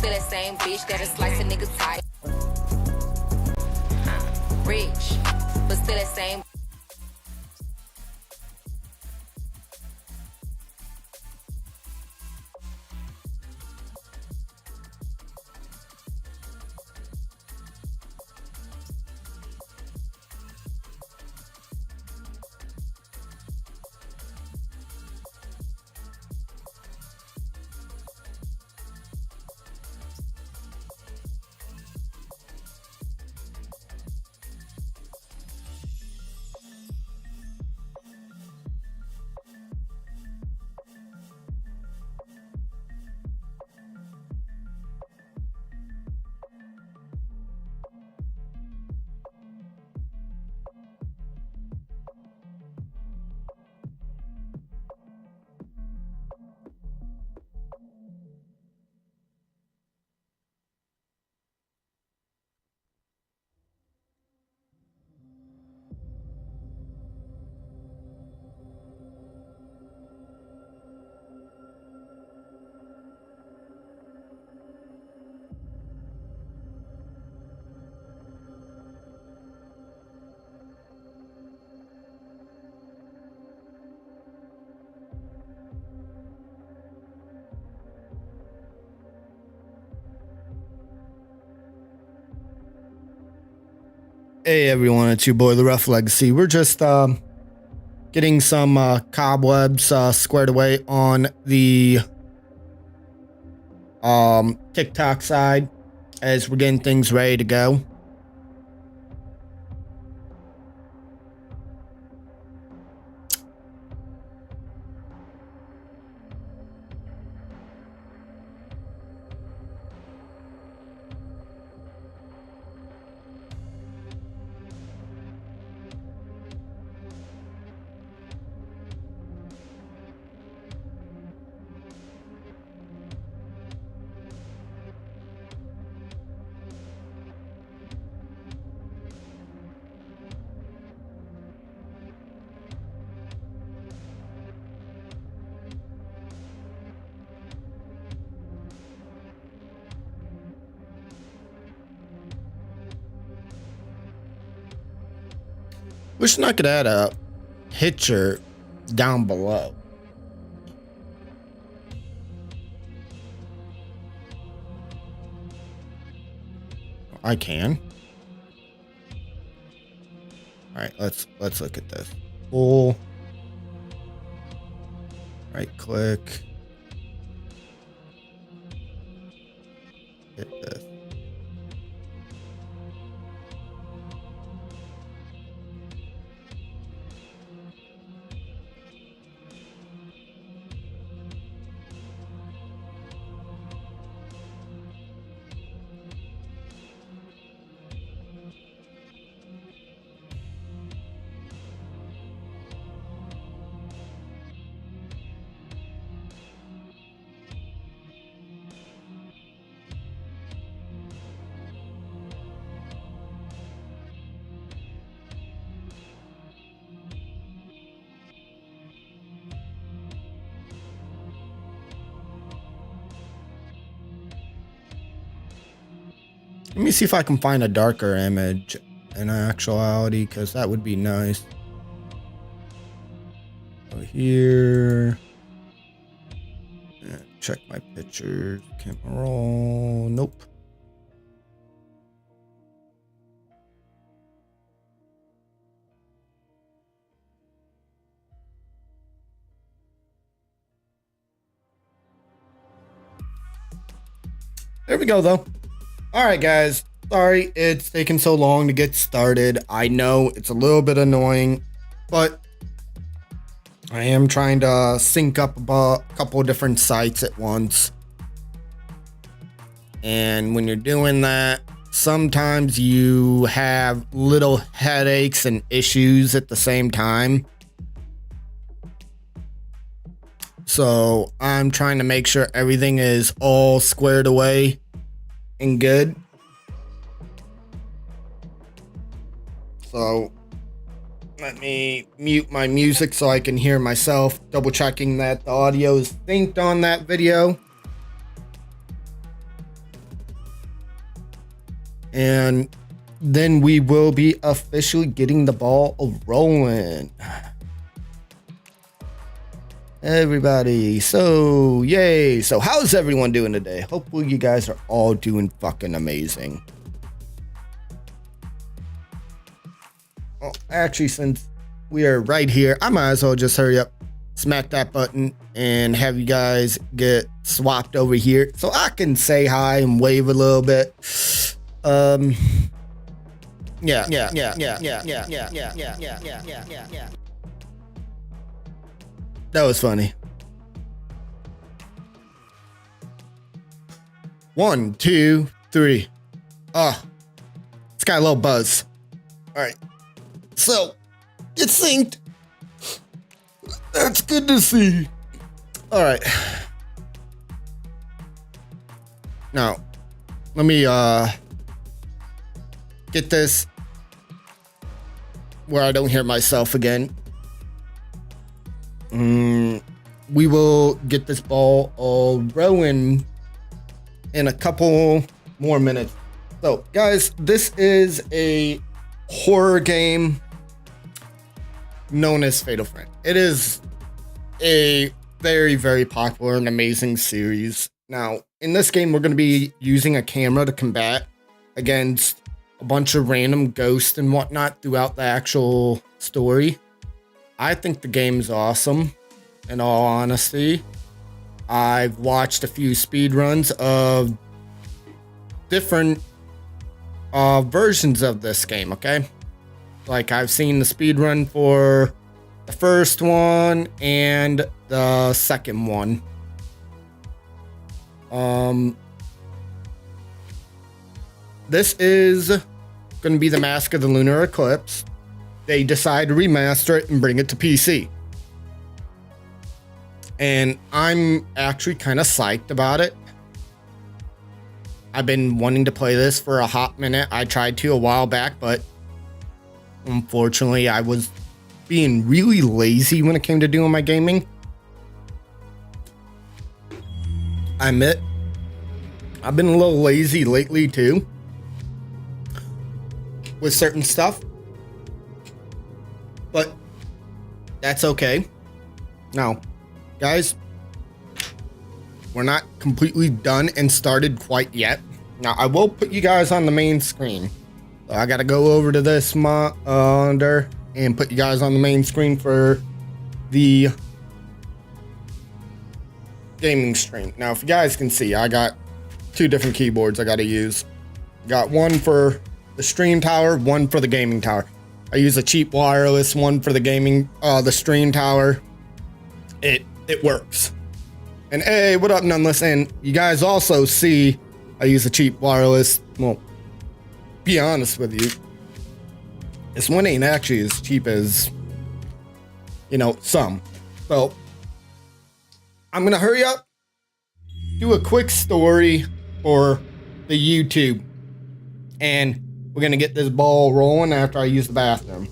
still that same bitch that'll slice a nigga tight. Rich, but still that same. Hey everyone, it's your boy The Rough Legacy. We're just getting some cobwebs squared away on the TikTok side as we're getting things ready to go. Wish I could add a picture down below. I can. All right, let's look at this. Full. Right click. Hit this. Let me see if I can find a darker image in actuality, because that would be nice. Go here. And check my pictures. Camera roll. Nope. There we go, though. All right, guys. Sorry it's taken so long to get started. I know it's a little bit annoying, but I am trying to sync up a couple of different sites at once. And when you're doing that, sometimes you have little headaches and issues at the same time. So I'm trying to make sure everything is all squared away and good. So let me mute my music so I can hear myself, double checking that the audio is synced on that video. and then we will be officially getting the ball rolling. Everybody, so yay. So how's everyone doing today? Hopefully you guys are all doing fucking amazing. Well, actually, since we are right here, I might as well just hurry up, smack that button, and have you guys get swapped over here so I can say hi and wave a little bit. Yeah. That was funny. 1, 2, 3. Oh, it's got a little buzz. All right. So, it's synced. That's good to see. All right. Now, let me get this where I don't hear myself again. We will get this ball all rolling in a couple more minutes. So, guys, this is a horror game known as Fatal Frame. It is a very, very popular and amazing series. Now, in this game, we're going to be using a camera to combat against a bunch of random ghosts and whatnot throughout the actual story. I think the game's awesome, in all honesty. I've watched a few speedruns of different versions of this game, okay? Like, I've seen the speedrun for the first one and the second one. This is going to be the Mask of the Lunar Eclipse. They decide to remaster it and bring it to PC. And I'm actually kind of psyched about it. I've been wanting to play this for a hot minute. I tried to a while back, but unfortunately I was being really lazy when it came to doing my gaming. I admit, I've been a little lazy lately too with certain stuff. But that's okay. Now, guys, we're not completely done and started quite yet. Now, I will put you guys on the main screen. So I got to go over to this monitor and put you guys on the main screen for the gaming stream. Now, if you guys can see, I got 2 different keyboards I got to use. Got one for the stream tower, one for the gaming tower. I use a cheap wireless one for the gaming, the stream tower. It works. And hey, what up, Noneless? And you guys also see I use a cheap wireless. Well, be honest with you, this one ain't actually as cheap as, you know, some. So I'm gonna hurry up, do a quick story for the YouTube, and we're gonna get this ball rolling after I use the bathroom.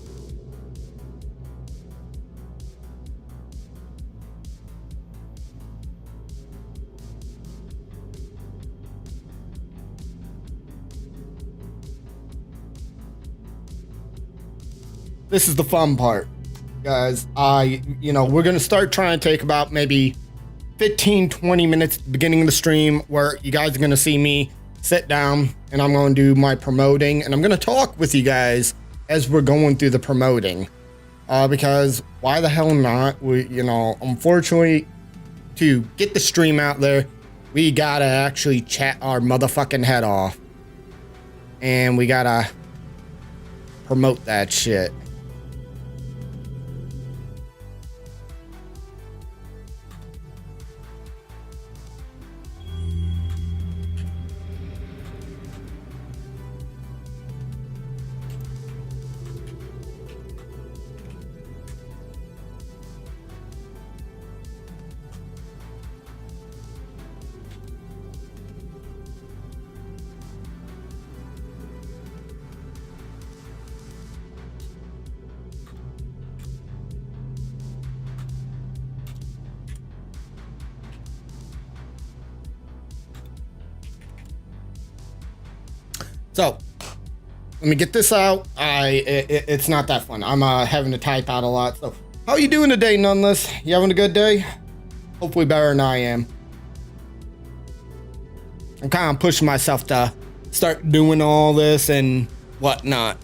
This is the fun part, guys. We're gonna start trying to take about maybe 15-20 minutes at the beginning of the stream where you guys are gonna see me sit down and I'm going to do my promoting, and I'm going to talk with you guys as we're going through the promoting, because why the hell not? Unfortunately, to get the stream out there, we gotta actually chat our motherfucking head off, and we gotta promote that shit. So, let me get this out. It's not that fun. I'm having to type out a lot. So, how you doing today, Nonetheless? You having a good day? Hopefully better than I am. I'm kind of pushing myself to start doing all this and whatnot.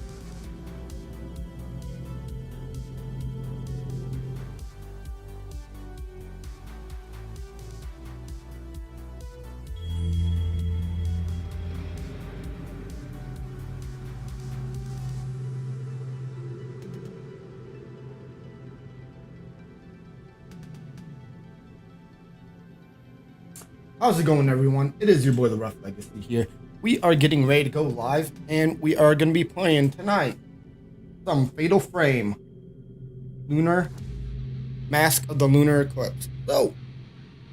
How's it going, everyone? It is your boy, The Rough Legacy here. We are getting ready to go live, and we are going to be playing tonight some Fatal Frame Lunar Mask of the Lunar Eclipse. So,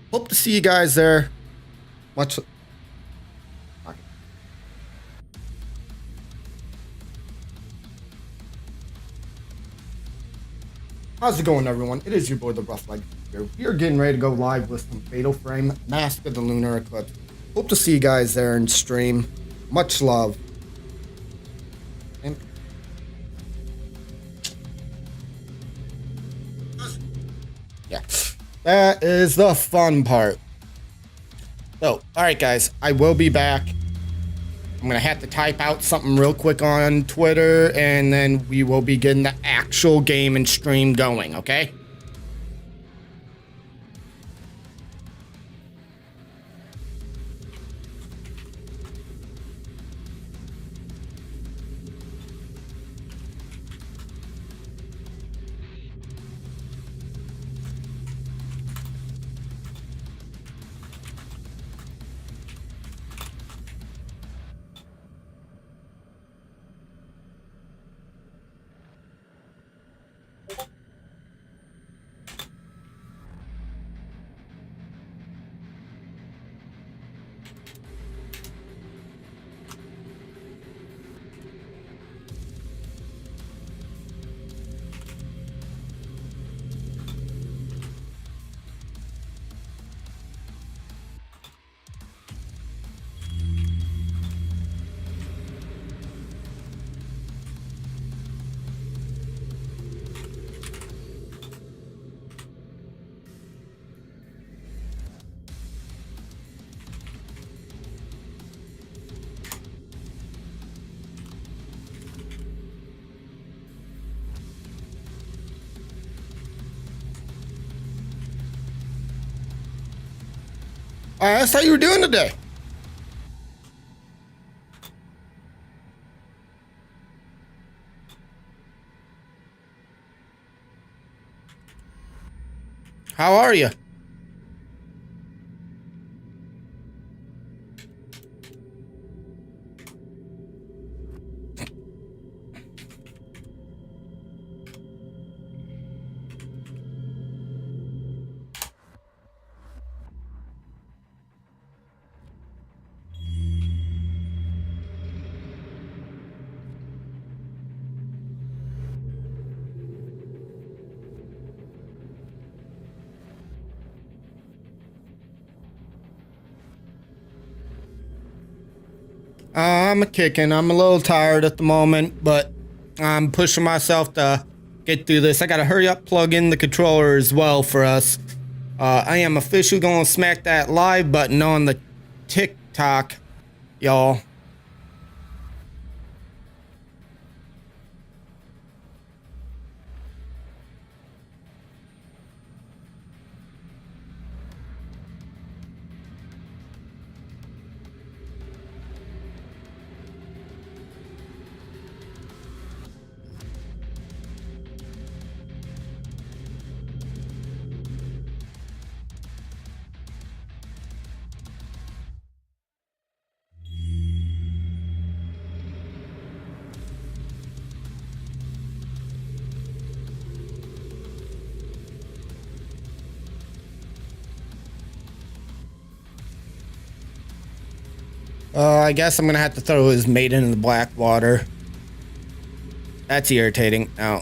hope to see you guys there. Much. How's it going, everyone? It is your boy, The Rough Legacy here. We are getting ready to go live with some Fatal Frame Mask of the Lunar Eclipse. Hope to see you guys there in stream. Much love. And yeah, that is the fun part. So, alright guys, I will be back. I'm gonna have to type out something real quick on Twitter, and then we will be getting the actual game and stream going, okay? That's how you were doing today. How are you? I'm kicking. I'm a little tired at the moment, but I'm pushing myself to get through this. I gotta hurry up, plug in the controller as well for us. I am officially gonna smack that live button on the TikTok, y'all. I guess I'm gonna have to throw his mate into the black water. That's irritating. Now,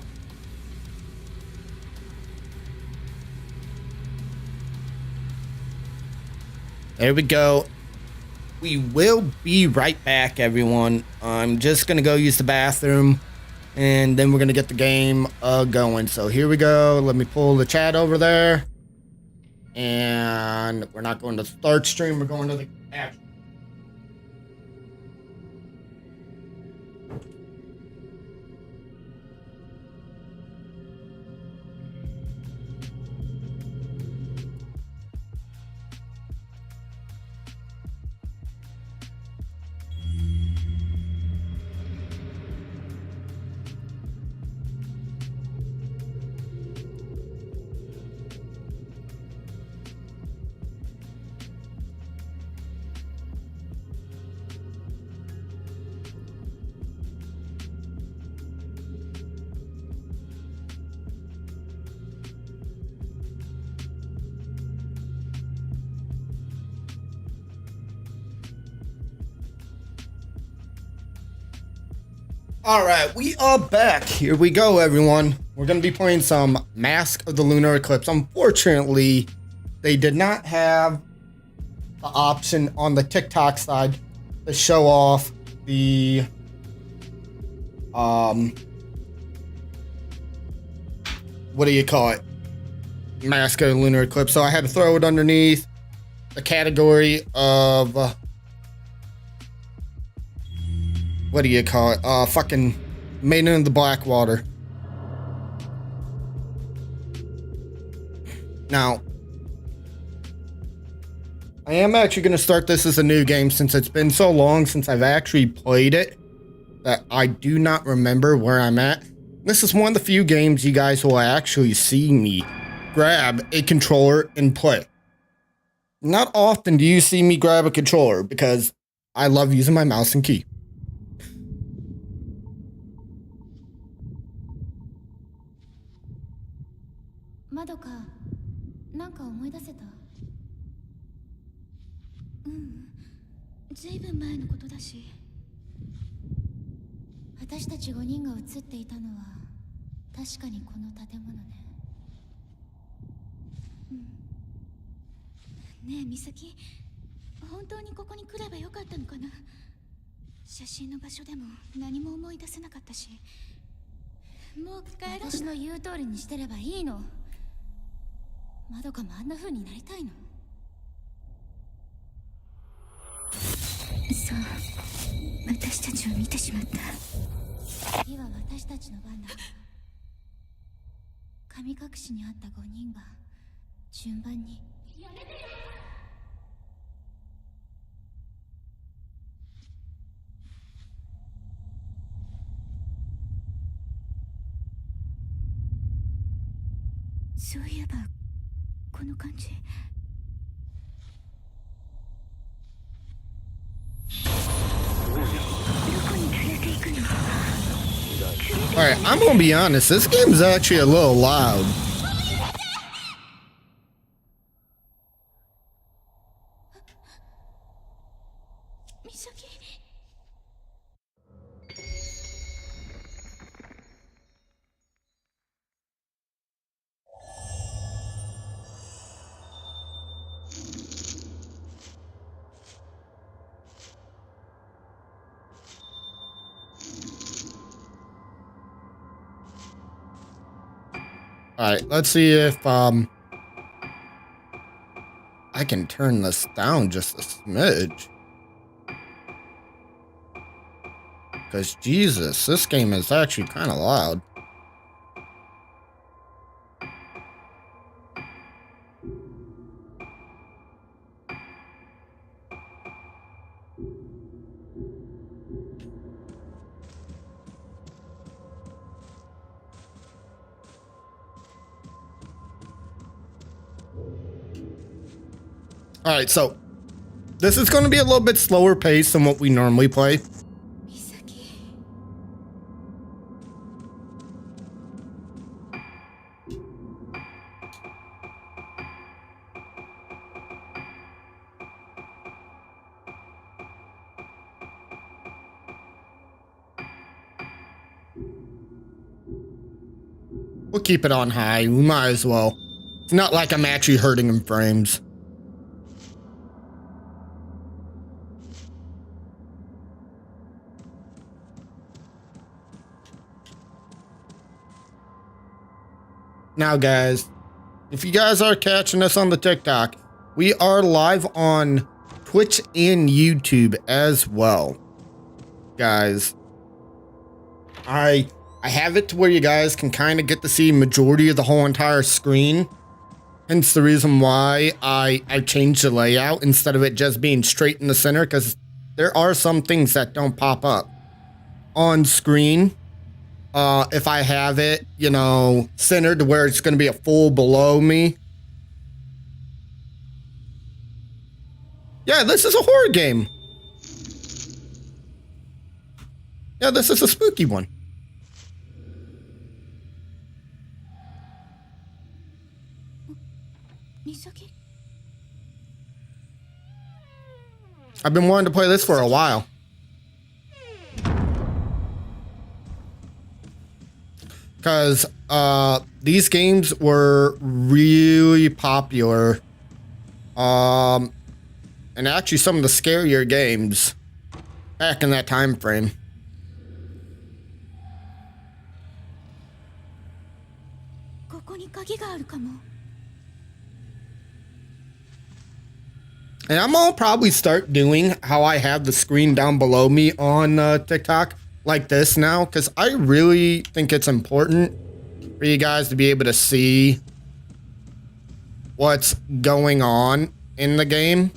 there we go. we will be right back, everyone. I'm just gonna go use the bathroom, and then we're gonna get the game going. So here we go. Let me pull the chat over there. And we're not going to start stream, we're going to the action. All right, we are back. Here we go, everyone. We're going to be playing some Mask of the Lunar Eclipse. Unfortunately, they did not have the option on the TikTok side to show off the what do you call it? Mask of the Lunar Eclipse. So I had to throw it underneath the category of what do you call it? Fucking Maiden in the Blackwater. Now, I am actually going to start this as a new game since it's been so long since I've actually played it that I do not remember where I'm at. This is one of the few games you guys will actually see me grab a controller and play. Not often do you see me grab a controller because I love using my mouse and key. Madoka, なんか思い出せた？ずいぶん前のことだし。私たち5人が映っていたのは確かにこの建物ね。ねえ、美咲、本当にここに来ればよかったのかな？写真の場所でも何も思い出せなかったし。もう帰ろう。私の言う通りにしてればいいの。まどかもあんな風になりたいの？そう、私たちを見てしまった。次は私たちの番だ。神隠しにあった5人が順番に。やめてよ！そういえばこの感じ。Alright, I'm gonna be honest, this game is actually a little loud. Alright, let's see if I can turn this down just a smidge. Because Jesus, this game is actually kind of loud. Alright, so this is going to be a little bit slower pace than what we normally play. We'll keep it on high. We might as well. It's not like I'm actually hurting in frames. Now, guys, if you guys are catching us on the TikTok, we are live on Twitch and YouTube as well. Guys, I have it to where you guys can kind of get to see majority of the whole entire screen. Hence the reason why I changed the layout instead of it just being straight in the center, because there are some things that don't pop up on screen. If I have it, you know, centered to where it's going to be a full below me. Yeah, this is a horror game. Yeah, this is a spooky one. Misaki? I've been wanting to play this for a while. Because these games were really popular. And actually some of the scarier games back in that time frame. And I'm gonna probably start doing how I have the screen down below me on TikTok like this now, because I really think it's important for you guys to be able to see what's going on in the game.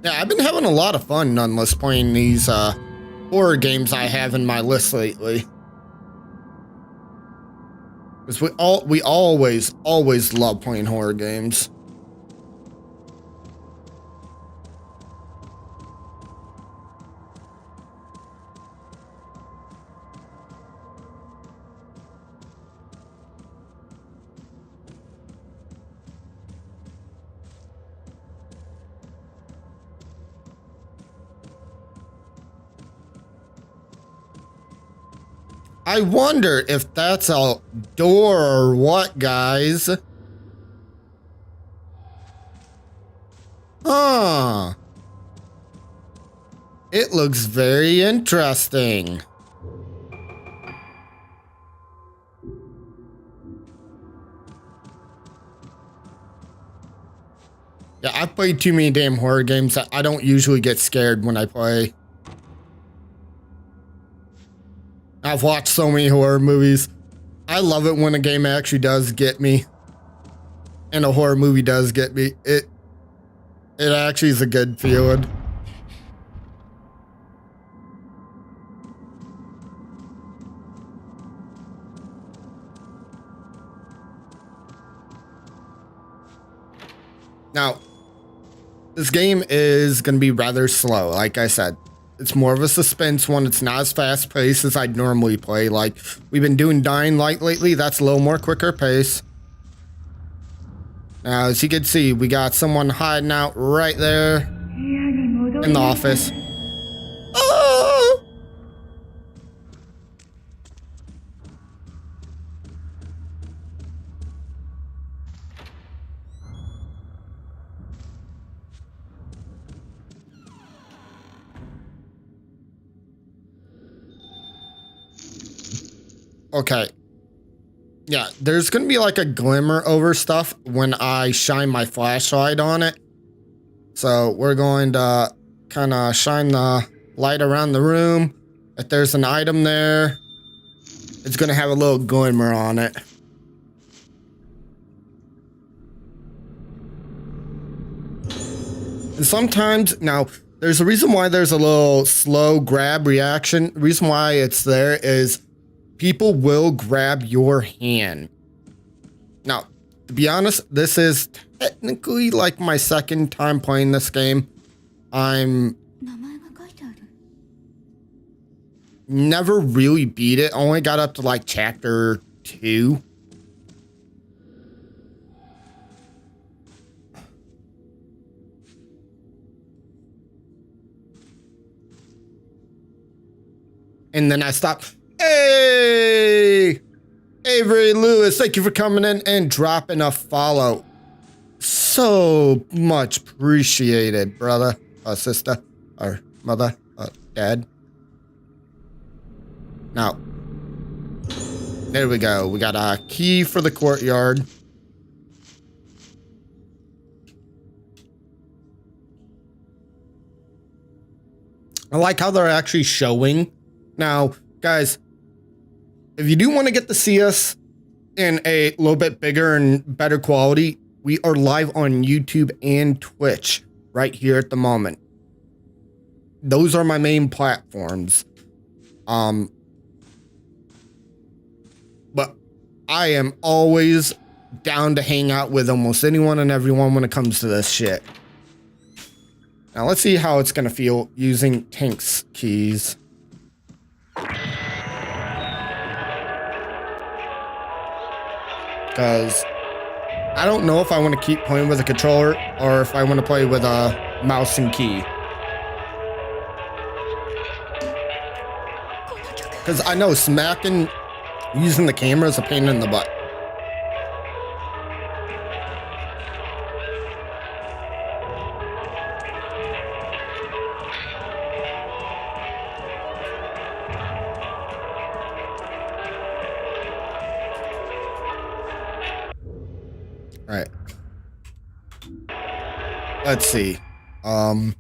Yeah, I've been having a lot of fun nonetheless playing these horror games I have in my list lately. Because we always love playing horror games. I wonder if that's a door or what, guys. Huh. It looks very interesting. Yeah, I've played too many damn horror games that I don't usually get scared when I play. I've watched so many horror movies. I love it when a game actually does get me. And a horror movie does get me. It actually is a good feeling. Now, this game is going to be rather slow, like I said. It's more of a suspense one. It's not as fast paced as I'd normally play. Like we've been doing Dying Light lately. That's a little more quicker pace. Now, as you can see, we got someone hiding out right there in the office. Oh! Okay. Yeah, there's gonna be like a glimmer over stuff when I shine my flashlight on it. So we're going to kind of shine the light around the room. If there's an item there, it's gonna have a little glimmer on it. And sometimes, now, there's a reason why there's a little slow grab reaction. The reason why it's there is people will grab your hand. Now, to be honest, this is technically like my second time playing this game. I'm never really beat it. Only got up to like chapter 2. and then I stop. Hey, Avery Lewis, thank you for coming in and dropping a follow. So much appreciated, brother, or sister, or mother, or dad. Now, there we go. We got a key for the courtyard. I like how they're actually showing. Now, guys, if you do want to get to see us in a little bit bigger and better quality, we are live on YouTube and Twitch right here at the moment. Those are my main platforms. But I am always down to hang out with almost anyone and everyone when it comes to this shit. Now let's see how it's gonna feel using Tank's keys. Because I don't know if I want to keep playing with a controller or if I want to play with a mouse and key. Because I know smacking using the camera is a pain in the butt. All right. Let's see. I'm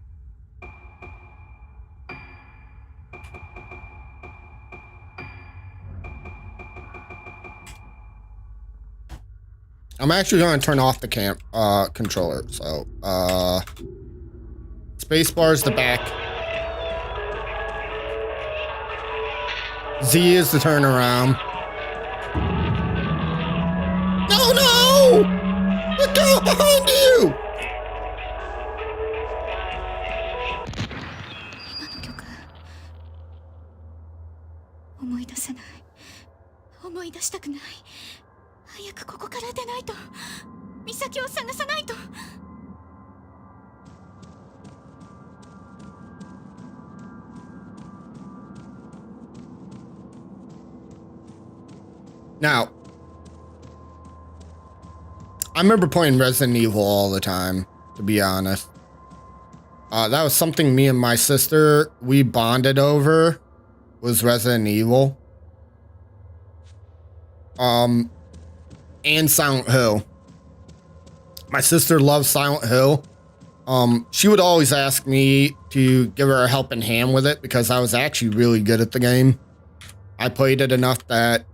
actually going to turn off the controller. So, spacebar is the back. Z is the turnaround. No, no! Look out behind you! 今の曲思い出せない。思い出したくない。早くここから出ないと。美咲を探さないと。Now, I remember playing Resident Evil all the time, to be honest. That was something me and my sister, we bonded over, was Resident Evil. And Silent Hill. My sister loves Silent Hill. She would always ask me to give her a helping hand with it because I was actually really good at the game. I played it enough that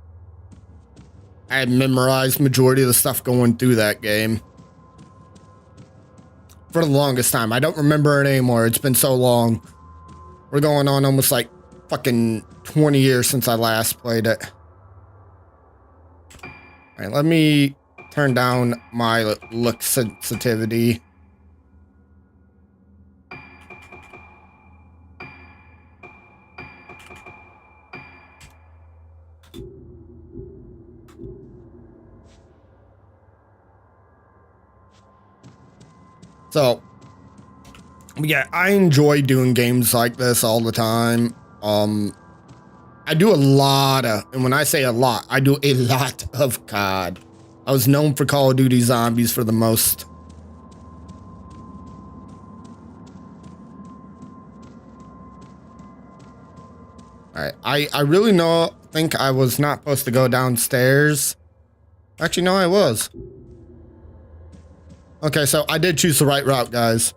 I had memorized majority of the stuff going through that game. For the longest time. I don't remember it anymore. It's been so long. We're going on almost like fucking 20 years since I last played it. Alright, let me turn down my look sensitivity. So, yeah, I enjoy doing games like this all the time. I do a lot of, and when I say a lot, I do a lot of COD. I was known for Call of Duty Zombies for the most. Alright, I really think I was not supposed to go downstairs. Actually, no, I was. Okay, so I did choose the right route, guys.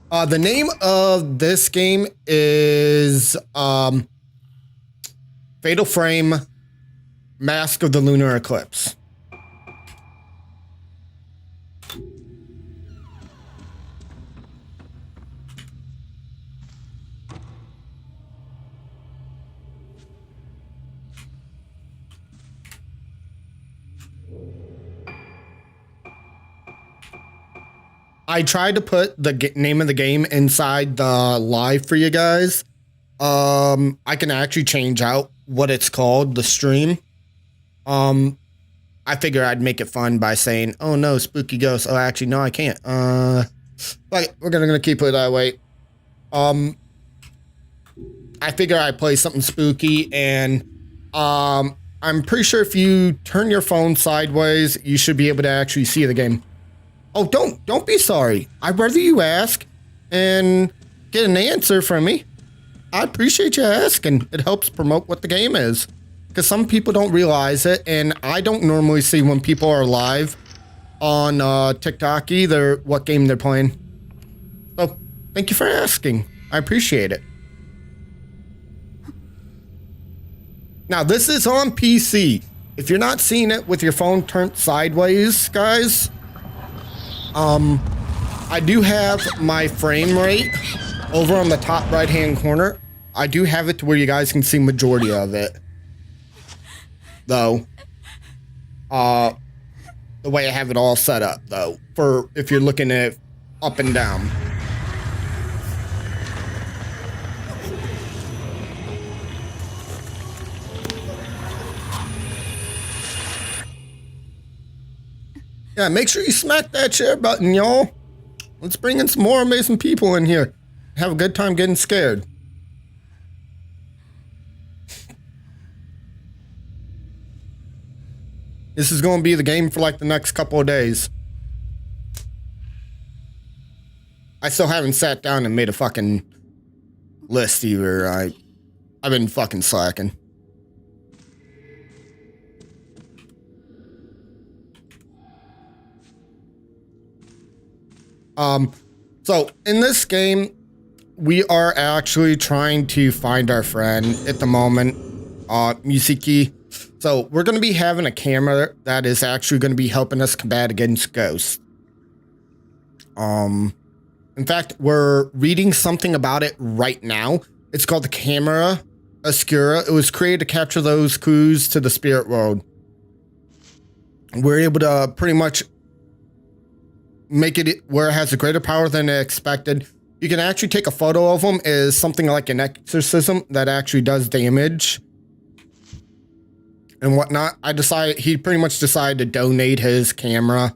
The name of this game is Fatal Frame: Mask of the Lunar Eclipse. I tried to put the name of the game inside the live for you guys. I can actually change out what it's called, the stream. I figure I'd make it fun by saying, oh no, spooky ghost. Oh, actually, no, I can't. But we're gonna keep it that way. I figure I play something spooky, and I'm pretty sure if you turn your phone sideways, you should be able to actually see the game. Oh, don't be sorry. I'd rather you ask and get an answer from me. I appreciate you asking. It helps promote what the game is. Because some people don't realize it, and I don't normally see when people are live on TikTok either what game they're playing. So, thank you for asking. I appreciate it. Now, this is on PC. If you're not seeing it with your phone turned sideways, guys, I do have my frame rate over on the top right-hand corner. I do have it to where you guys can see majority of it. Though, the way I have it all set up, though, for if you're looking at it up and down. Yeah, make sure you smack that share button, y'all. Let's bring in some more amazing people in here. Have a good time getting scared. This is going to be the game for like the next couple of days. I still haven't sat down and made a fucking list either. I've been fucking slacking. So in this game, we are actually trying to find our friend at the moment, Misaki. So we're going to be having a camera that is actually going to be helping us combat against ghosts. In fact, we're reading something about it right now. It's called the Camera Obscura. It was created to capture those clues to the spirit world. We're able to pretty much make it where it has a greater power than expected. You can actually take a photo of them as something like an exorcism that actually does damage and whatnot. He pretty much decided to donate his camera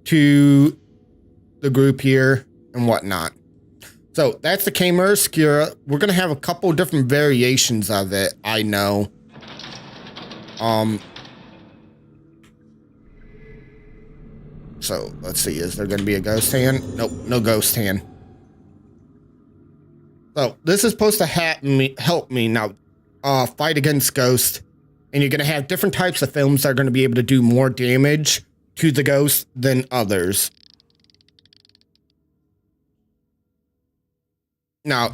to the group here and whatnot. So that's the Camera Obscura. We're going to have a couple different variations of it, I know. So let's see, is there going to be a ghost hand? Nope, no ghost hand. So this is supposed to help me now fight against ghosts. And you're going to have different types of films that are going to be able to do more damage to the ghost than others. Now,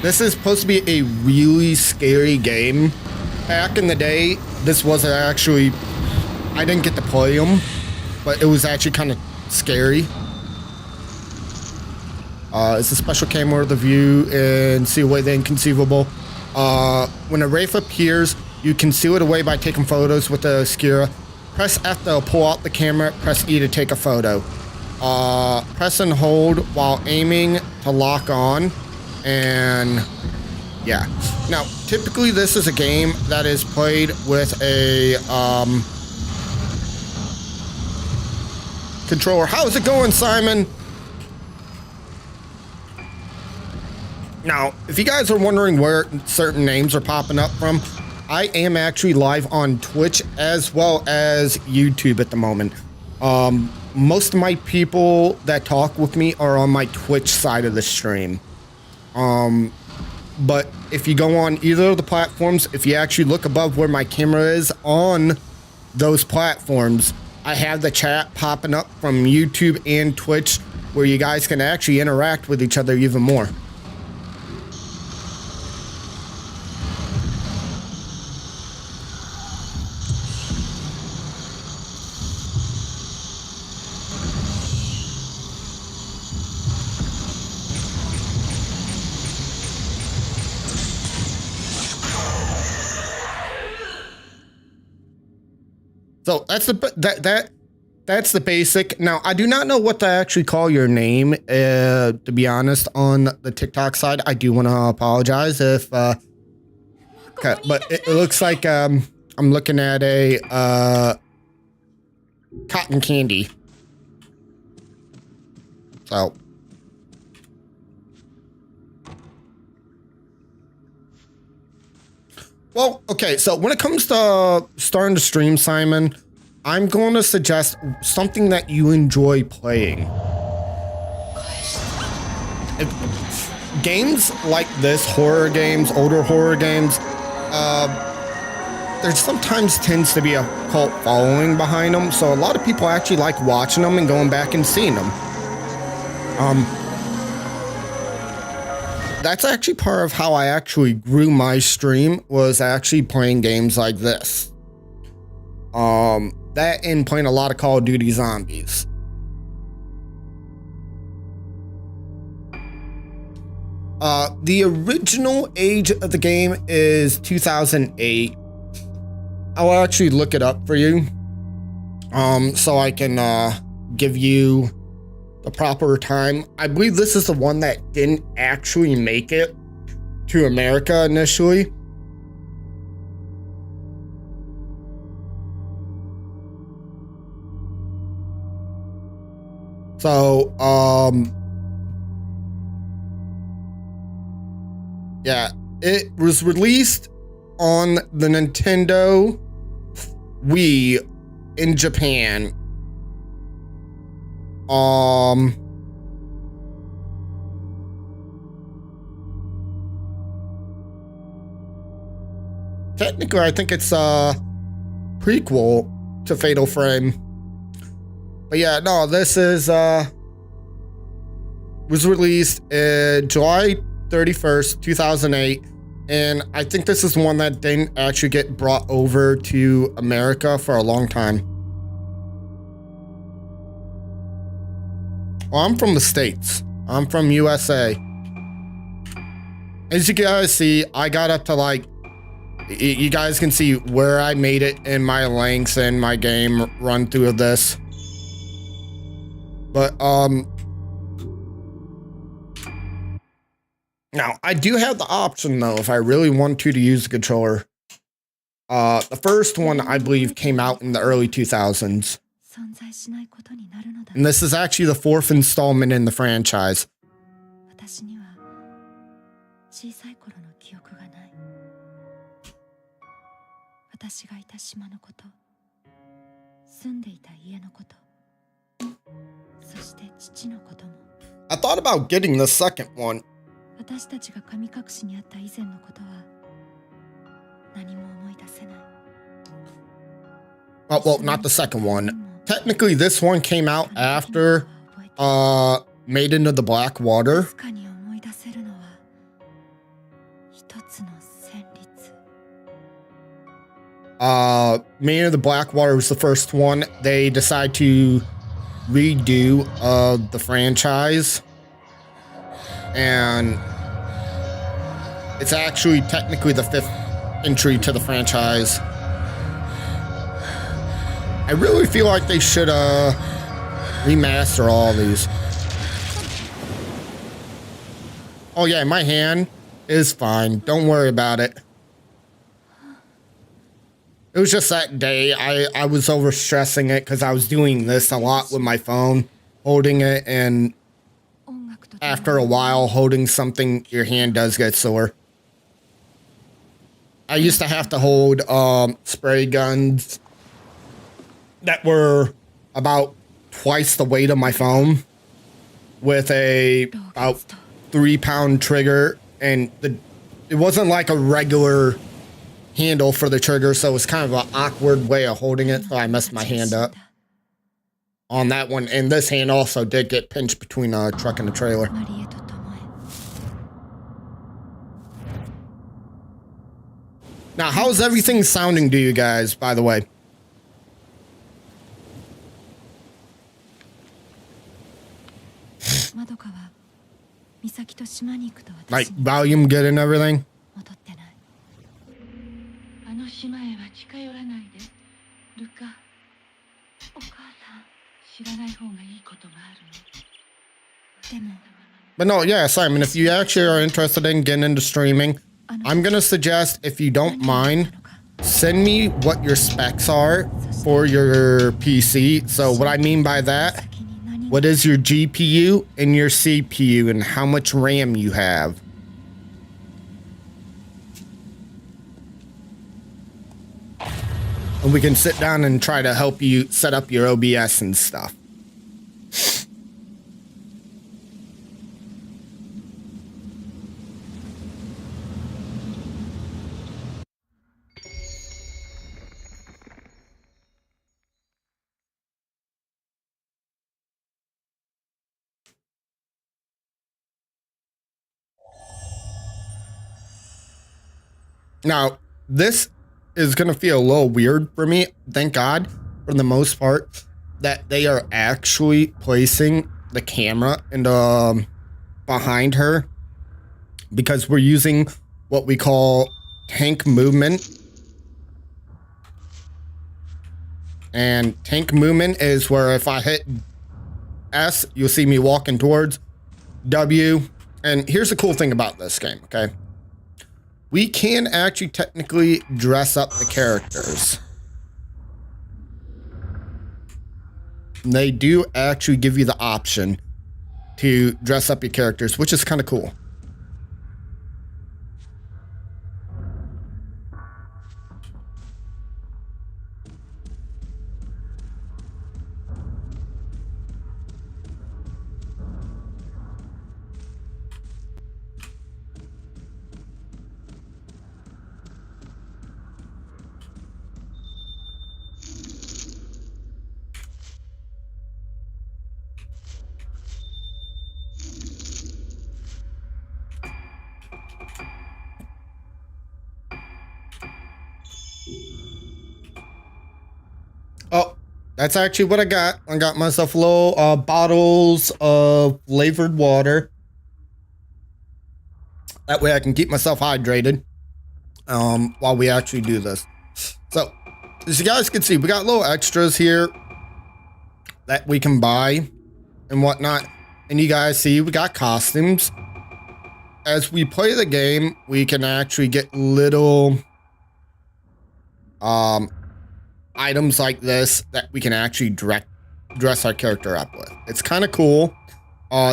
this is supposed to be a really scary game. Back in the day, this wasn't actually... I didn't get to play them, but it was actually kind of scary. It's a special camera of the view and see away the inconceivable. When a wraith appears, you can seal it away by taking photos with the Obscura. Press F to pull out the camera, press E to take a photo. Press and hold while aiming to lock on, and yeah. Now, typically this is a game that is played with a controller. How's it going, Simon? Now, if you guys are wondering where certain names are popping up from, I am actually live on Twitch as well as YouTube at the moment. Most of my people that talk with me are on my Twitch side of the stream. But if you go on either of the platforms, if you actually look above where my camera is on those platforms, I have the chat popping up from YouTube and Twitch where you guys can actually interact with each other even more. So that's that's the basic. Now, I do not know what to actually call your name, to be honest, on the TikTok side. I do want to apologize if, okay, but it looks like I'm looking at a cotton candy. So. Well, okay, so when it comes to starting to stream, Simon, I'm going to suggest something that you enjoy playing. Games like this, horror games, older horror games, there sometimes tends to be a cult following behind them, so a lot of people actually like watching them and going back and seeing them. That's actually part of how I actually grew my stream, was actually playing games like this. That and playing a lot of Call of Duty Zombies. The original age of the game is 2008. I'll actually look it up for you, so I can give you the proper time. I believe this is the one that didn't actually make it to America initially. So, yeah, it was released on the Nintendo Wii in Japan. Technically, I think it's a prequel to Fatal Frame. But yeah, no, this is was released July 31st, 2008, and I think this is one that didn't actually get brought over to America for a long time. Well, I'm from the States. I'm from USA. As you guys see, I got up to like, you guys can see where I made it in my lengths and my game run through of this. But, now I do have the option though, if I really want to use the controller. The first one, I believe, came out in the early 2000s. And this is actually the 4th installment in the franchise. I thought about getting the second one. Oh, well, not the second one. Technically, this one came out after Maiden of the Black Water. Maiden of the Black Water was the first one. They decided to redo the franchise, and it's actually technically the 5th entry to the franchise. I really feel like they should remaster all of these. Oh yeah, my hand is fine. Don't worry about it. It was just that day I was overstressing it because I was doing this a lot with my phone, holding it, and after a while holding something, your hand does get sore. I used to have to hold spray guns that were about twice the weight of my phone with a about 3-pound trigger, and it wasn't like a regular handle for the trigger, so it was kind of an awkward way of holding it, so I messed my hand up on that one. And this hand also did get pinched between a truck and a trailer. Now, how's everything sounding to you guys, by the way? Like, volume good and everything? But no, yeah, Simon, if you actually are interested in getting into streaming, I'm gonna suggest, if you don't mind, send me what your specs are for your PC. So what I mean by that what is your GPU and your CPU and how much RAM you have. And we can sit down and try to help you set up your OBS and stuff. Now, this is going to feel a little weird for me. Thank God, for the most part, that they are actually placing the camera in the, behind her, because we're using what we call tank movement. And tank movement is where if I hit S, you'll see me walking towards W. And here's the cool thing about this game, okay? We can actually technically dress up the characters. They do actually give you the option to dress up your characters, which is kind of cool. Oh, that's actually what I got. I got myself a little bottles of flavored water. That way I can keep myself hydrated while we actually do this. So, as you guys can see, we got little extras here that we can buy and whatnot. And you guys see, we got costumes. As we play the game, we can actually get little items like this that we can actually dress our character up with. It's kind of cool.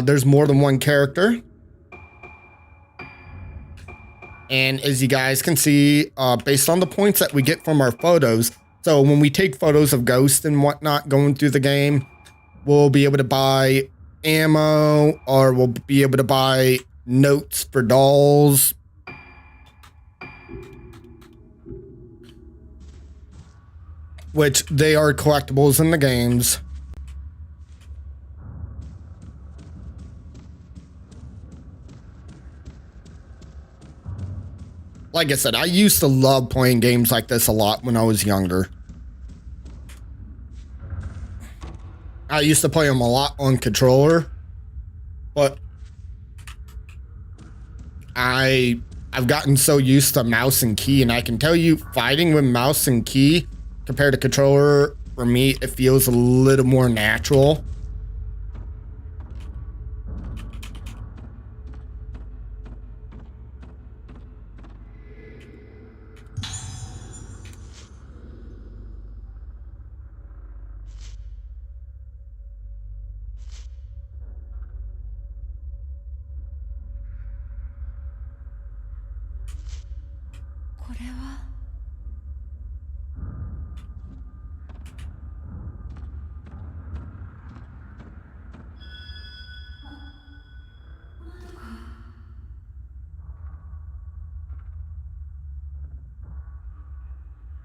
There's more than one character. And as you guys can see, based on the points that we get from our photos, so when we take photos of ghosts and whatnot going through the game, we'll be able to buy ammo, or we'll be able to buy notes for dolls. Which they are collectibles in the games. Like I said, I used to love playing games like this a lot when I was younger. I used to play them a lot on controller, but I've gotten so used to mouse and key, and I can tell you, fighting with mouse and key compared to controller, for me, it feels a little more natural.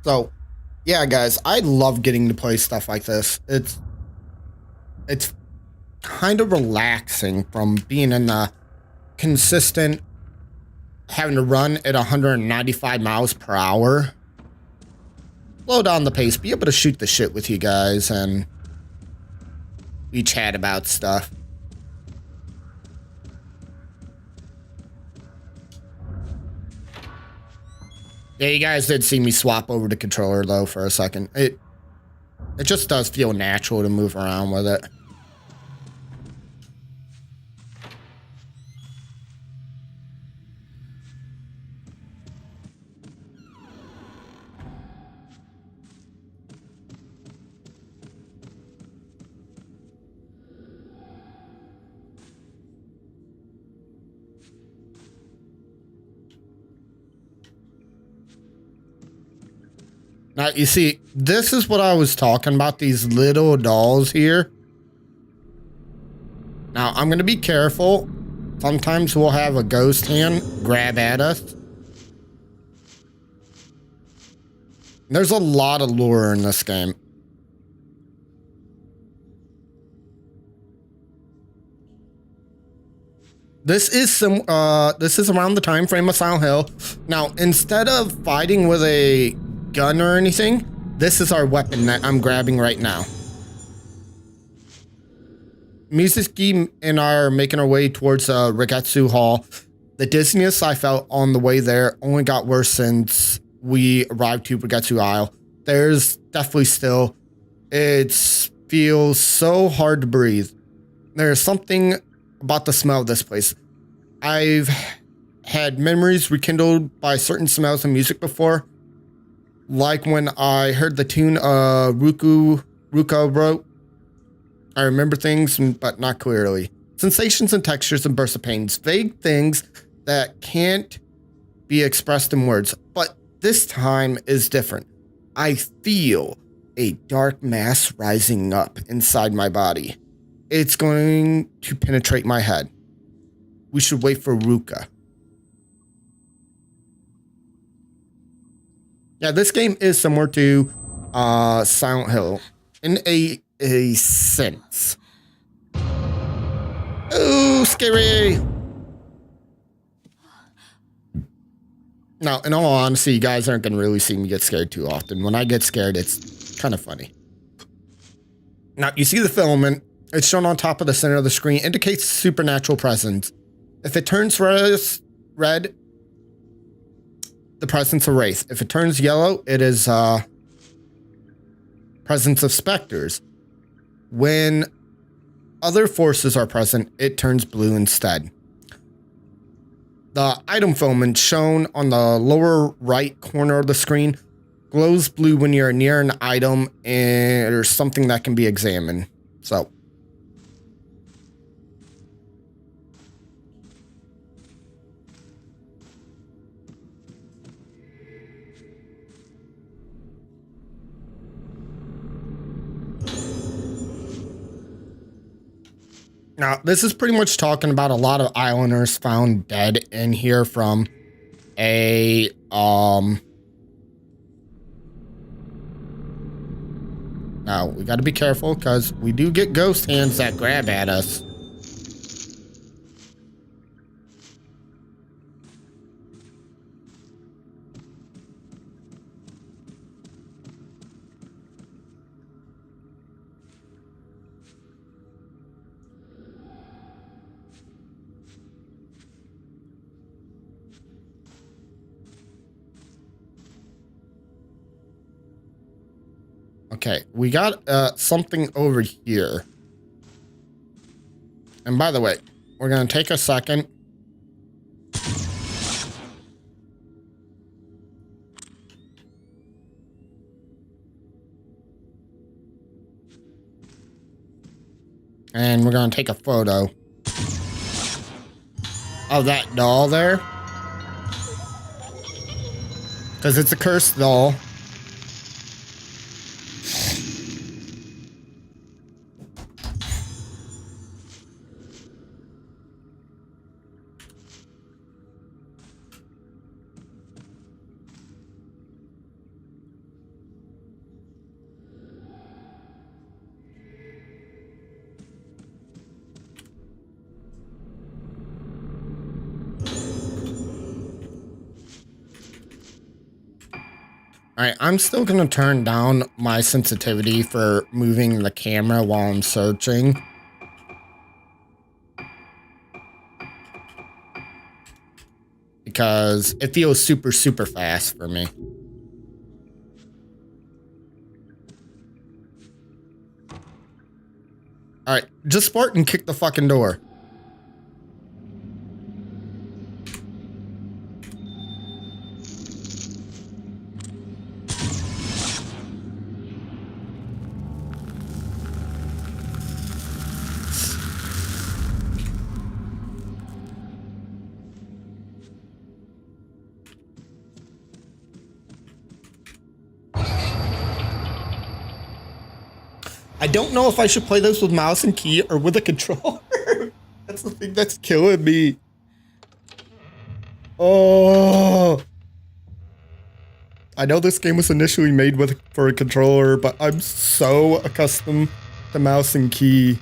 So, yeah, guys, I love getting to play stuff like this. It's kind of relaxing from being in the consistent having to run at 195 miles per hour. Slow down the pace, be able to shoot the shit with you guys, and we chat about stuff. Yeah, you guys did see me swap over to controller though for a second. It just does feel natural to move around with it. Now, you see, this is what I was talking about, these little dolls here. Now, I'm going to be careful. Sometimes we'll have a ghost hand grab at us. There's a lot of lore in this game. This is around the time frame of Silent Hill. Now, instead of fighting with a gun or anything, this is our weapon that I'm grabbing right now. Mizuki and I are making our way towards Regetsu Hall. The dizziness I felt on the way there only got worse since we arrived to Regetsu Isle. There's definitely still. It feels so hard to breathe. There's something about the smell of this place. I've had memories rekindled by certain smells and music before. Like when I heard the tune Ruka wrote. I remember things, but not clearly. Sensations and textures and bursts of pains. Vague things that can't be expressed in words. But this time is different. I feel a dark mass rising up inside my body. It's going to penetrate my head. We should wait for Ruka. Yeah, this game is similar to Silent Hill in a sense. Ooh, scary. Now, in all honesty, you guys aren't going to really see me get scared too often. When I get scared, it's kind of funny. Now, you see the filament. It's shown on top of the center of the screen. Indicates supernatural presence. If it turns red, the presence of wraith. If it turns yellow, it is presence of specters. When other forces are present, it turns blue instead. The item filament shown on the lower right corner of the screen glows blue when you're near an item or something that can be examined. So. Now, this is pretty much talking about a lot of islanders found dead in here from a, Now, we got to be careful because we do get ghost hands that grab at us. Okay, we got something over here. And by the way, we're going to take a second. And we're going to take a photo of that doll there. Because it's a cursed doll. Alright, I'm still going to turn down my sensitivity for moving the camera while I'm searching. Because it feels super, super fast for me. Alright, just Spartan kick the fucking door. don't know if I should play this with mouse and key or with a controller. That's the thing that's killing me. Oh. I know this game was initially made for a controller, but I'm so accustomed to mouse and key.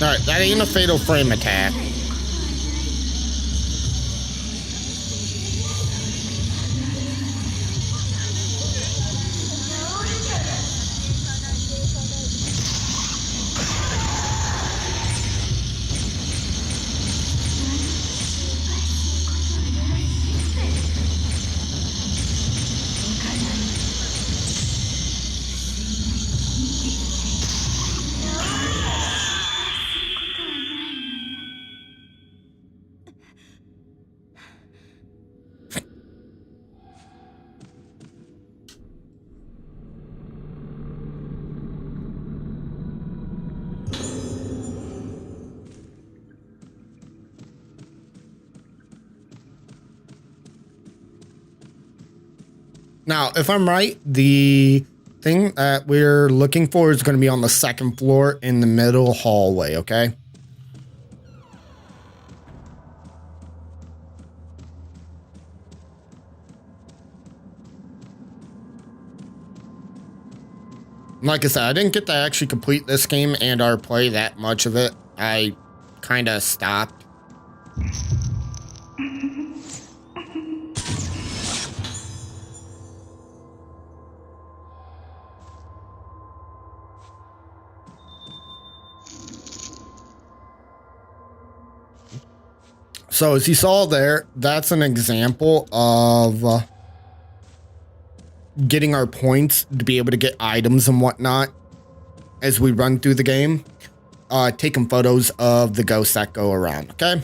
Alright, that ain't a fatal frame attack. Now, if I'm right, the thing that we're looking for is going to be on the second floor in the middle hallway, okay? Like I said, I didn't get to actually complete this game and or play that much of it. I kind of stopped. So as you saw there, that's an example of getting our points to be able to get items and whatnot as we run through the game. Taking photos of the ghosts that go around, okay?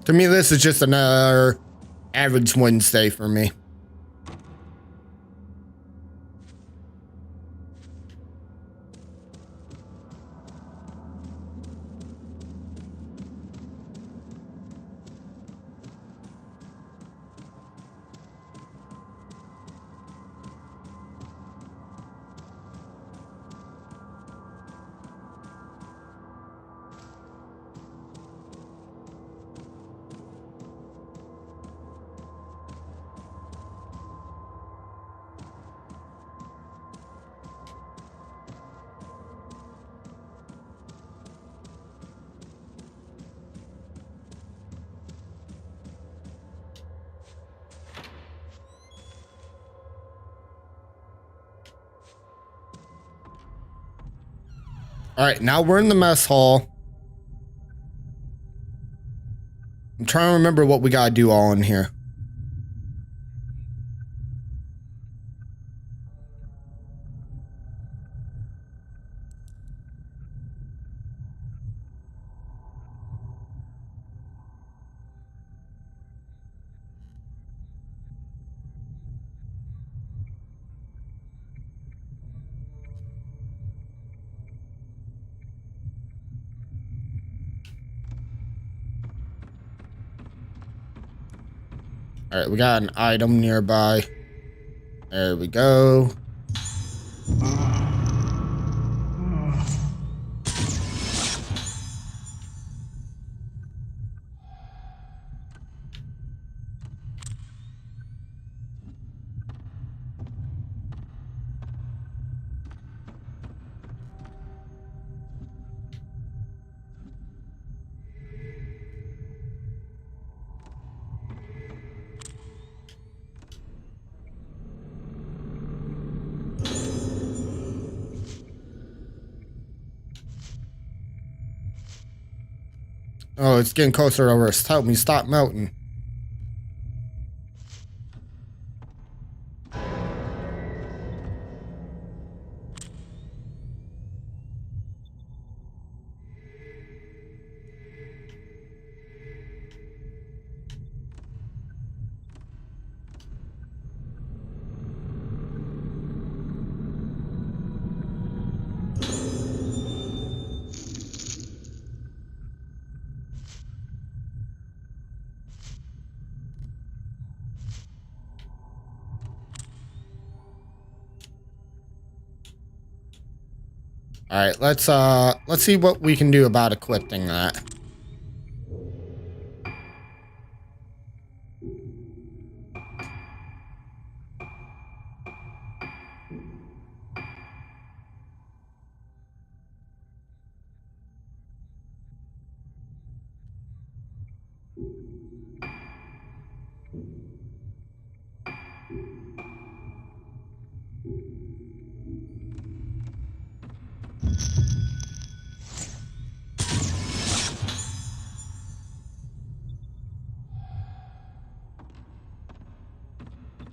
To me, this is just another average Wednesday for me. All right, now we're in the mess hall. I'm trying to remember what we gotta do all in here. All right, we got an item nearby. There we go. Oh, it's getting closer over us. Help me stop melting. All right, let's see what we can do about equipping that.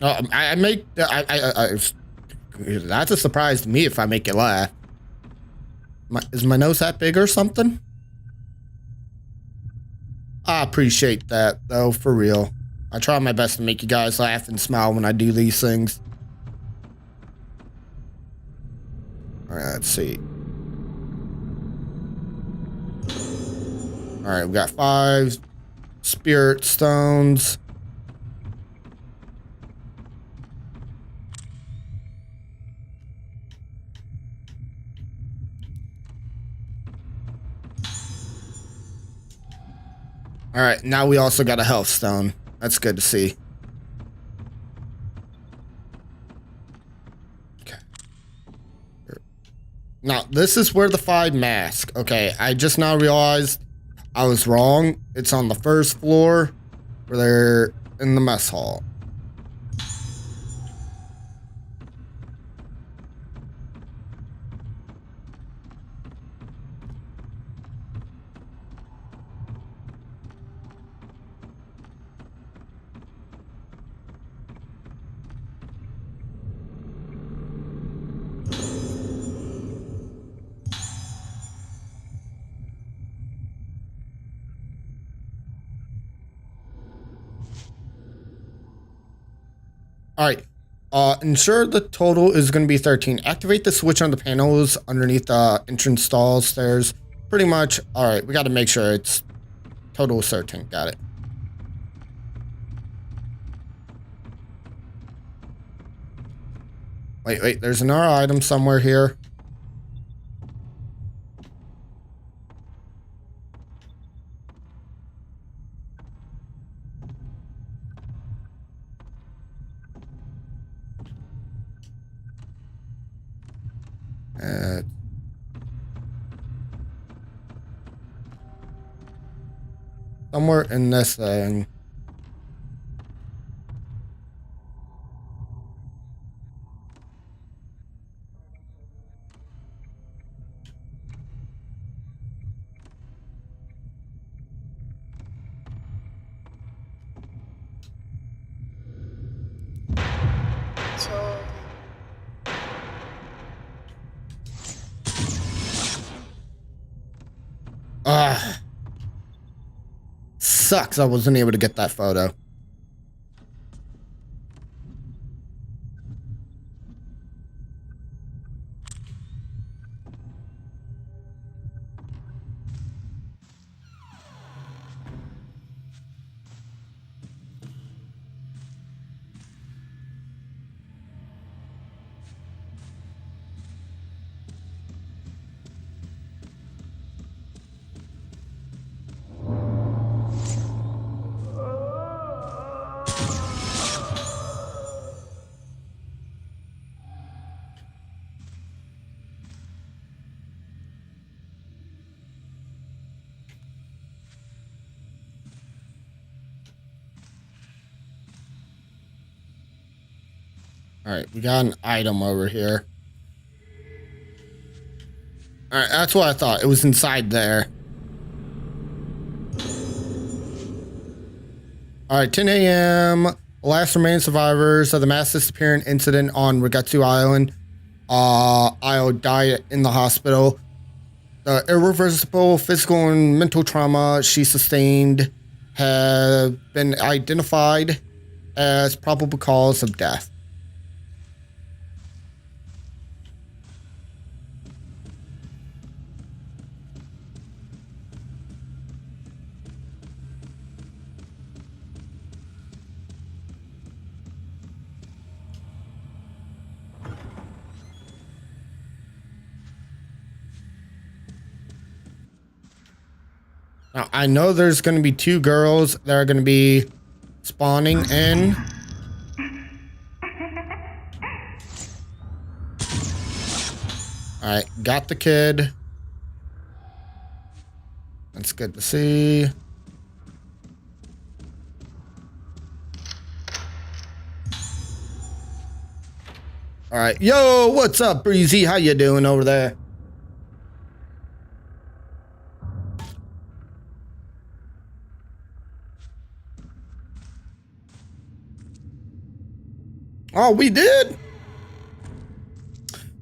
No, I make that's a surprise to me if I make you laugh. Is my nose that big or something? I appreciate that though, for real. I try my best to make you guys laugh and smile when I do these things. All right, let's see. All right, we got 5 spirit stones. All right, now we also got a health stone. That's good to see. Okay. Now, this is where the 5 mask. Okay, I just now realized I was wrong. It's on the first floor where they're in the mess hall. All right. Ensure the total is going to be 13. Activate the switch on the panels underneath the entrance stalls stairs. Pretty much. All right. We got to make sure it's total 13. Got it. Wait. There's another item somewhere here. Somewhere in this thing. Sucks I wasn't able to get that photo. All right, we got an item over here. All right, that's what I thought. It was inside there. All right, 10 a.m. Last remaining survivors of the mass disappearance incident on Regatsu Island. Io died in the hospital. The irreversible physical and mental trauma she sustained have been identified as probable cause of death. Now, I know there's going to be 2 girls that are going to be spawning in. Alright, got the kid. That's good to see. Alright, yo, what's up, Breezy? How you doing over there? Oh, we did?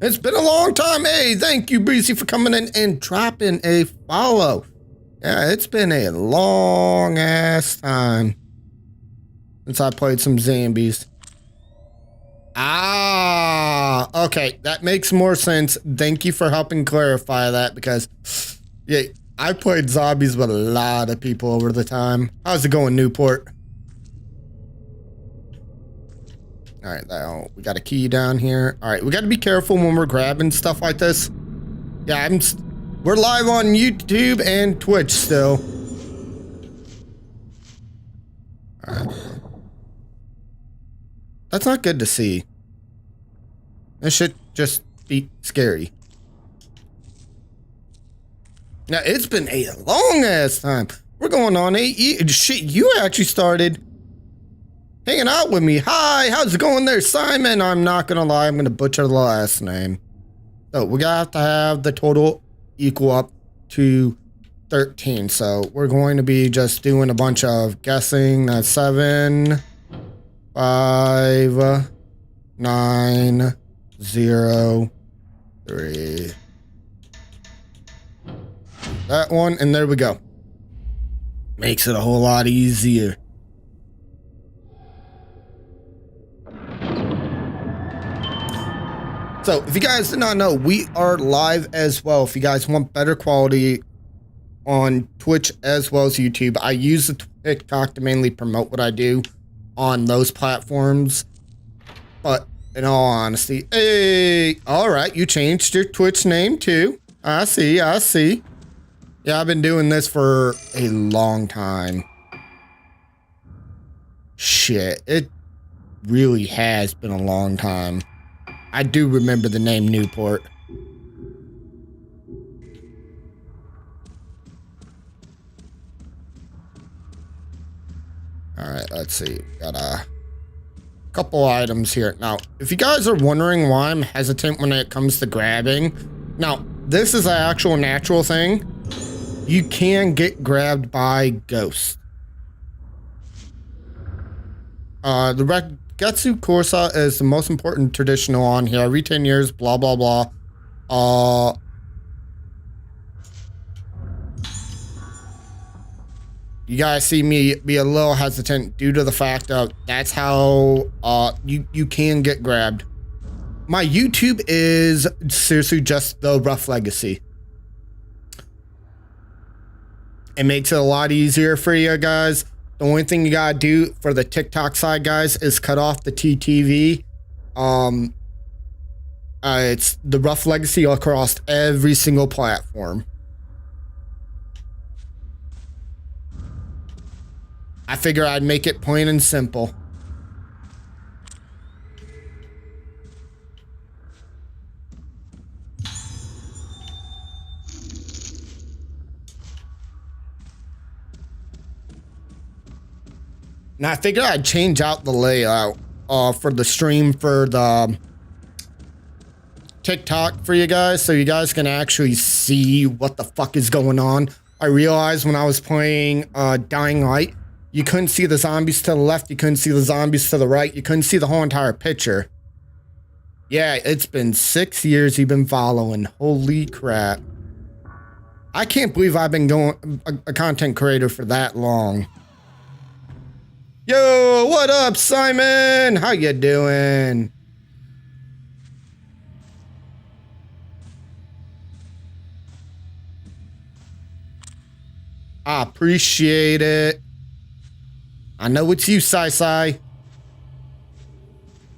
It's been a long time. Hey, thank you, Breezy, for coming in and dropping a follow. Yeah, it's been a long ass time since I played some zombies. Ah, okay, that makes more sense. Thank you for helping clarify that, because yeah, I played zombies with a lot of people over the time. How's it going, Newport? All right, now we got a key down here. All right, we got to be careful when we're grabbing stuff like this. Yeah, we're live on YouTube and Twitch still. All right. That's not good to see. This should just be scary. Now, it's been a long ass time. We're going on 8 years. Shit, you actually started hanging out with me. Hi, how's it going there, Simon? I'm not gonna lie, I'm gonna butcher the last name. So we got to have the total equal up to 13. So we're going to be just doing a bunch of guessing. That's 7, 5, 9, 0, 3. That one, and there we go. Makes it a whole lot easier. So, if you guys did not know, we are live as well. If you guys want better quality on Twitch as well as YouTube, I use the TikTok to mainly promote what I do on those platforms. But in all honesty, hey, all right, you changed your Twitch name too. I see. Yeah, I've been doing this for a long time. Shit, it really has been a long time. I do remember the name Newport. All right, let's see. Got a couple items here. Now, if you guys are wondering why I'm hesitant when it comes to grabbing, now, this is an actual natural thing. You can get grabbed by ghosts. The Regatsu Corsa is the most important traditional on here. Every 10 years, blah, blah, blah. You guys see me be a little hesitant due to the fact of that's how you can get grabbed. My YouTube is seriously just the Rough Legacy. It makes it a lot easier for you guys. The only thing you gotta do for the TikTok side, guys, is cut off the TTV. It's the Rough Legacy across every single platform. I figure I'd make it plain and simple. Now, I figured I'd change out the layout for the stream for the TikTok for you guys, so you guys can actually see what the fuck is going on. I realized when I was playing Dying Light, You couldn't see the zombies to the left. You couldn't see the zombies to the right. You couldn't see the whole entire picture. Yeah, it's been 6 years you've been following. Holy crap. I can't believe I've been going a content creator for that long. Yo, what up, Simon? How you doing? I appreciate it. I know it's you, Sai.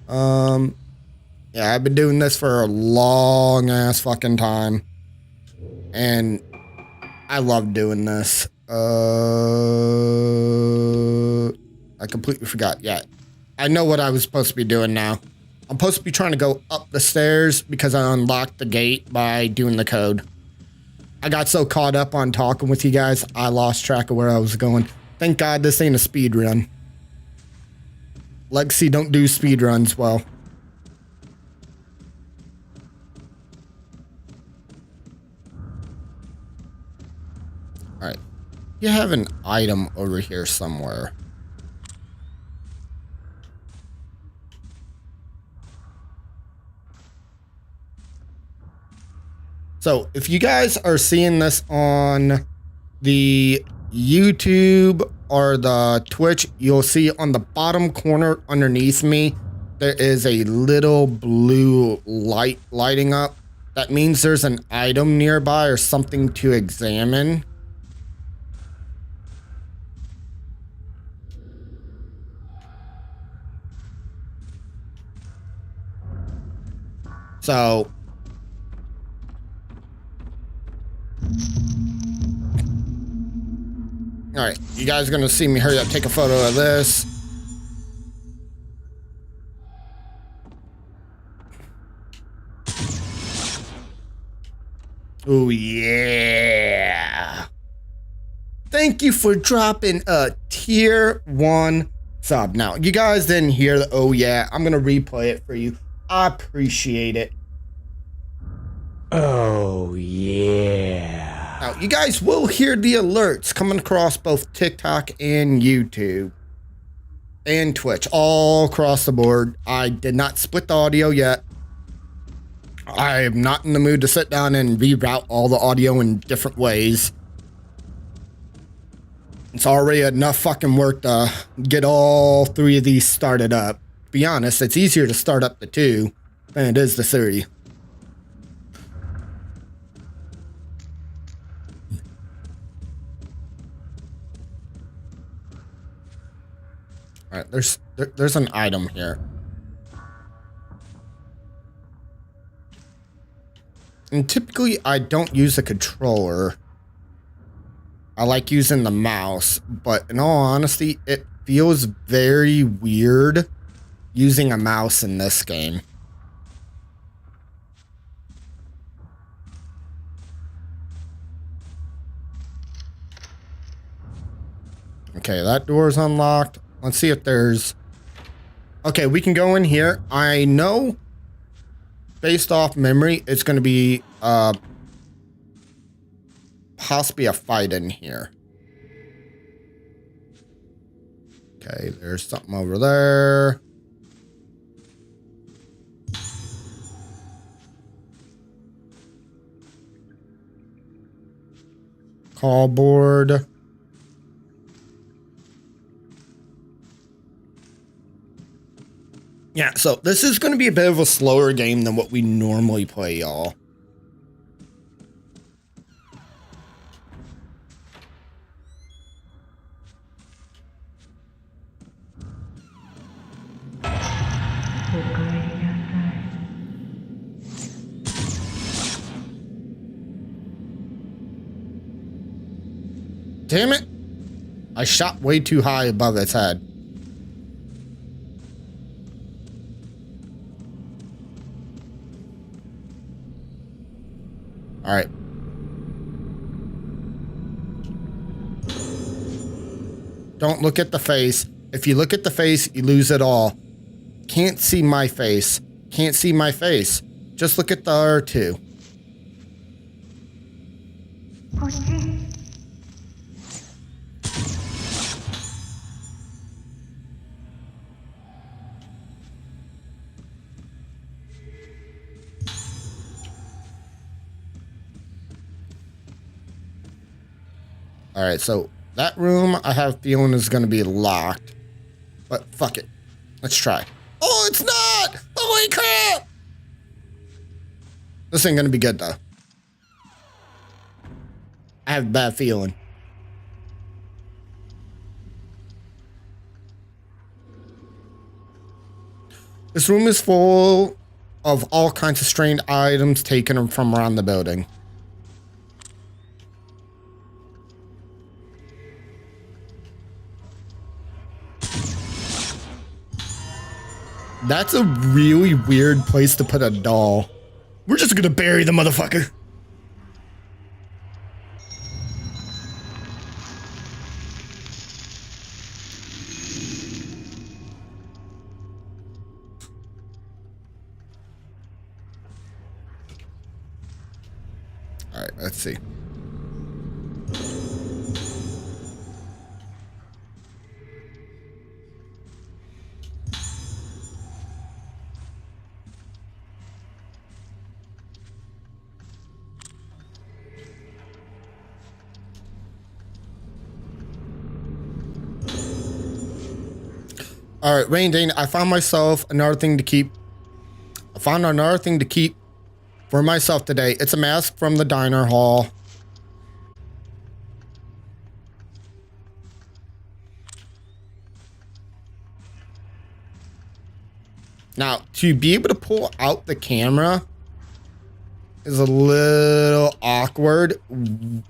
Yeah, I've been doing this for a long ass fucking time. And I love doing this. I completely forgot. Yeah. I know what I was supposed to be doing now. I'm supposed to be trying to go up the stairs because I unlocked the gate by doing the code. I got so caught up on talking with you guys, I lost track of where I was going. Thank God this ain't a speed run. Legacy don't do speed runs well. Alright. You have an item over here somewhere. So, if you guys are seeing this on the YouTube or the Twitch, you'll see on the bottom corner underneath me, there is a little blue light lighting up. That means there's an item nearby or something to examine. So, all right, you guys are gonna see me hurry up, take a photo of this. Oh yeah. Thank you for dropping a tier 1 sub. Now, you guys didn't hear the oh yeah. I'm gonna replay it for you. I appreciate it. Oh yeah. Now, you guys will hear the alerts coming across both TikTok and YouTube and Twitch, all across the board. I did not split the audio yet. I am not in the mood to sit down and reroute all the audio in different ways. It's already enough fucking work to get all 3 of these started up. To be honest, it's easier to start up the 2 than it is the 3. All right, there's an item here. And typically I don't use a controller. I like using the mouse, but in all honesty, it feels very weird using a mouse in this game. Okay, that door's unlocked. Let's see if there's... Okay, we can go in here. I know, based off memory, it's going to be possibly a fight in here. Okay, there's something over there. Call board. Yeah, so this is going to be a bit of a slower game than what we normally play, y'all. Damn it! I shot way too high above its head. All right. Don't look at the face. If you look at the face, you lose it all. Can't see my face. Can't see my face. Just look at the R2. Alright, so that room I have a feeling is going to be locked. But fuck it. Let's try. Oh, it's not! Holy crap! This ain't going to be good, though. I have a bad feeling. This room is full of all kinds of strange items taken from around the building. That's a really weird place to put a doll. We're just gonna bury the motherfucker. All right, let's see. All right, Rain Dane, I found myself another thing to keep. I found another thing to keep for myself today. It's a mask from the diner hall. Now, to be able to pull out the camera is a little awkward.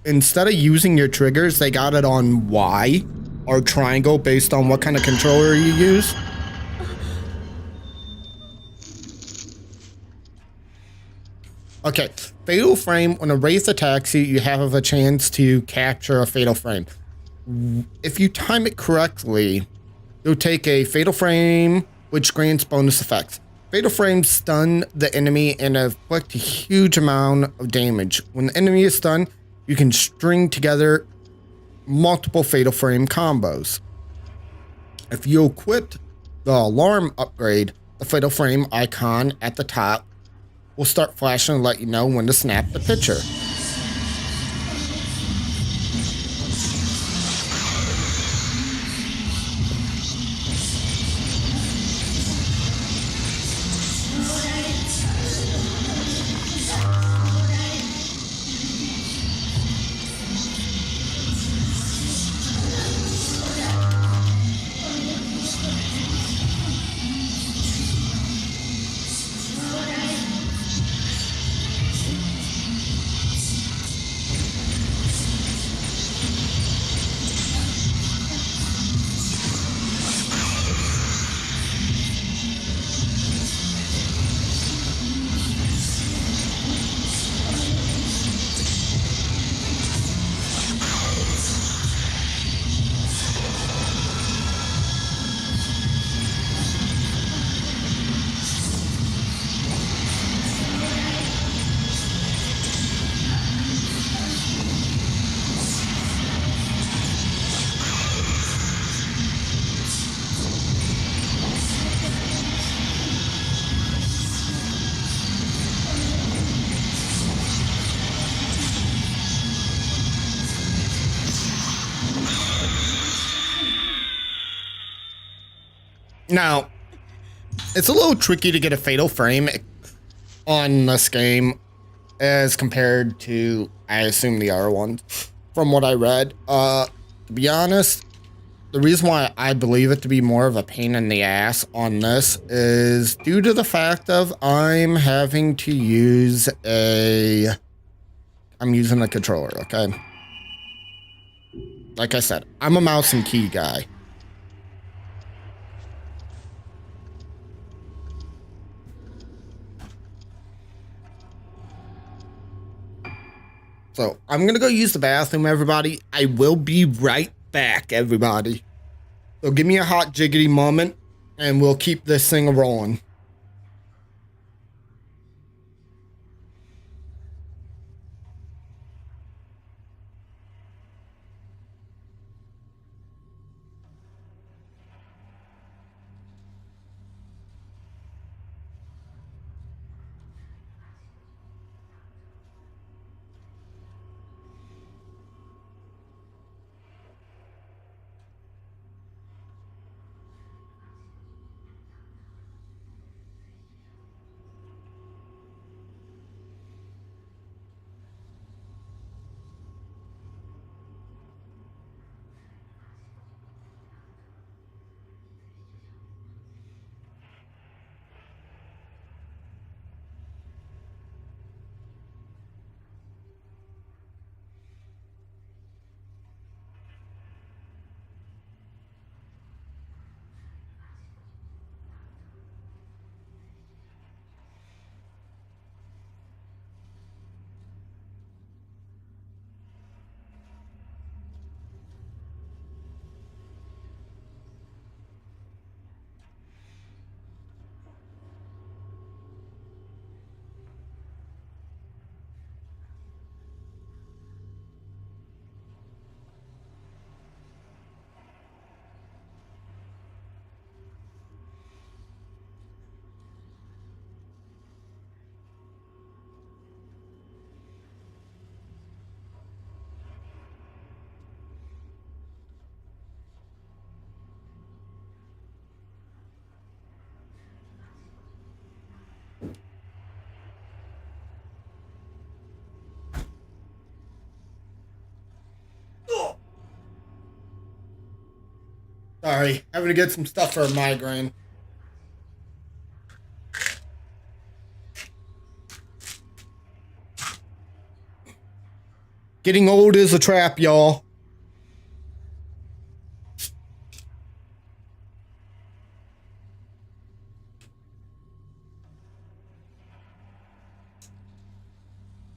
Instead of using your triggers, they got it on Y or triangle based on what kind of controller you use. Okay, fatal frame. When a wraith attacks you, you have a chance to capture a fatal frame. If you time it correctly, you'll take a fatal frame, which grants bonus effects. Fatal frames stun the enemy and inflict a huge amount of damage. When the enemy is stunned, you can string together multiple fatal frame combos. If you equip the alarm upgrade, the fatal frame icon at the top will start flashing and let you know when to snap the picture. Now, it's a little tricky to get a fatal frame on this game as compared to, I assume, the other ones. From what I read, to be honest, the reason why I believe it to be more of a pain in the ass on this is due to the fact of I'm having to use I'm using a controller, okay? Like I said, I'm a mouse and key guy. So I'm gonna go use the bathroom, everybody. I will be right back, everybody. So give me a hot jiggity moment and we'll keep this thing rolling. Sorry, having to get some stuff for a migraine. Getting old is a trap, y'all.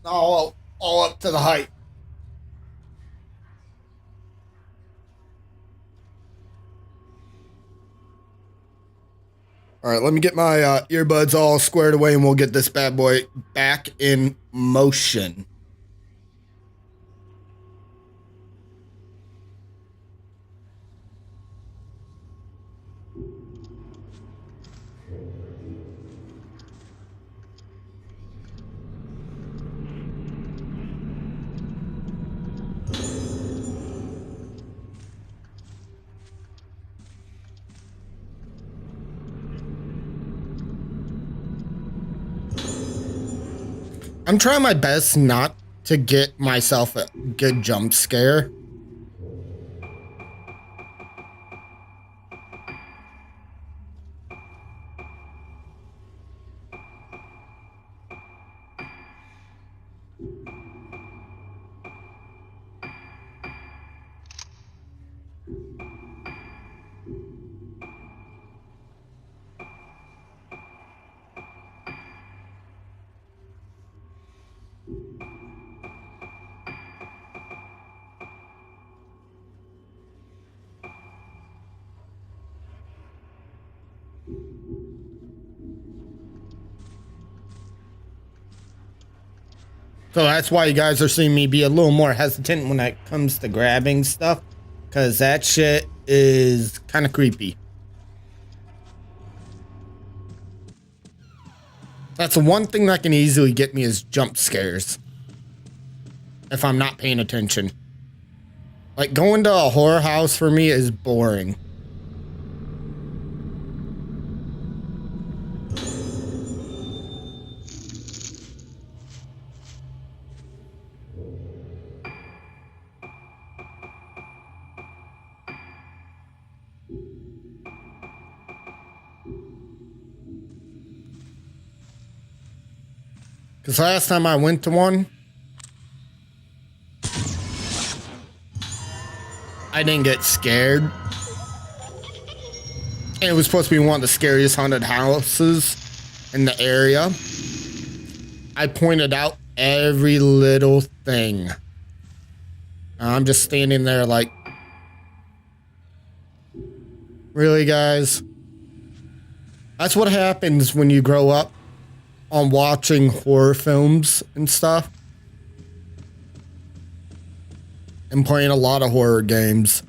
All up to the height. All right, let me get my earbuds all squared away and we'll get this bad boy back in motion. I'm trying my best not to get myself a good jump scare. So that's why you guys are seeing me be a little more hesitant when it comes to grabbing stuff. Because that shit is kind of creepy. That's the one thing that can easily get me is jump scares. If I'm not paying attention. Like going to a horror house for me is boring. Because last time I went to one, I didn't get scared. And it was supposed to be one of the scariest haunted houses in the area. I pointed out every little thing. I'm just standing there like, really, guys? That's what happens when you grow up on watching horror films and stuff. And playing a lot of horror games.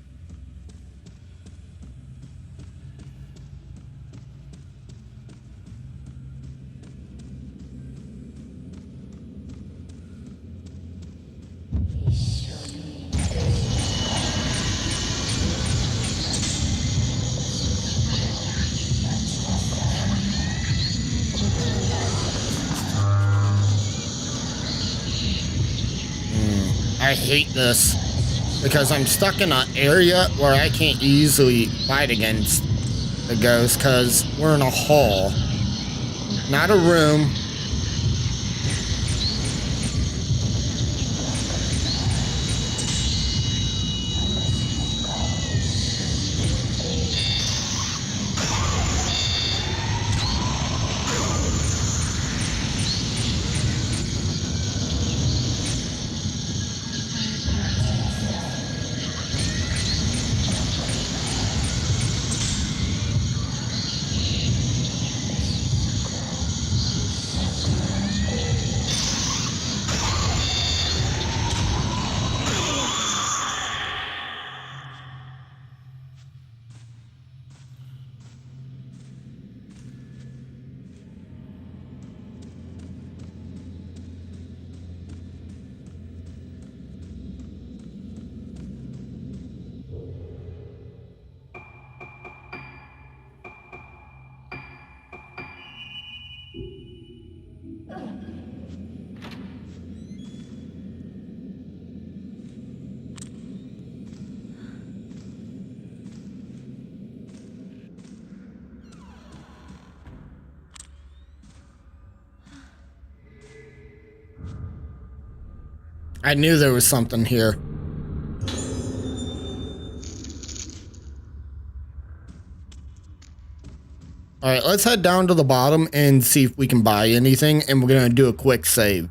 I hate this because I'm stuck in an area where I can't easily fight against the ghost because we're in a hall, not a room. I knew there was something here. All right, let's head down to the bottom and see if we can buy anything, and we're gonna do a quick save.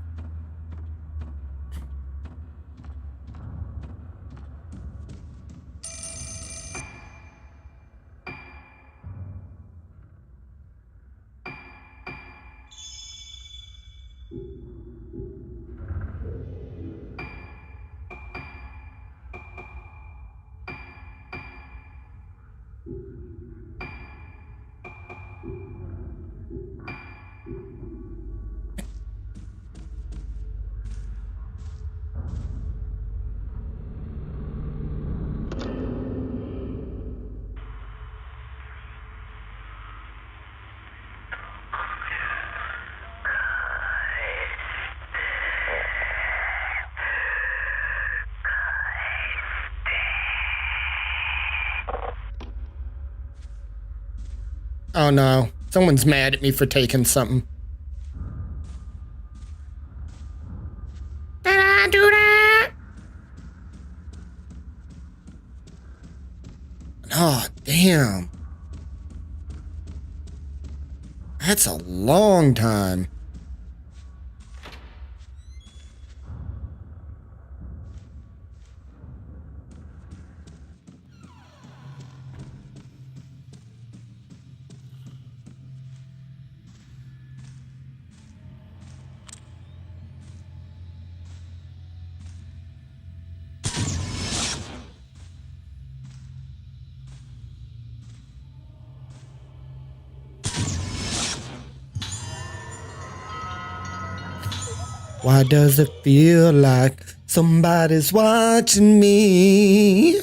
Oh no, someone's mad at me for taking something. Did I do that? Oh, damn. That's a long time. Why does it feel like somebody's watching me?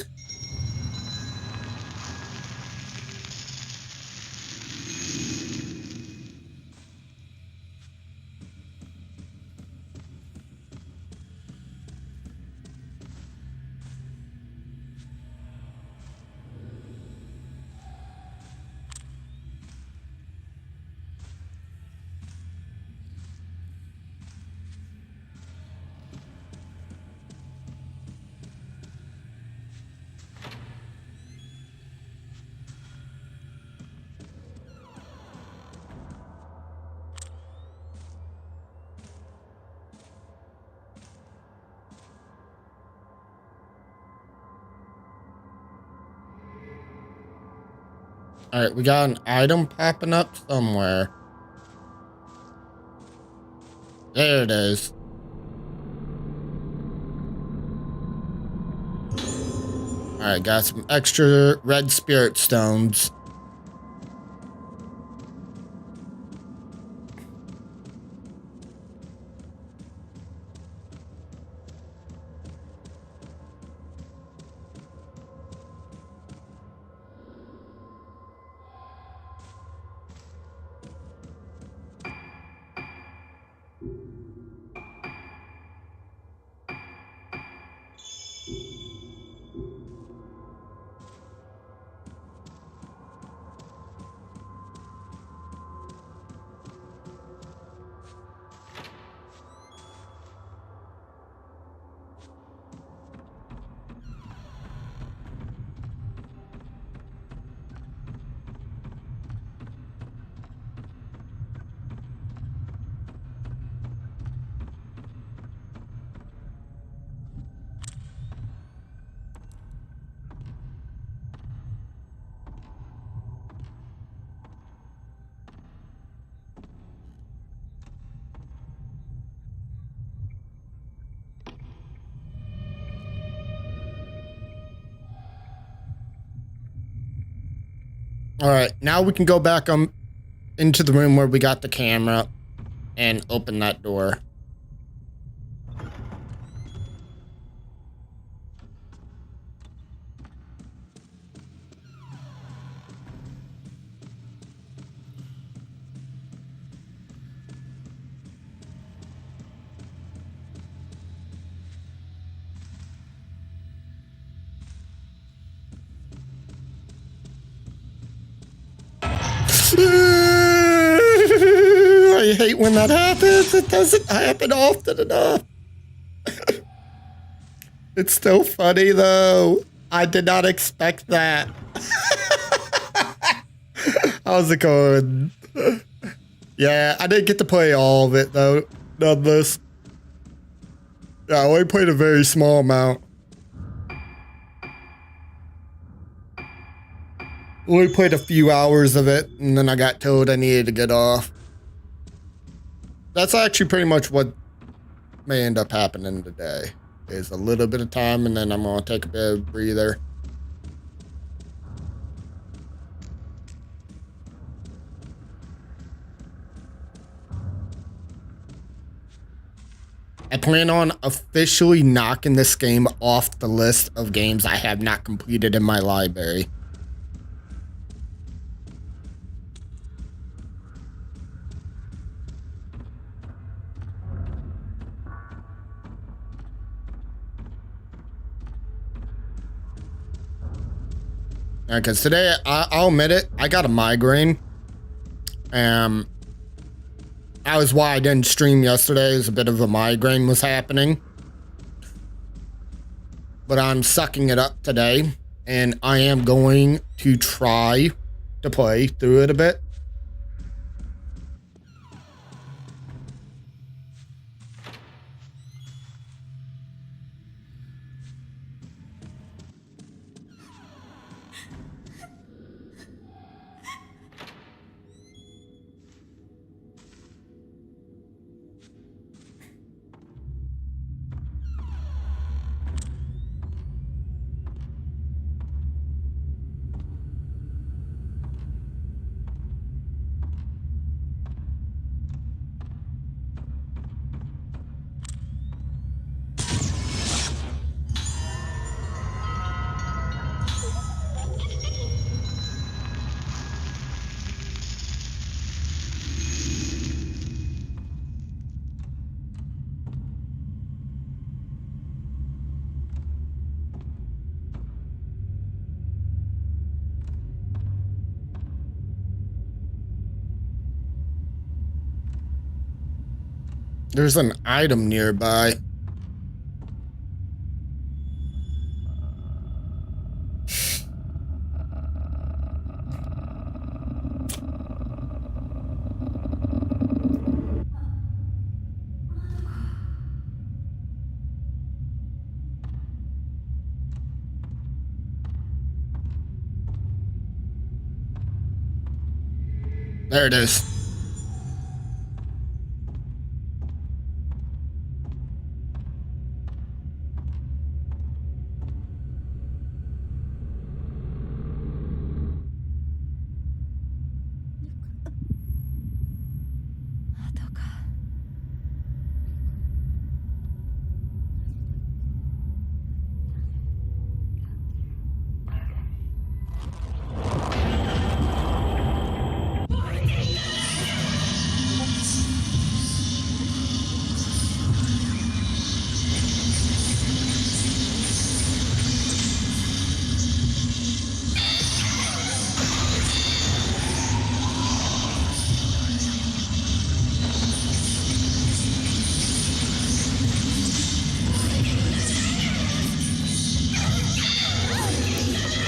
All right, we got an item popping up somewhere. There it is. All right, got some extra red spirit stones. All right, now we can go back into the room where we got the camera and open that door. I hate when that happens. It doesn't happen often enough. It's still funny though. I did not expect that. How's it going? Yeah, I didn't get to play all of it though. None this. Yeah, I only played a very small amount. Only played a few hours of it, and then I got told I needed to get off. That's actually pretty much what may end up happening today. Is a little bit of time, and then I'm gonna take a bit of a breather. I plan on officially knocking this game off the list of games I have not completed in my library. Because today, I'll admit it, I got a migraine. That was why I didn't stream yesterday, as a bit of a migraine was happening. But I'm sucking it up today, and I am going to try to play through it a bit. There's an item nearby. There it is.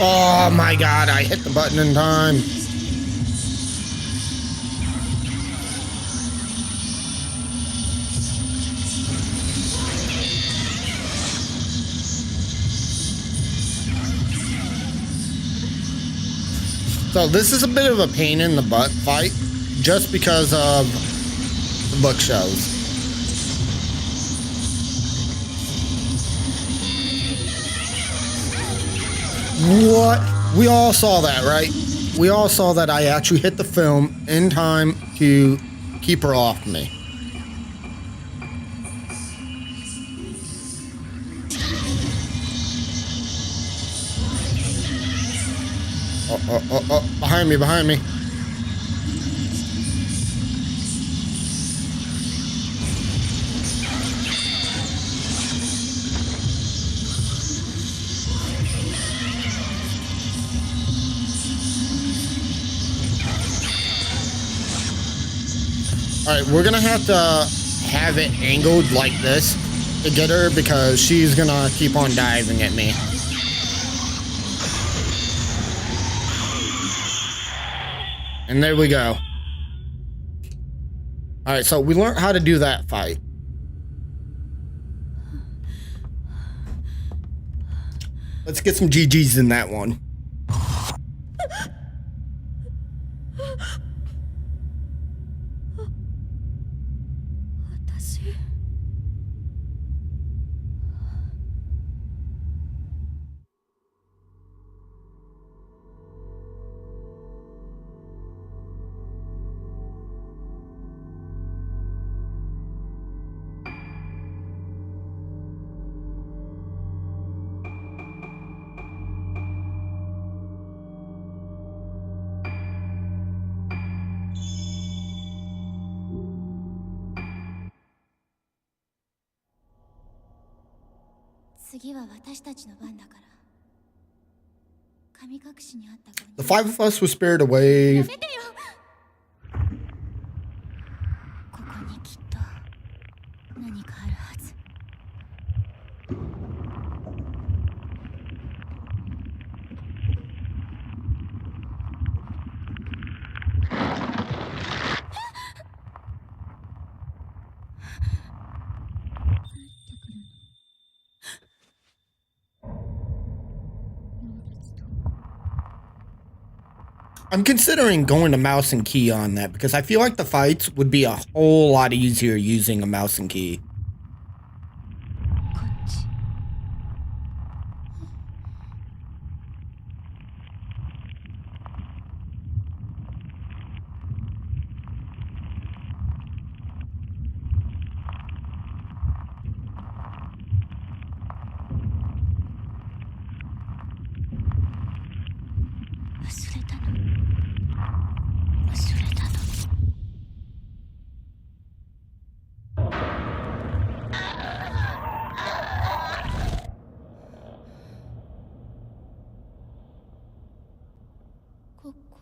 Oh my god, I hit the button in time. So this is a bit of a pain in the butt fight, just because of the bookshelves. What? We all saw that, right? We all saw that I actually hit the film in time to keep her off me. Oh, behind me, behind me. All right, we're gonna have to have it angled like this to get her because she's gonna keep on diving at me. And there we go. Alright, so we learned how to do that fight. Let's get some GGs in that one. The five of us were spared away. ここにきっと何かあるはず。I'm considering going to mouse and key on that because I feel like the fights would be a whole lot easier using a mouse and key. こっち。忘れたの。忘れたの。ここは。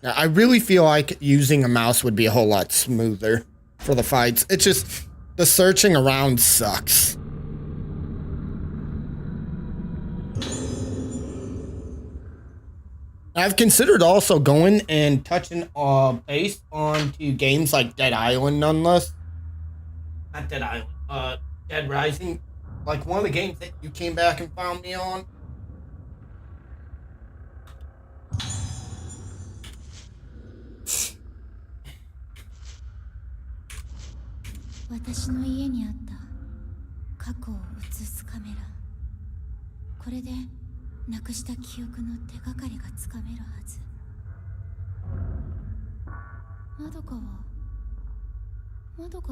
Now, I really feel like using a mouse would be a whole lot smoother for the fights. It's just the searching around sucks. I've considered also going and touching base onto games like Dead Island, nonetheless. Not Dead Island, Dead Rising. Like one of the games that you came back and found me on.「私の家にあった過去を映すカメラ」「これでなくした記憶の手がかりがつかめるはず」「まどかはどこ？」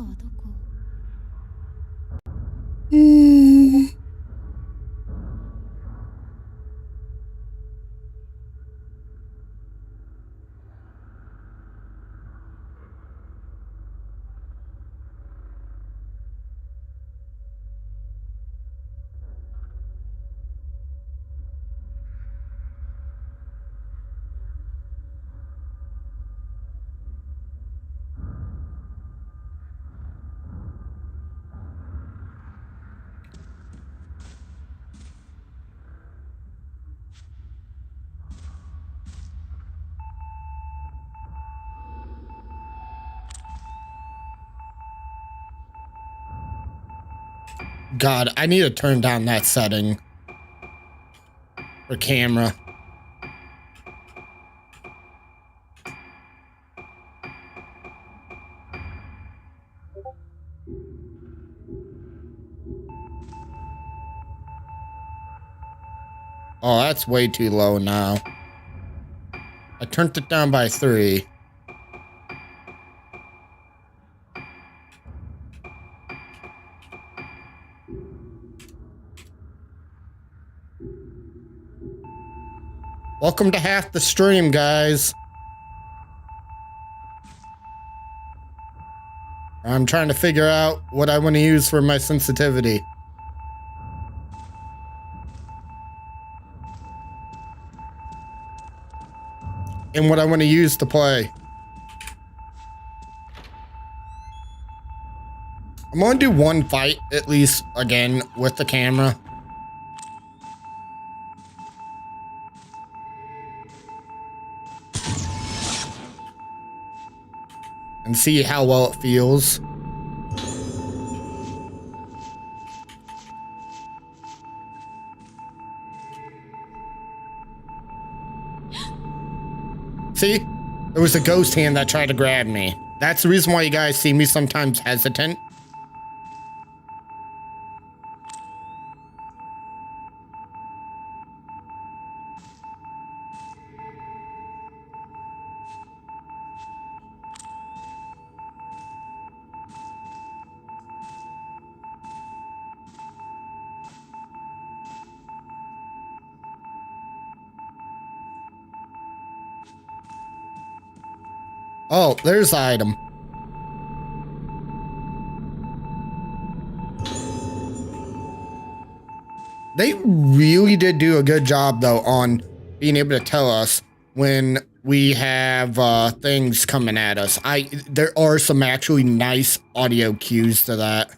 God, I need to turn down that setting for camera. Oh, that's way too low now. I turned it down by 3. Welcome to half the stream, guys. I'm trying to figure out what I want to use for my sensitivity. And what I want to use to play. I'm going to do one fight, at least, again, with the camera. And see how well it feels. See? It was a ghost hand that tried to grab me. That's the reason why you guys see me sometimes hesitant. Oh, there's the item. They really did do a good job, though, on being able to tell us when we have things coming at us. There are some actually nice audio cues to that.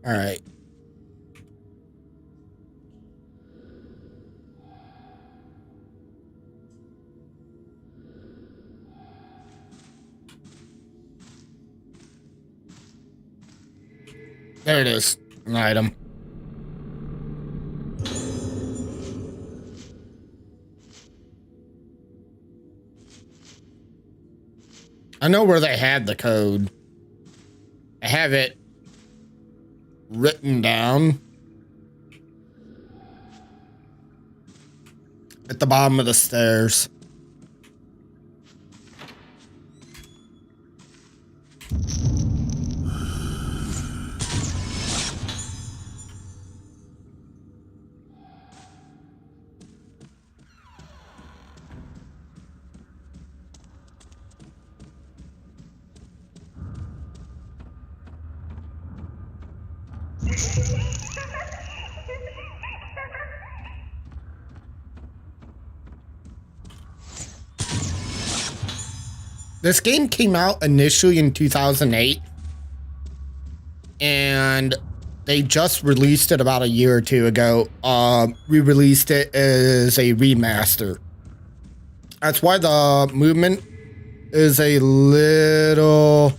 All right. There it is, an item. I know where they had the code. I have it written down at the bottom of the stairs. This game came out initially in 2008, and they just released it about a year or two ago. Re-released it as a remaster. That's why the movement is a little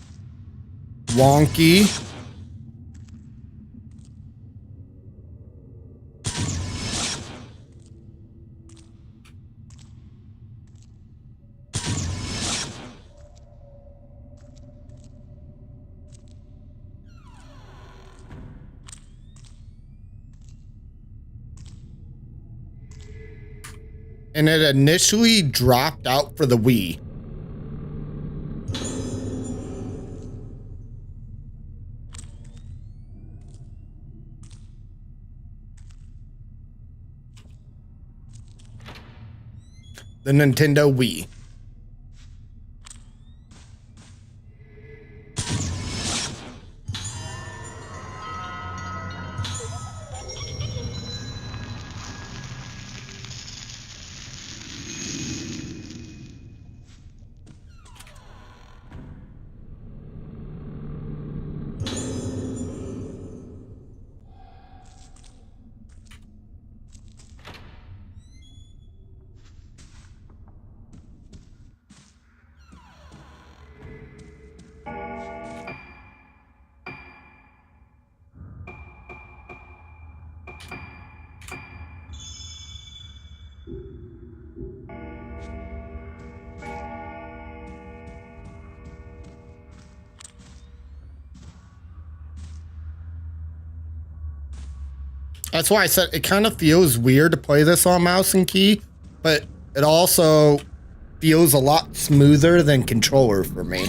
wonky. And it initially dropped out for the Wii. The Nintendo Wii. That's why I said it kind of feels weird to play this on mouse and key, but it also feels a lot smoother than controller for me.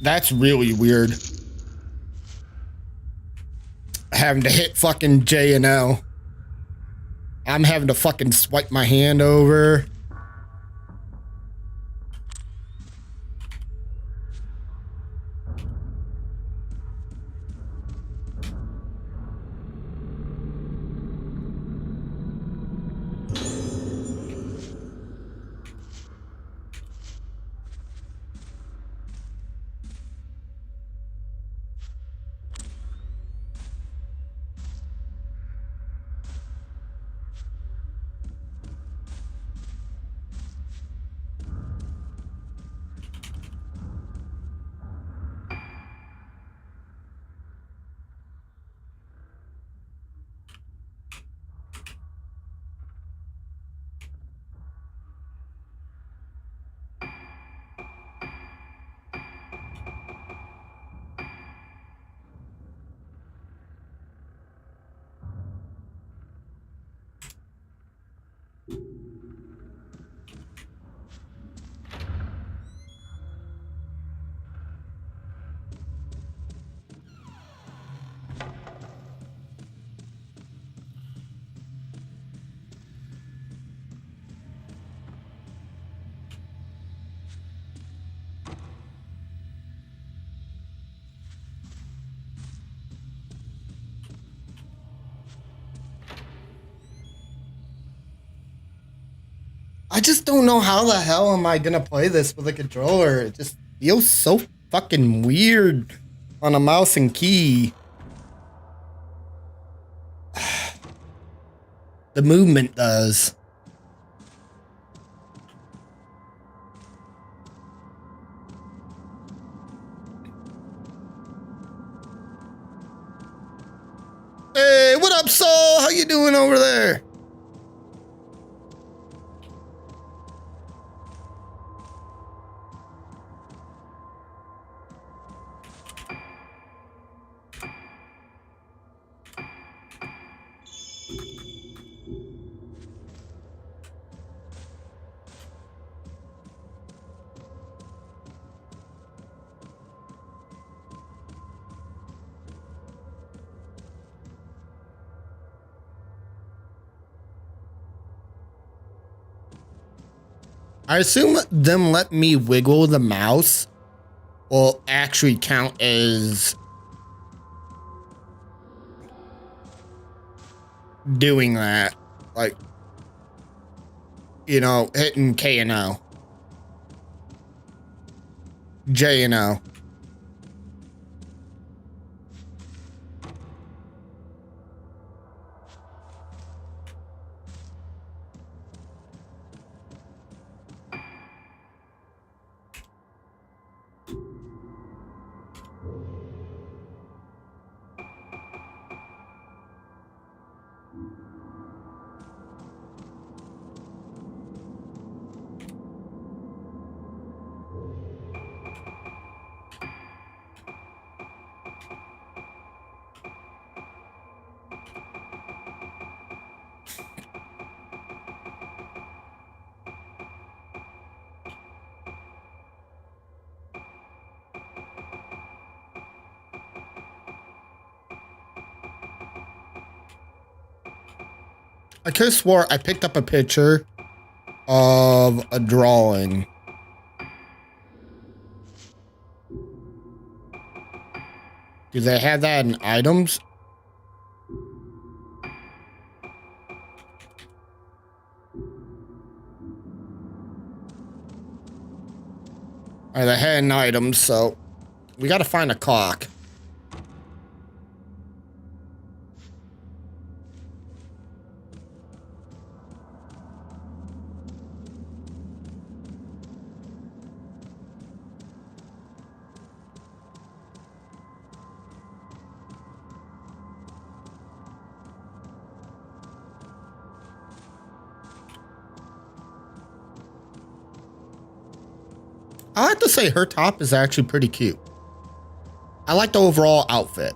That's really weird. Having to hit fucking J and L. I'm having to fucking swipe my hand over. I just don't know how the hell am I gonna play this with a controller. It just feels so fucking weird on a mouse and key. The movement does. Hey, what up, Soul? How you doing over there? I assume them letting me wiggle the mouse will actually count as doing that. Like, you know, hitting K and O. J and O. I could have swore I picked up a picture of a drawing. Do they have that in items? Alright, they had in items, so we gotta find a clock. I have to say her top is actually pretty cute. I like the overall outfit.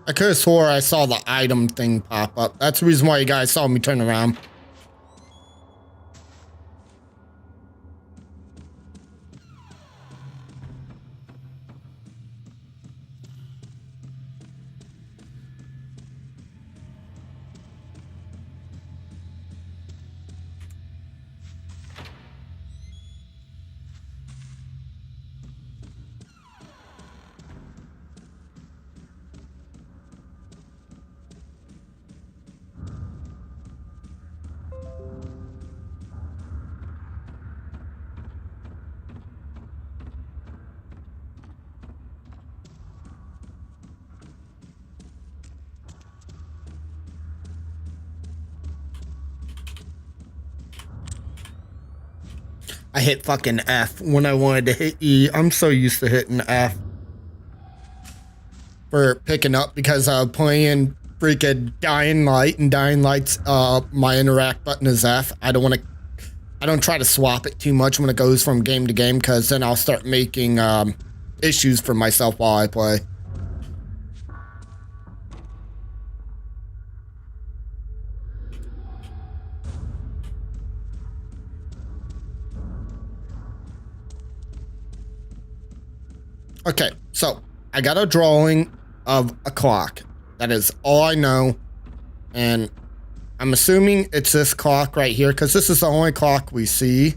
I could have swore I saw the item thing pop up. That's the reason why you guys saw me turn around. I hit fucking F when I wanted to hit E. I'm so used to hitting F for picking up because I was playing freaking Dying Light, and Dying Light's my interact button is F. I don't try to swap it too much when it goes from game to game, because then I'll start making issues for myself while I play. Okay, so I got a drawing of a clock. That is all I know. And I'm assuming it's this clock right here, because this is the only clock we see.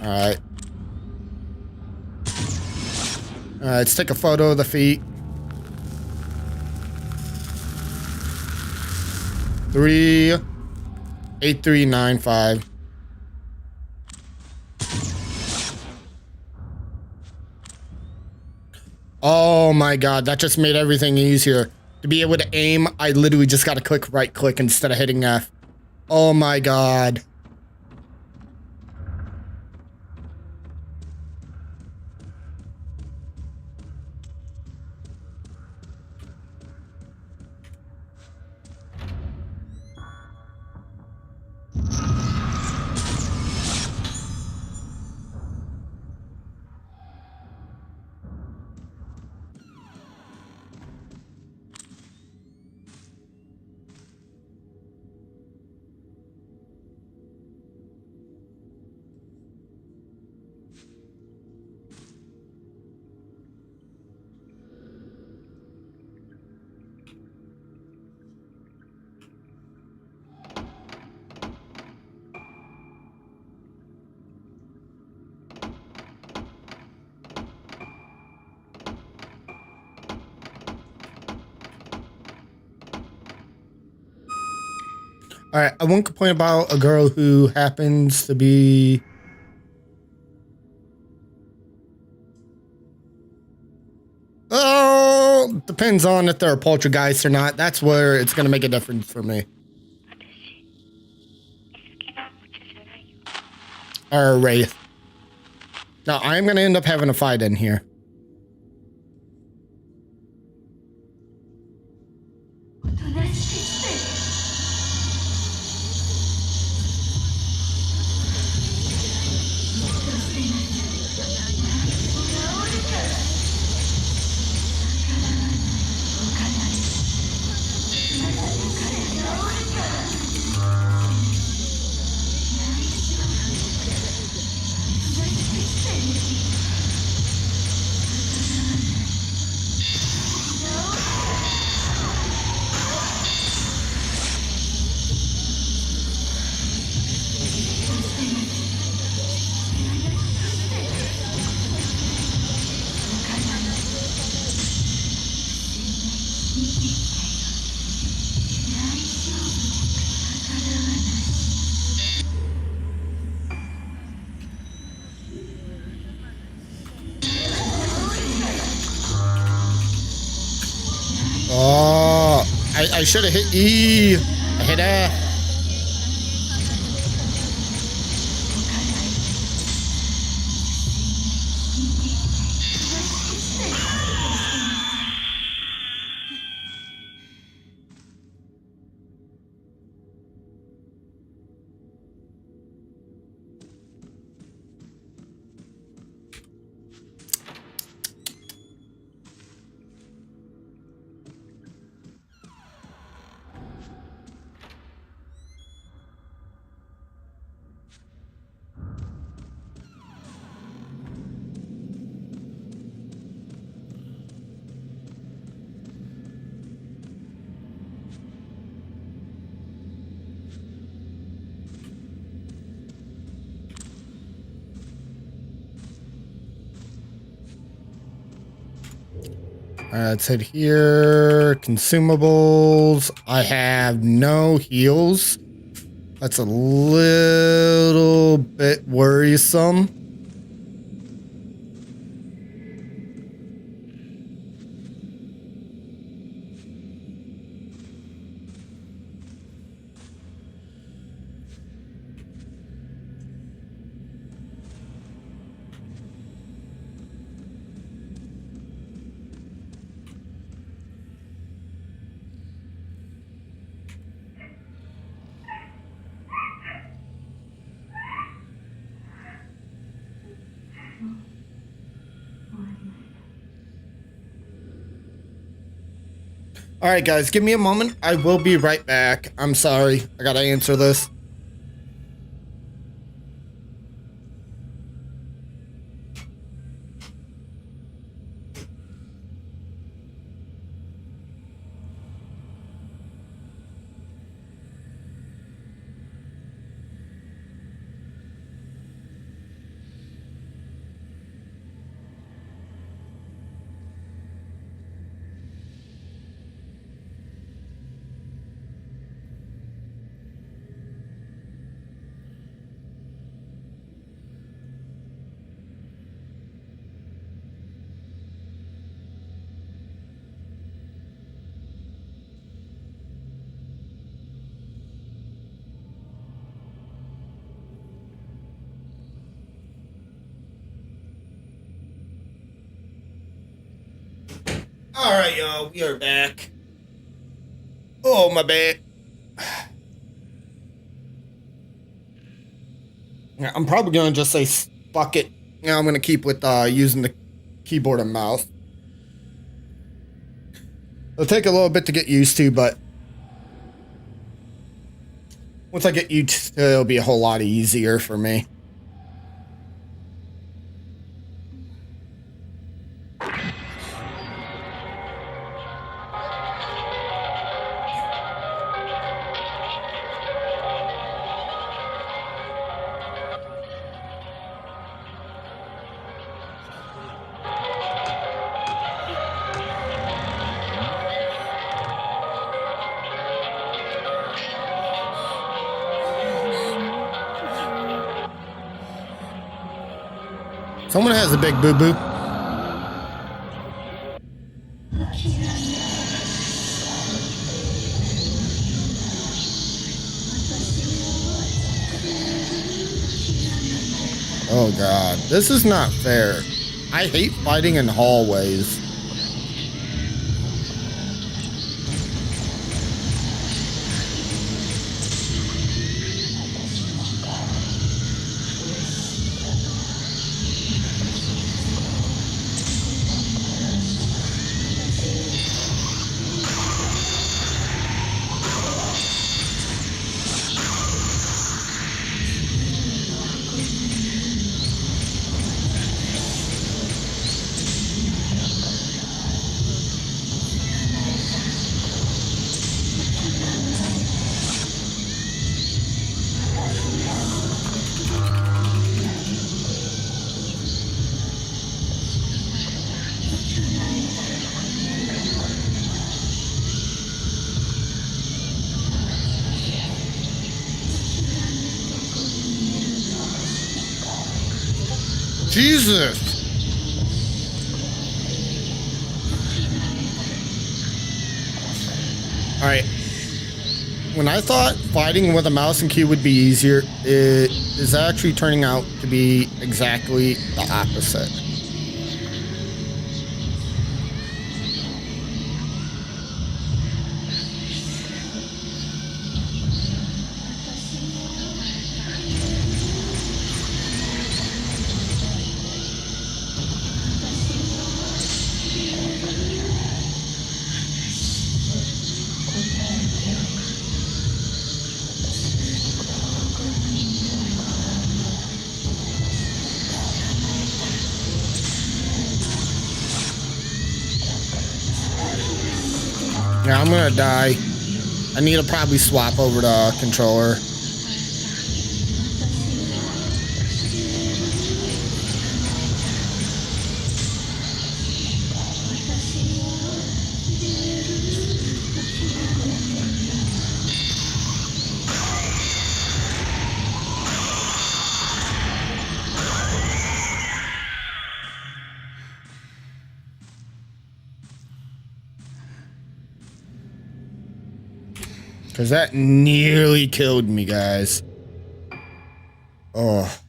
Alright. Alright, let's take a photo of the feet. 38395. Oh my god, that just made everything easier. To be able to aim, I literally just gotta click right click instead of hitting F. Oh my god. Alright, I won't complain about a girl who happens to be... Oh, depends on if they're a poltergeist or not. That's where it's going to make a difference for me. Or a wraith. Now, I'm going to end up having a fight in here. I should have hit E. I hit F. Let's hit here. Consumables. I have no heals. That's a little bit worrisome. All right, guys, give me a moment. I will be right back. I'm sorry. I gotta answer this. All right, y'all, we are back. Oh, my bad. Yeah, I'm probably gonna just say fuck it. Now I'm gonna keep with using the keyboard and mouse. It'll take a little bit to get used to, but once I get used to it, it'll be a whole lot easier for me. Someone has a big boo-boo. Oh god, this is not fair. I hate fighting in hallways. Jesus! Alright. When I thought fighting with a mouse and key would be easier, it is actually turning out to be exactly the opposite. Yeah, I'm gonna die. I need to probably swap over to controller. Because that nearly killed me, guys. Oh.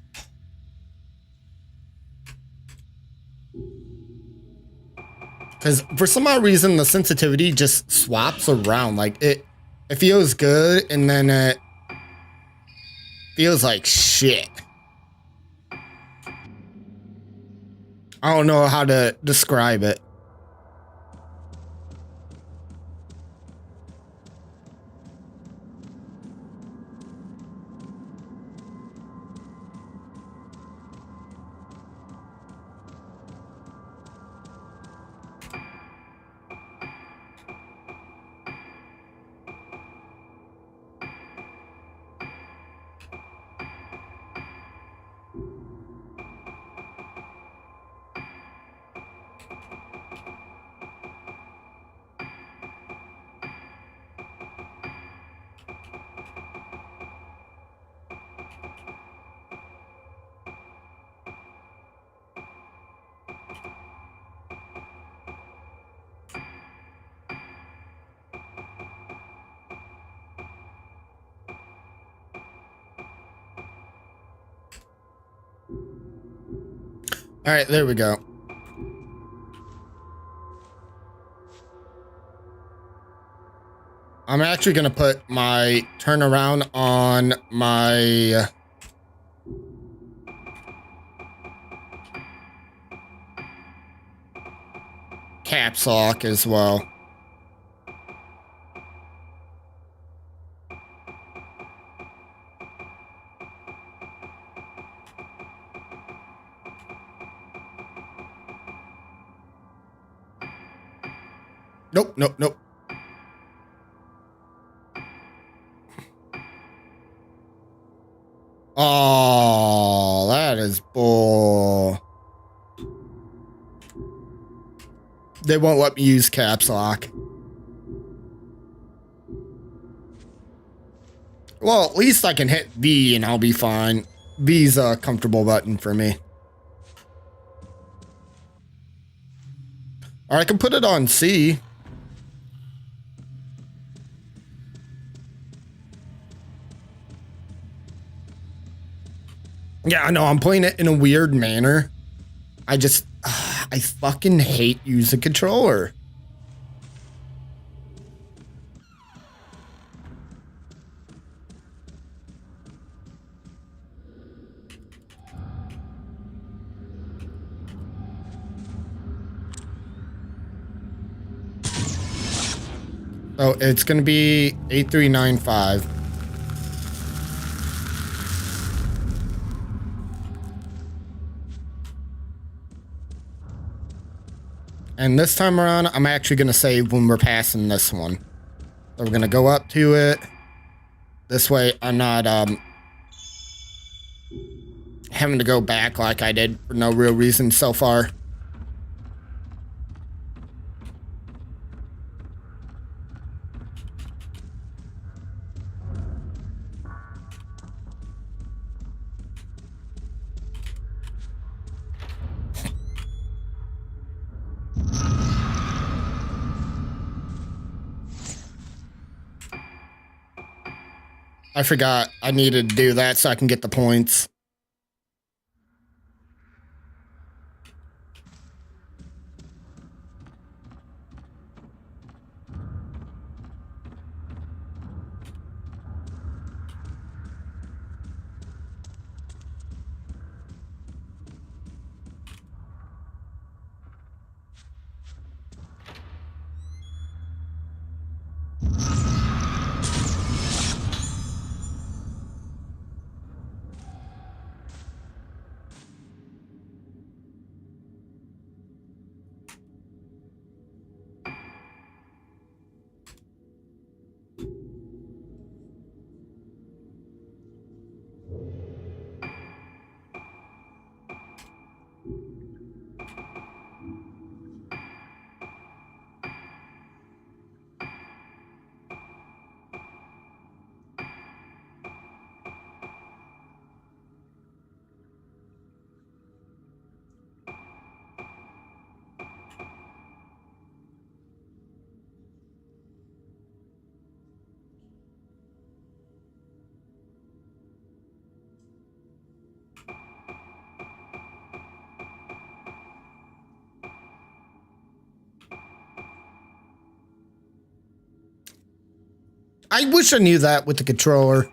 Because for some odd reason, the sensitivity just swaps around. Like, it feels good, and then it feels like shit. I don't know how to describe it. All right, there we go. I'm actually going to put my turnaround on my caps lock as well. Nope, nope, nope. Oh, that is bull. They won't let me use caps lock. Well, at least I can hit V and I'll be fine. V's a comfortable button for me. Or I can put it on C. Yeah, I know, I'm playing it in a weird manner. I fucking hate using controller. So it's gonna be 8395. And this time around, I'm actually going to save when we're passing this one. So we're going to go up to it. This way, I'm not having to go back like I did for no real reason so far. I forgot I needed to do that so I can get the points. I wish I knew that with the controller.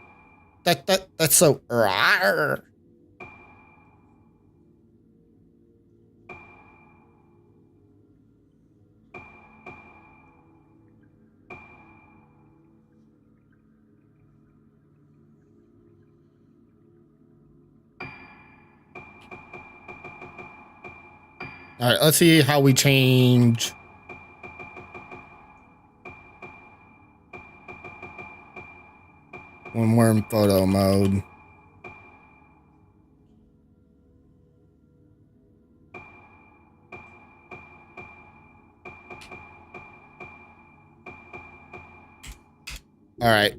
That's so rawr. All right, let's see how we change. When we're in photo mode. All right.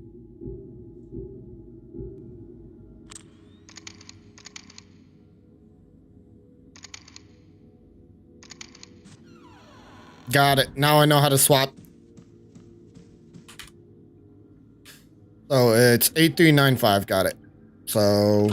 Got it. Now I know how to swap. So it's 8395. Got it. So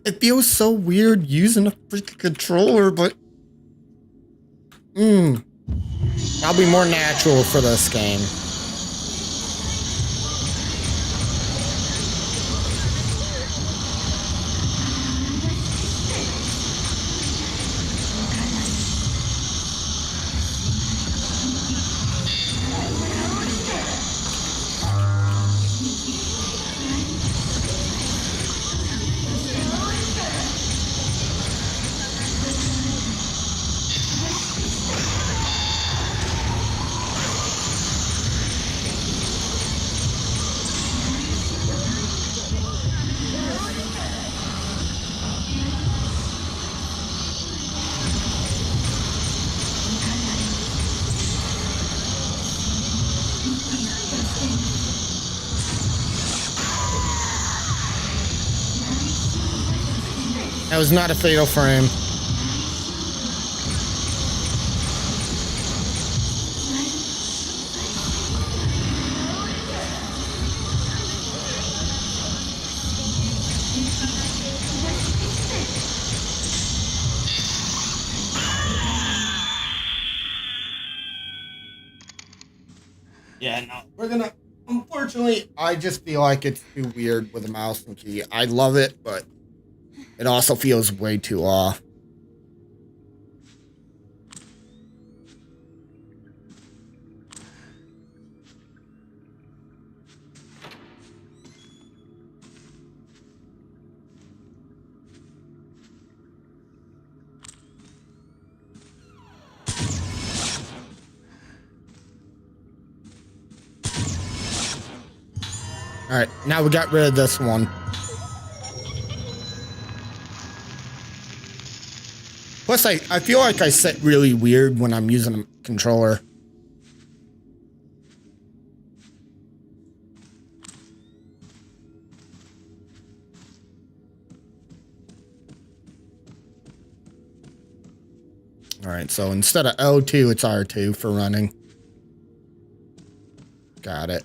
it feels so weird using a freaking controller, but I'll be more natural for this game. That was not a fatal frame. Yeah, no, we're gonna. Unfortunately, I just feel like it's too weird with a mouse and key. I love it, but it also feels way too off. All right, now we got rid of this one. Plus, I feel like I sit really weird when I'm using a controller. All right, so instead of L2, it's R2 for running. Got it.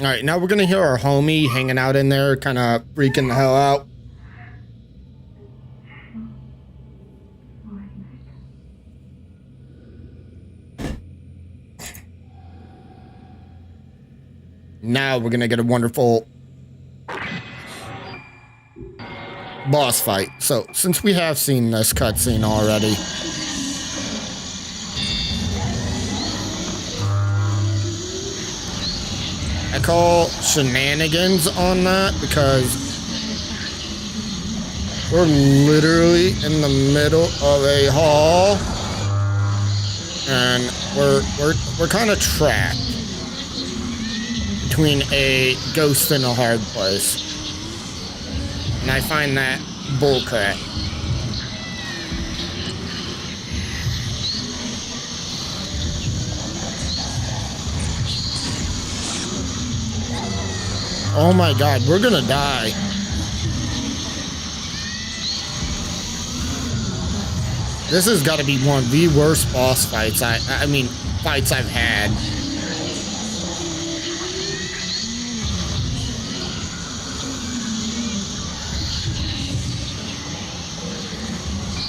All right, now we're gonna hear our homie hanging out in there, kind of freaking the hell out. Now we're gonna get a wonderful boss fight. So, since we have seen this cutscene already, I call shenanigans on that because we're literally in the middle of a hall and we're kind of trapped between a ghost and a hard place. And I find that bullcrap. Oh my god, we're gonna die. This has got to be one of the worst boss fights I mean, fights I've had.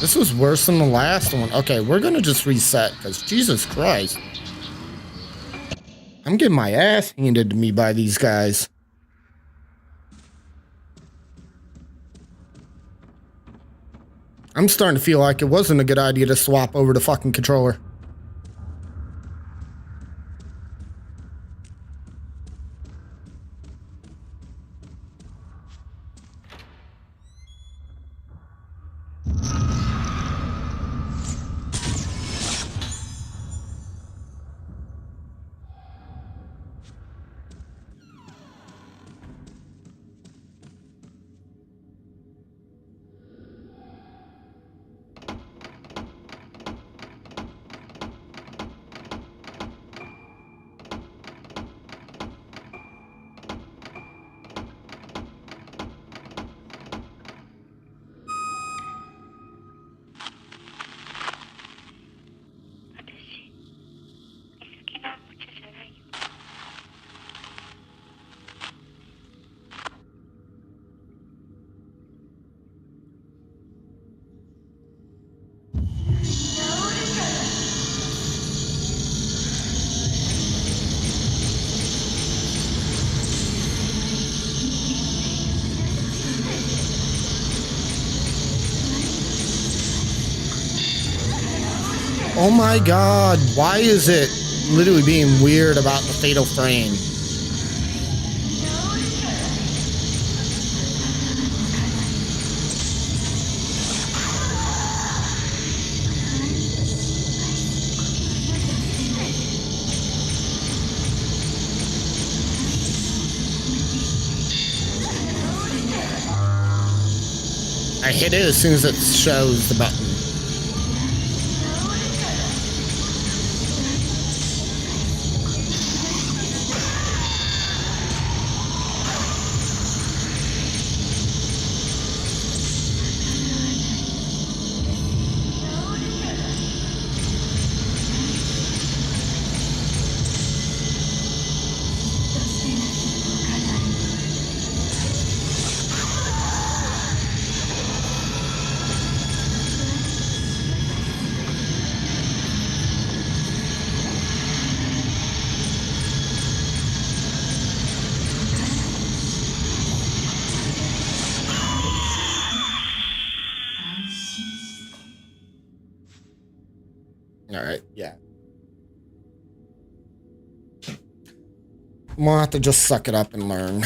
This was worse than the last one. Okay, we're gonna just reset, because Jesus Christ. I'm getting my ass handed to me by these guys. I'm starting to feel like it wasn't a good idea to swap over to fucking controller. Oh my god, why is it literally being weird about the fatal frame? I hit it as soon as it shows the button. All right, yeah. I'm gonna have to just suck it up and learn.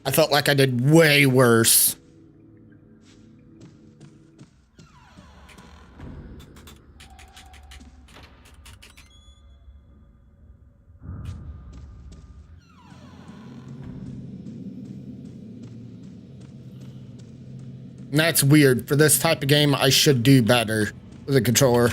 I felt like I did way worse. And that's weird. For this type of game, I should do better with a controller.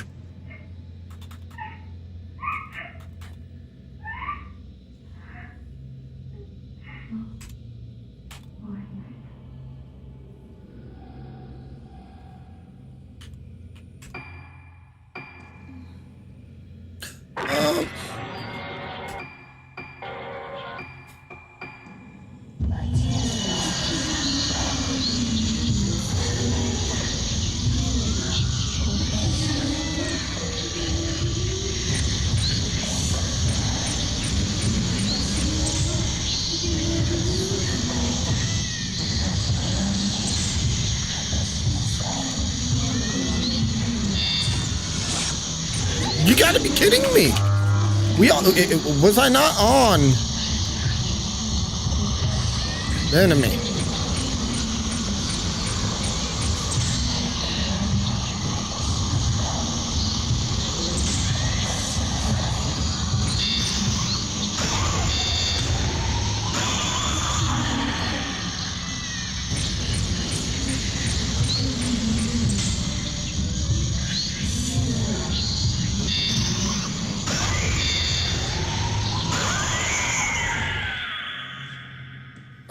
You gotta be kidding me. Was I not on the enemy?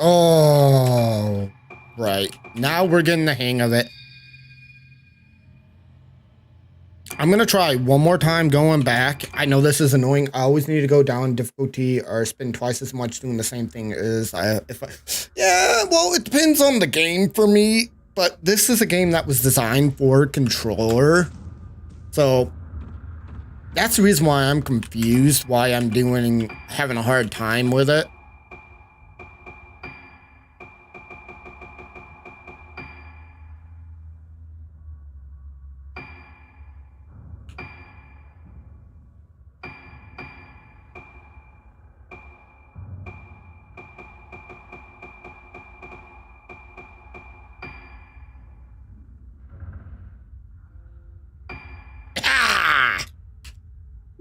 Oh, right. Now we're getting the hang of it. I'm going to try one more time going back. I know this is annoying. I always need to go down difficulty or spend twice as much doing the same thing as yeah, well, it depends on the game for me, but this is a game that was designed for controller. So that's the reason why I'm confused, why I'm having a hard time with it.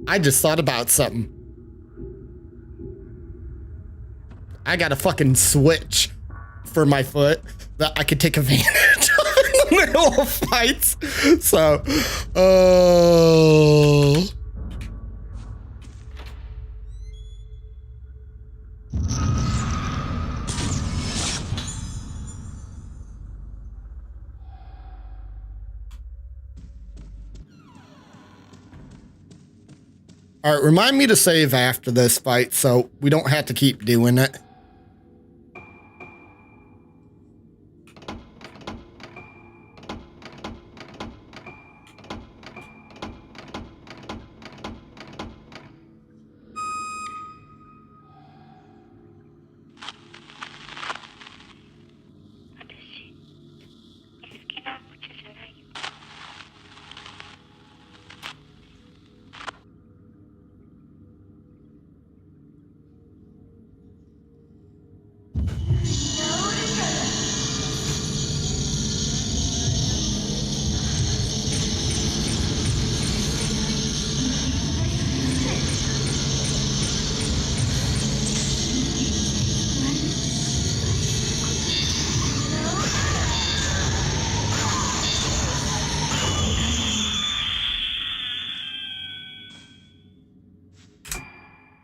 I just thought about something. I got a fucking switch for my foot that I could take advantage of in the middle of fights. So, all right, remind me to save after this fight so we don't have to keep doing it.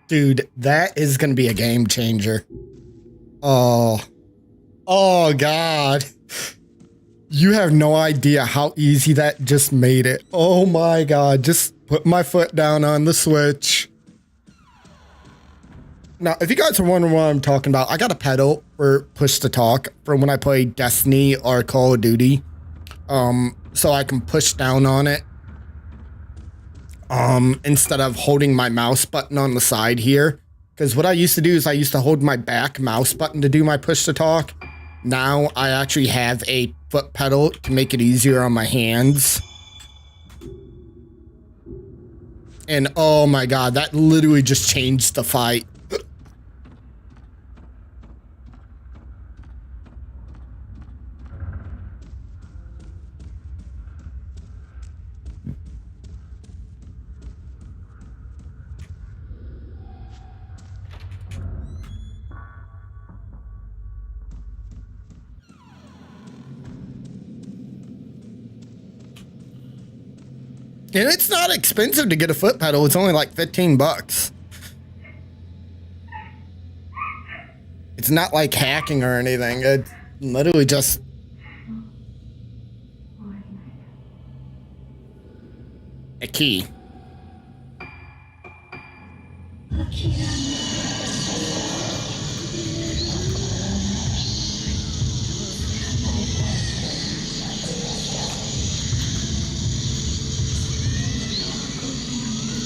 Dude, that is going to be a game changer. Oh God. You have no idea how easy that just made it. Oh my God. Just put my foot down on the switch. Now, if you guys are wondering what I'm talking about, I got a pedal for push to talk for when I play Destiny or Call of Duty. So I can push down on it. Instead of holding my mouse button on the side here. Because what I used to do is I used to hold my back mouse button to do my push to talk. Now I actually have a foot pedal to make it easier on my hands. And oh my God, that literally just changed the fight. And it's not expensive to get a foot pedal. It's only like 15 bucks. It's not like hacking or anything. It's literally just... a key.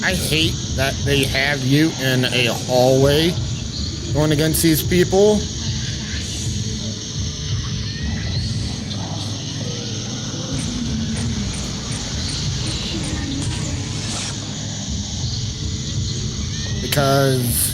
I hate that they have you in a hallway going against these people. Because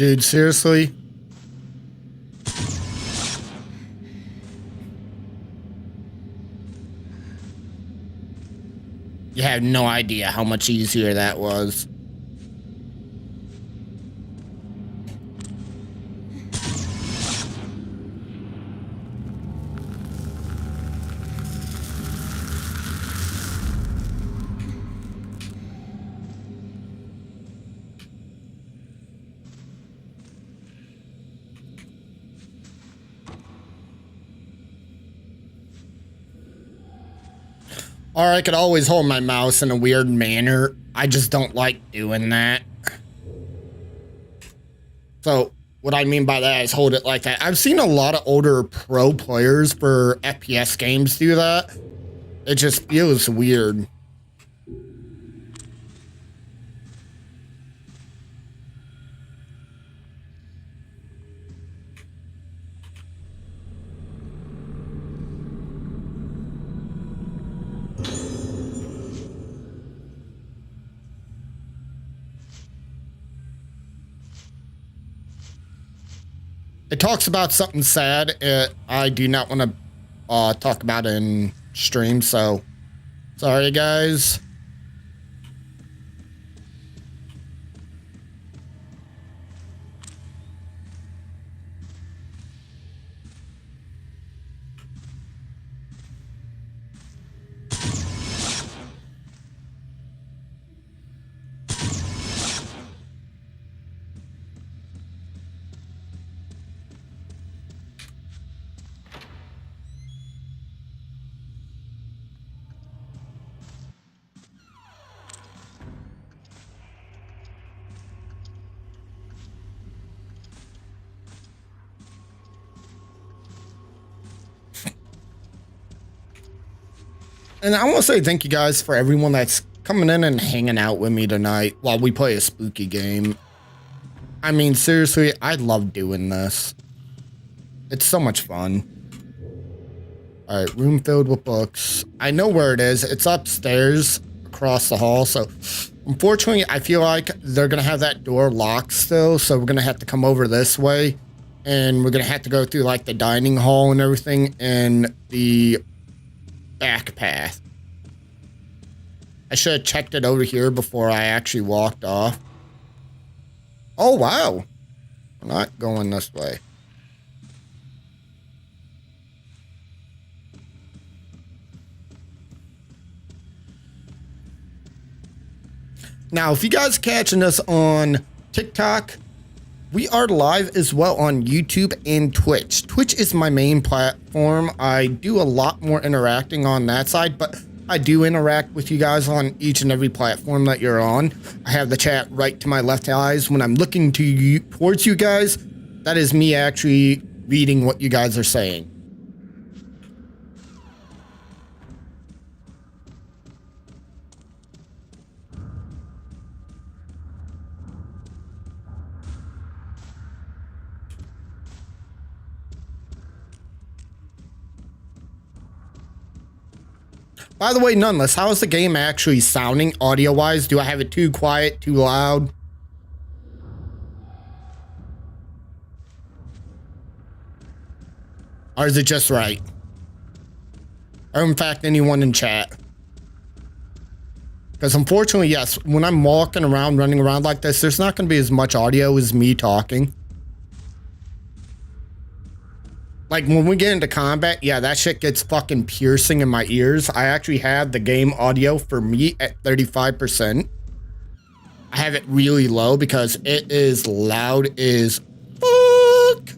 dude, seriously? You have no idea how much easier that was. Or I could always hold my mouse in a weird manner. I just don't like doing that. So what I mean by that is hold it like that. I've seen a lot of older pro players for FPS games do that. It just feels weird. It talks about something sad. I do not want to talk about it in stream, so sorry, guys. And I want to say thank you guys for everyone that's coming in and hanging out with me tonight while we play a spooky game. I mean, seriously, I love doing this. It's so much fun. All right, room filled with books. I know where it is. It's upstairs across the hall. So unfortunately, I feel like they're going to have that door locked still. So we're going to have to come over this way. And we're going to have to go through like the dining hall and everything and the back path. I should have checked it over here before I actually walked off. Oh, wow. We're not going this way. Now, if you guys are catching us on TikTok, we are live as well on YouTube and Twitch. Twitch is my main platform. I do a lot more interacting on that side, but I do interact with you guys on each and every platform that you're on. I have the chat right to my left eyes. When I'm looking to you, towards you guys, that is me actually reading what you guys are saying. By the way, Nonetheless, how is the game actually sounding audio-wise? Do I have it too quiet, too loud? Or is it just right? Or in fact, anyone in chat? Because unfortunately, yes, when I'm walking around, running around like this, there's not going to be as much audio as me talking. Like, when we get into combat, yeah, that shit gets fucking piercing in my ears. I actually have the game audio for me at 35%. I have it really low because it is loud as fuck.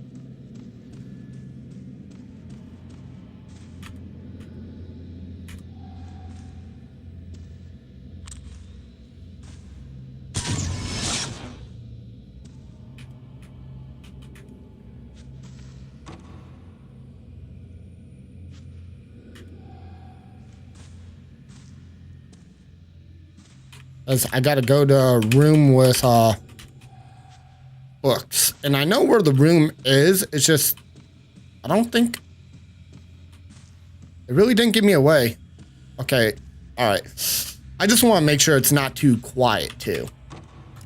As I gotta go to a room with books. And I know where the room is. It's just, I don't think, it really didn't give me away. Okay, alright. I just want to make sure it's not too quiet too.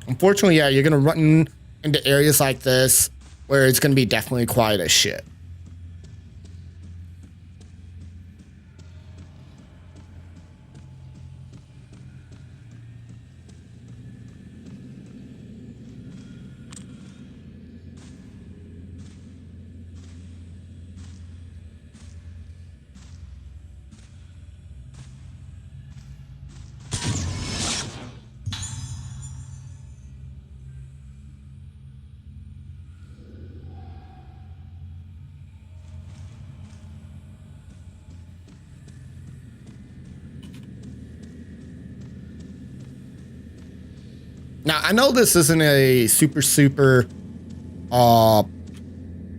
Unfortunately, yeah, you're gonna run into areas like this where it's gonna be definitely quiet as shit. Now, I know this isn't a super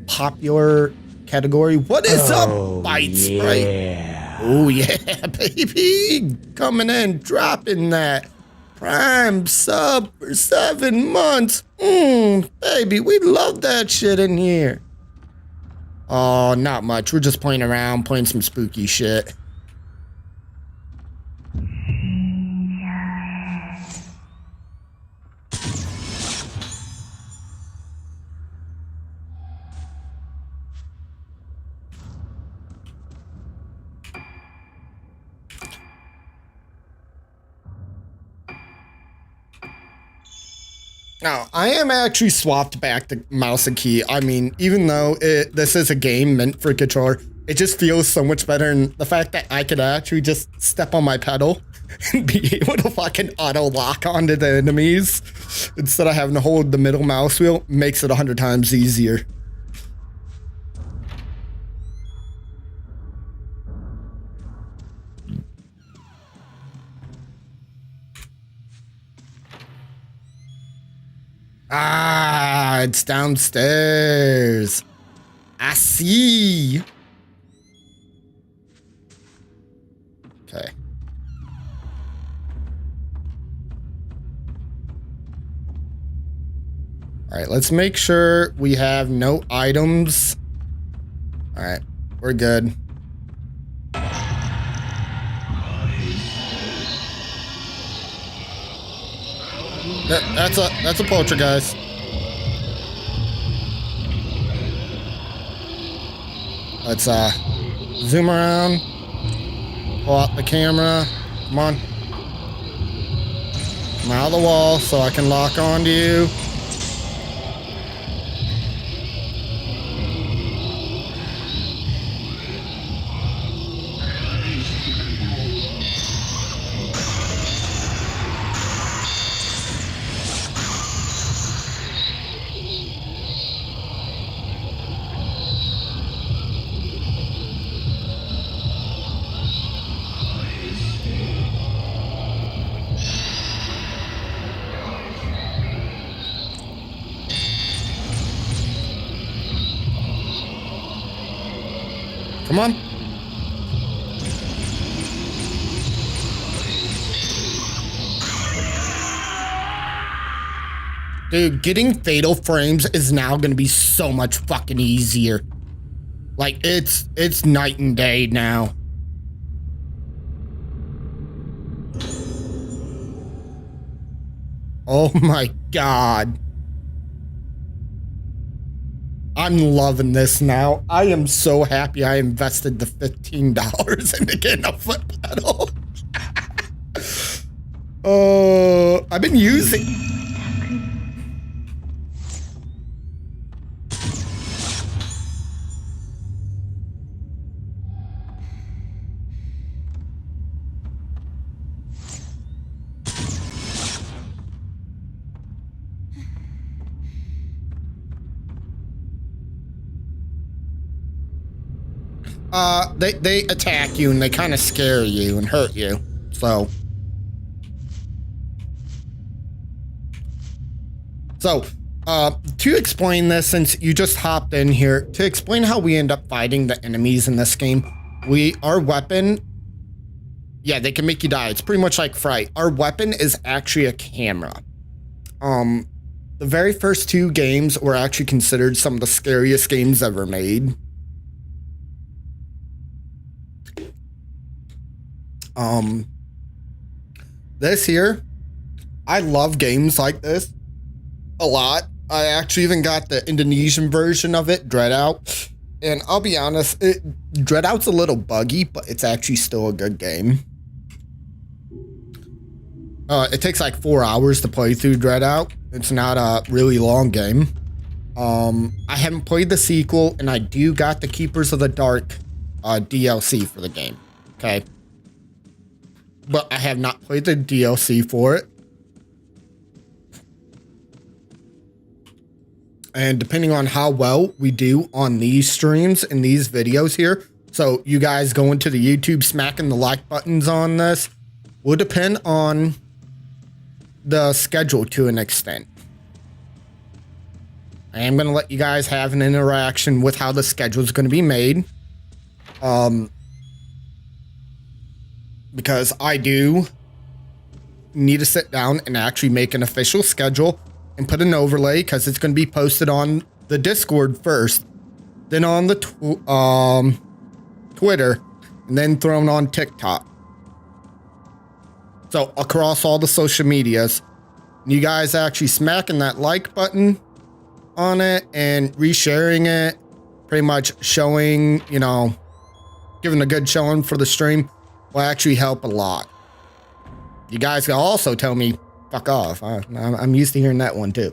popular category. What is up, Bites, right? Oh, yeah, baby. Coming in, dropping that Prime sub for 7 months. Baby, we love that shit in here. Oh, not much. We're just playing around, playing some spooky shit. Now, I am actually swapped back the mouse and key. I mean, even though this is a game meant for a controller, it just feels so much better. And the fact that I could actually just step on my pedal and be able to fucking auto lock onto the enemies instead of having to hold the middle mouse wheel makes it 100 times easier. Ah, it's downstairs. I see. Okay. All right, let's make sure we have no items. All right, we're good. That's a poltergeist. Let's zoom around, pull out the camera. Come on. Come out of the wall so I can lock onto you. Come on. Dude, getting fatal frames is now going to be so much fucking easier. Like, it's night and day now. Oh my god. I'm loving this now. I am so happy I invested the $15 into getting a foot pedal. I've been using... they attack you and they kind of scare you and hurt you. So to explain this, since you just hopped in here, to explain how we end up fighting the enemies in this game, our weapon, yeah, they can make you die. It's pretty much like Fright. Our weapon is actually a camera. The very first 2 games were actually considered some of the scariest games ever made. This here, I love games like this a lot. I actually even got the Indonesian version of it, Dreadout. And I'll be honest, Dreadout's a little buggy, but it's actually still a good game. It takes like 4 hours to play through Dreadout. It's not a really long game. I haven't played the sequel, and I do got the Keepers of the Dark DLC for the game. Okay. But I have not played the DLC for it. And depending on how well we do on these streams and these videos here, so you guys going to the YouTube, smacking the like buttons on this, will depend on the schedule to an extent. I am going to let you guys have an interaction with how the schedule is going to be made. Because I do need to sit down and actually make an official schedule and put an overlay, because it's going to be posted on the Discord first, then on the Twitter, and then thrown on TikTok. So across all the social medias, you guys actually smacking that like button on it and resharing it, pretty much showing, you know, giving a good showing for the stream, will actually help a lot. You guys can also tell me, fuck off. I'm used to hearing that one too.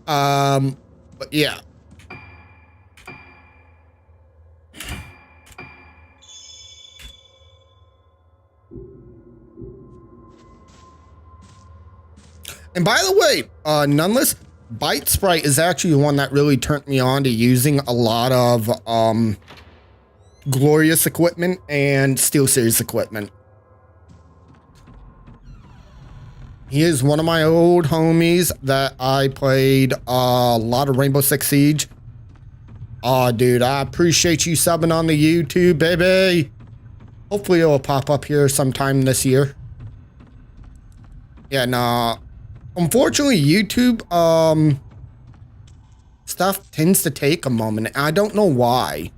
But yeah. And by the way, Noneless, Byte Sprite is actually the one that really turned me on to using a lot of Glorious equipment and SteelSeries equipment. He is one of my old homies that I played a lot of Rainbow Six Siege. Aw, dude, I appreciate you subbing on the YouTube, baby. Hopefully it'll pop up here sometime this year. Yeah, nah. Unfortunately, YouTube stuff tends to take a moment. I don't know why.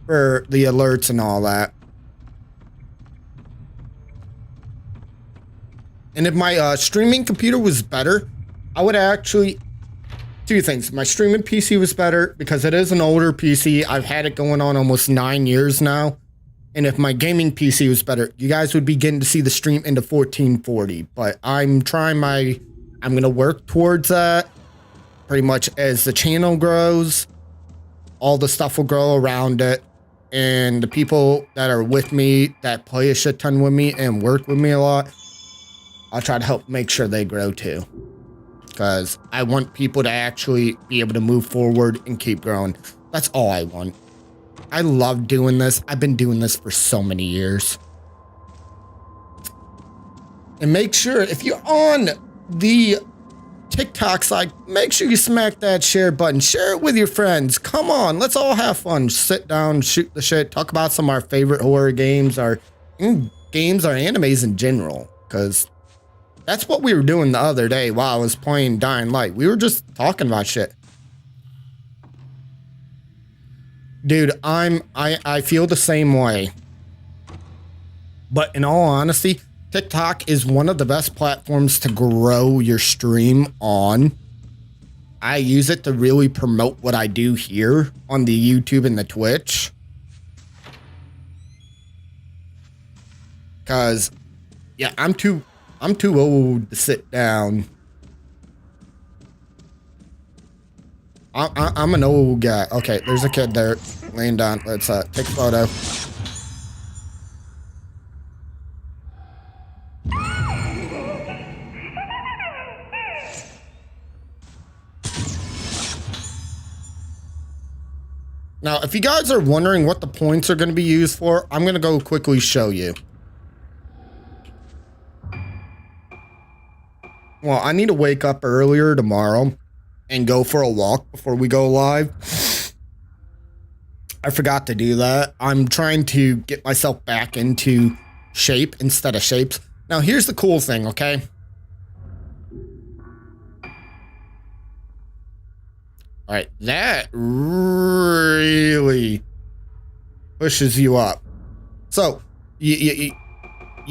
For the alerts and all that. And if my streaming computer was better, I would actually... 2 things. My streaming PC was better because it is an older PC. I've had it going on almost 9 years now. And if my gaming PC was better, you guys would be getting to see the stream into 1440. But I'm trying my... I'm going to work towards that. Pretty much as the channel grows, all the stuff will grow around it. And the people that are with me, that play a shit ton with me and work with me a lot, I'll try to help make sure they grow too. Because I want people to actually be able to move forward and keep growing. That's all I want. I love doing this. I've been doing this for so many years. And make sure, if you're on the TikTok side, make sure you smack that share button. Share it with your friends. Come on, let's all have fun. Sit down, shoot the shit, talk about some of our favorite horror games, our games, our animes in general. Because that's what we were doing the other day while I was playing Dying Light. We were just talking about shit. Dude, I feel the same way. But in all honesty, TikTok is one of the best platforms to grow your stream on. I use it to really promote what I do here on the YouTube and the Twitch. Cause yeah, I'm too old to sit down. I'm an old guy. Okay, there's a kid there laying down. Let's take a photo. Now, if you guys are wondering what the points are going to be used for, I'm going to go quickly show you. Well, I need to wake up earlier tomorrow and go for a walk before we go live. I forgot to do that. I'm trying to get myself back into shape instead of shapes. Now, here's the cool thing, okay? All right, that really pushes you up. So, you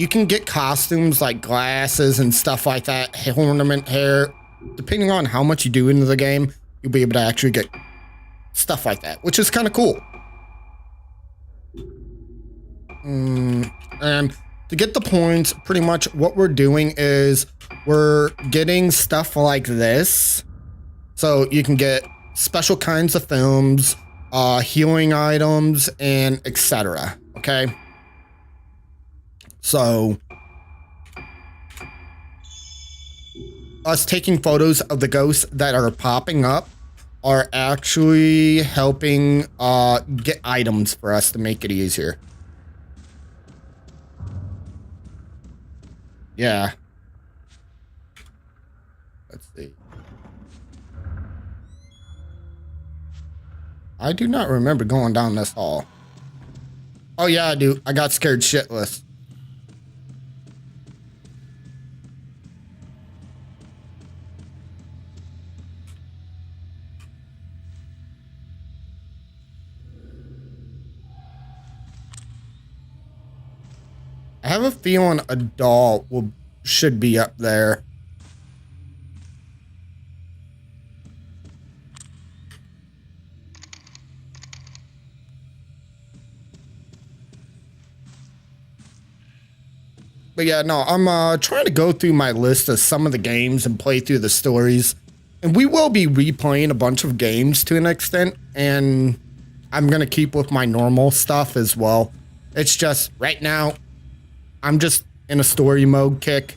can get costumes like glasses and stuff like that, ornament hair. Depending on how much you do into the game, you'll be able to actually get stuff like that, which is kind of cool. And to get the points, pretty much what we're doing is we're getting stuff like this. So you can get special kinds of films, healing items, and etc. Okay? So us taking photos of the ghosts that are popping up are actually helping get items for us to make it easier. Yeah. Let's see. I do not remember going down this hall. Oh yeah, I do. I got scared shitless. I have a feeling a doll should be up there. But yeah, no, I'm trying to go through my list of some of the games and play through the stories. And we will be replaying a bunch of games to an extent. And I'm going to keep with my normal stuff as well. It's just right now, I'm just in a story mode kick.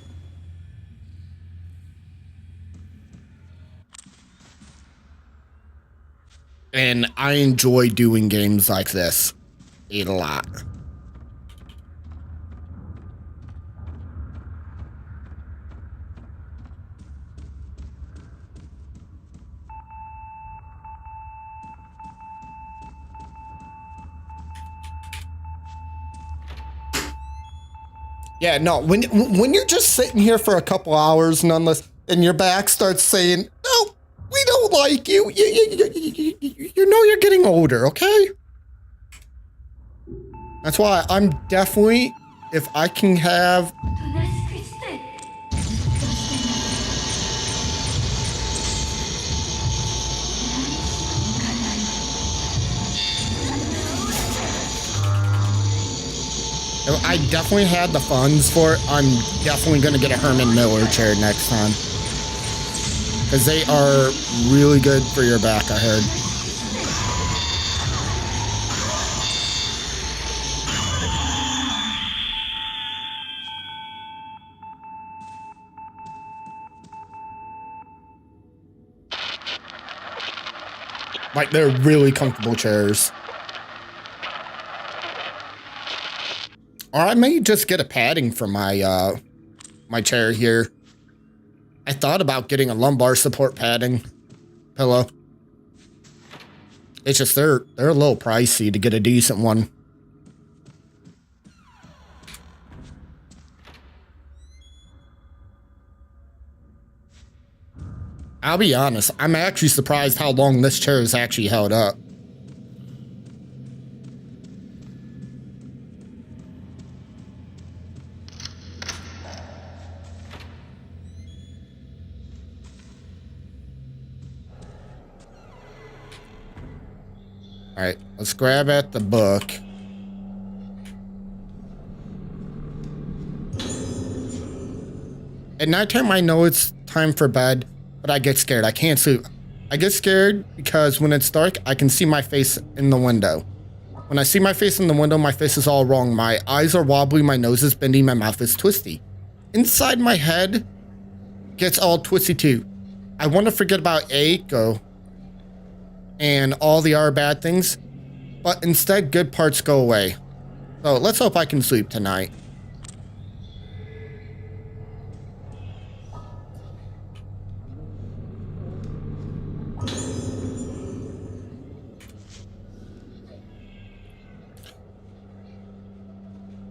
And I enjoy doing games like this a lot. Yeah, no, when you're just sitting here for a couple hours, nonetheless, and your back starts saying, no, we don't like you. You know you're getting older, okay? That's why I'm definitely, if I can have... If I definitely had the funds for it, I'm definitely going to get a Herman Miller chair next time. Because they are really good for your back, I heard. Like, they're really comfortable chairs. Or I may just get a padding for my my chair here. I thought about getting a lumbar support padding pillow. It's just they're a little pricey to get a decent one. I'll be honest, I'm actually surprised how long this chair has actually held up. Alright, let's grab at the book. At nighttime, I know it's time for bed, but I get scared. I can't sleep. I get scared because when it's dark, I can see my face in the window. When I see my face in the window, my face is all wrong. My eyes are wobbly, my nose is bending, my mouth is twisty. Inside my head gets all twisty too. I want to forget about Aiko and all the other bad things, but instead good parts go away. So let's hope I can sleep tonight.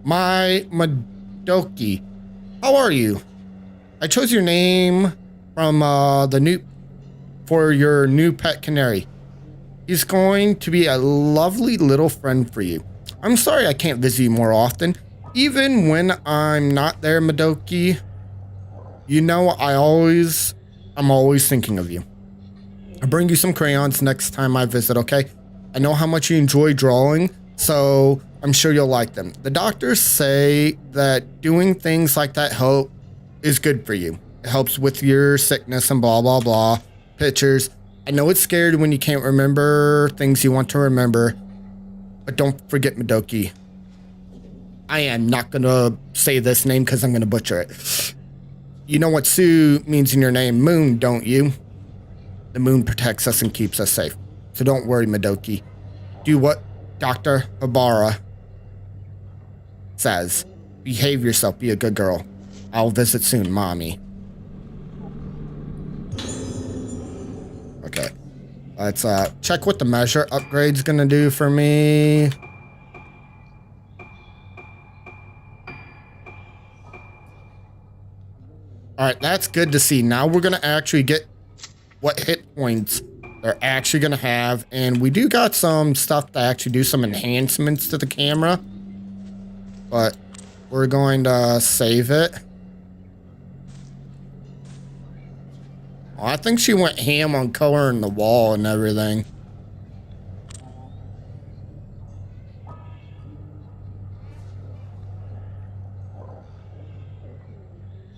My Madoki, how are you? I chose your name from for your new pet canary. He's going to be a lovely little friend for you. I'm sorry I can't visit you more often. Even when I'm not there, Madoki, you know I'm always thinking of you. I'll bring you some crayons next time I visit, okay? I know how much you enjoy drawing, so I'm sure you'll like them. The doctors say that doing things like that is good for you. It helps with your sickness and blah, blah, blah. Pictures. I know it's scary when you can't remember things you want to remember, but don't forget Madoki. I am not going to say this name because I'm going to butcher it. You know what Sue means in your name, Moon, don't you? The moon protects us and keeps us safe. So don't worry, Madoki. Do what Dr. Habara says. Behave yourself, be a good girl. I'll visit soon, Mommy. Okay. Let's check what the measure upgrade's gonna do for me. Alright, that's good to see. Now we're gonna actually get what hit points they're actually gonna have. And we do got some stuff to actually do some enhancements to the camera. But we're going to save it. Oh, I think she went ham on coloring the wall and everything.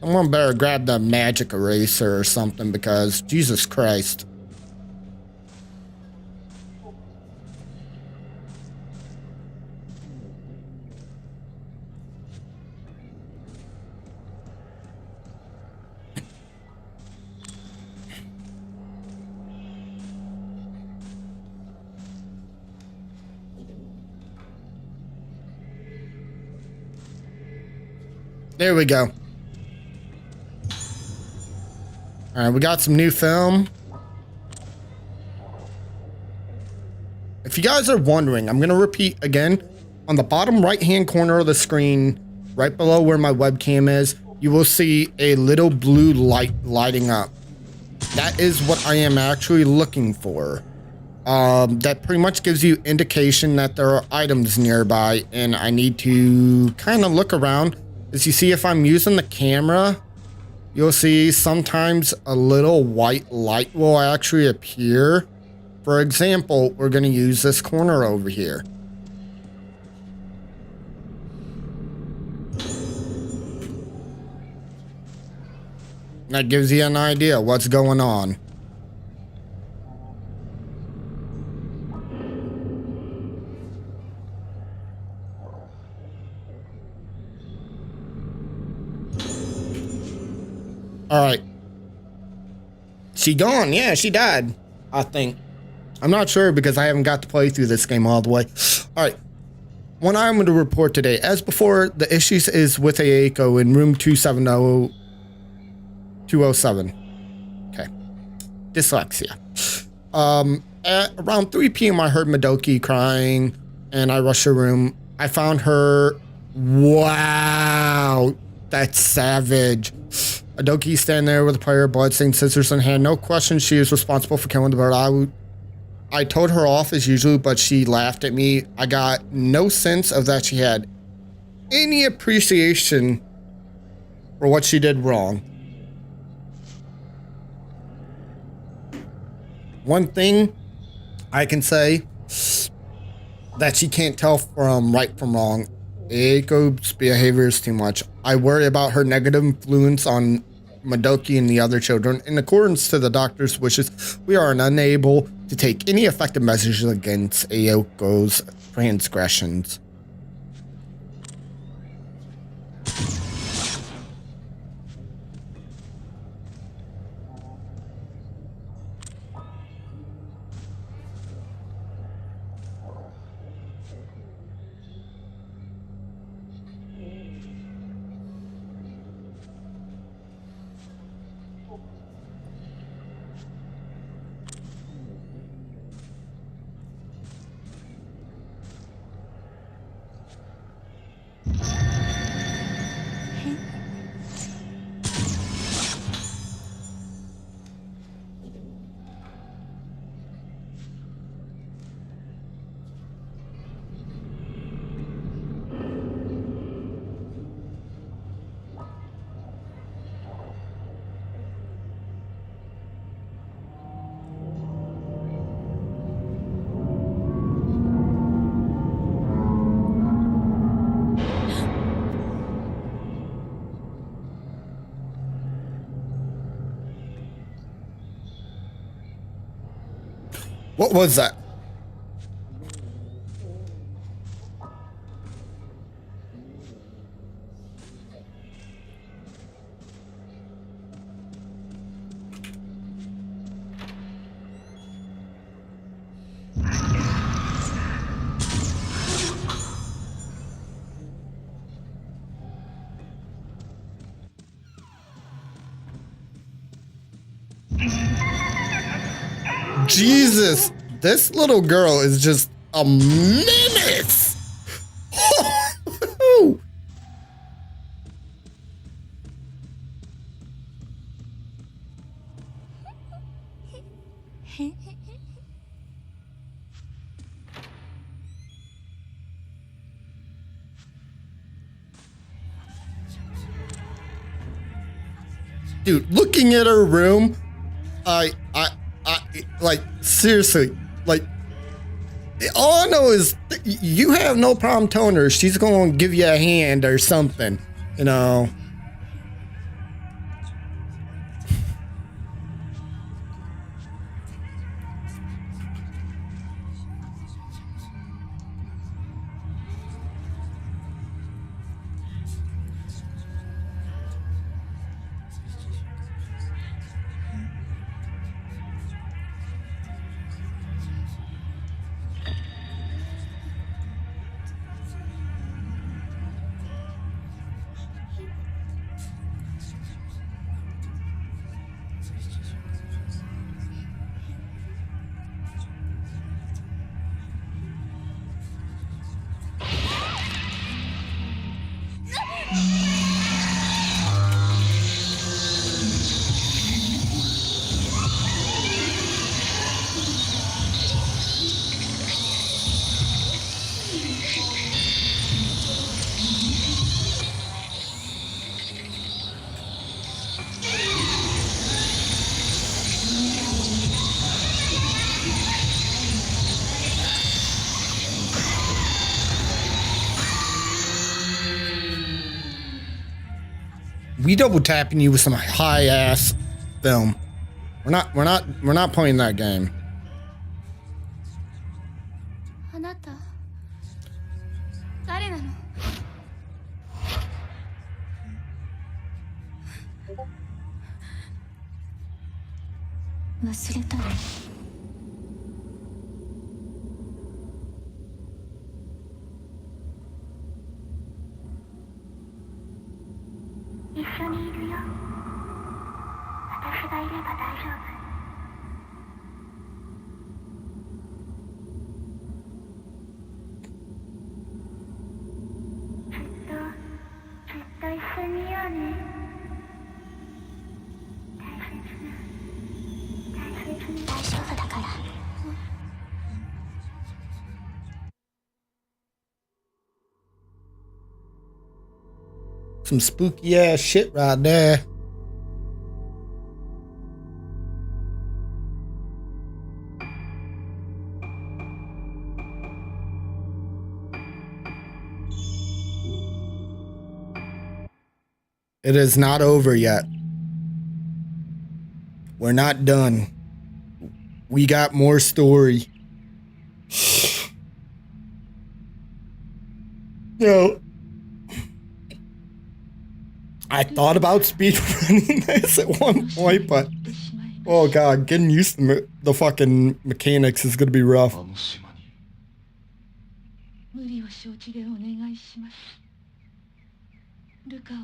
Someone better grab the magic eraser or something because Jesus Christ. There we go. All right, we got some new film. If you guys are wondering, I'm going to repeat again. On the bottom right-hand corner of the screen, right below where my webcam is, you will see a little blue light lighting up. That is what I am actually looking for. That pretty much gives you indication that there are items nearby, and I need to kind of look around. As you see, if I'm using the camera, you'll see sometimes a little white light will actually appear. For example, we're going to use this corner over here. That gives you an idea what's going on. All right. She gone. Yeah, she died, I think. I'm not sure because I haven't got to play through this game all the way. All right. What I'm going to report today. As before, the issues is with Aiko in room 207. Okay. Dyslexia. At around 3 p.m. I heard Madoki crying and I rushed her room. I found her. Wow. That's savage. Madoki standing there with a pair of bloodstained scissors in hand. No question she is responsible for killing the bird. I told her off as usual, but she laughed at me. I got no sense of that she had any appreciation for what she did wrong. One thing I can say that she can't tell from right from wrong. Aiko's behavior is too much. I worry about her negative influence on Madoki and the other children. In accordance to the doctor's wishes, we are unable to take any effective measures against Aiko's transgressions. What was that? Jesus, this little girl is just a menace. Dude, looking at her room, I like, seriously, like, all I know is you have no problem telling her she's gonna give you a hand or something, you know. We double tapping you with some high ass film. We're not playing that game. あなた誰なの？忘れたの？一緒にいるよ。私がいれば大丈夫。ずっと一緒にいようね。大丈夫だから。Some spooky ass shit right there. It is not over yet. We're not done. We got more story. Yo, I thought about speedrunning this at one point, but oh god, getting used to the fucking mechanics is gonna be rough. あの島に無理を承知でお願いします。ルカを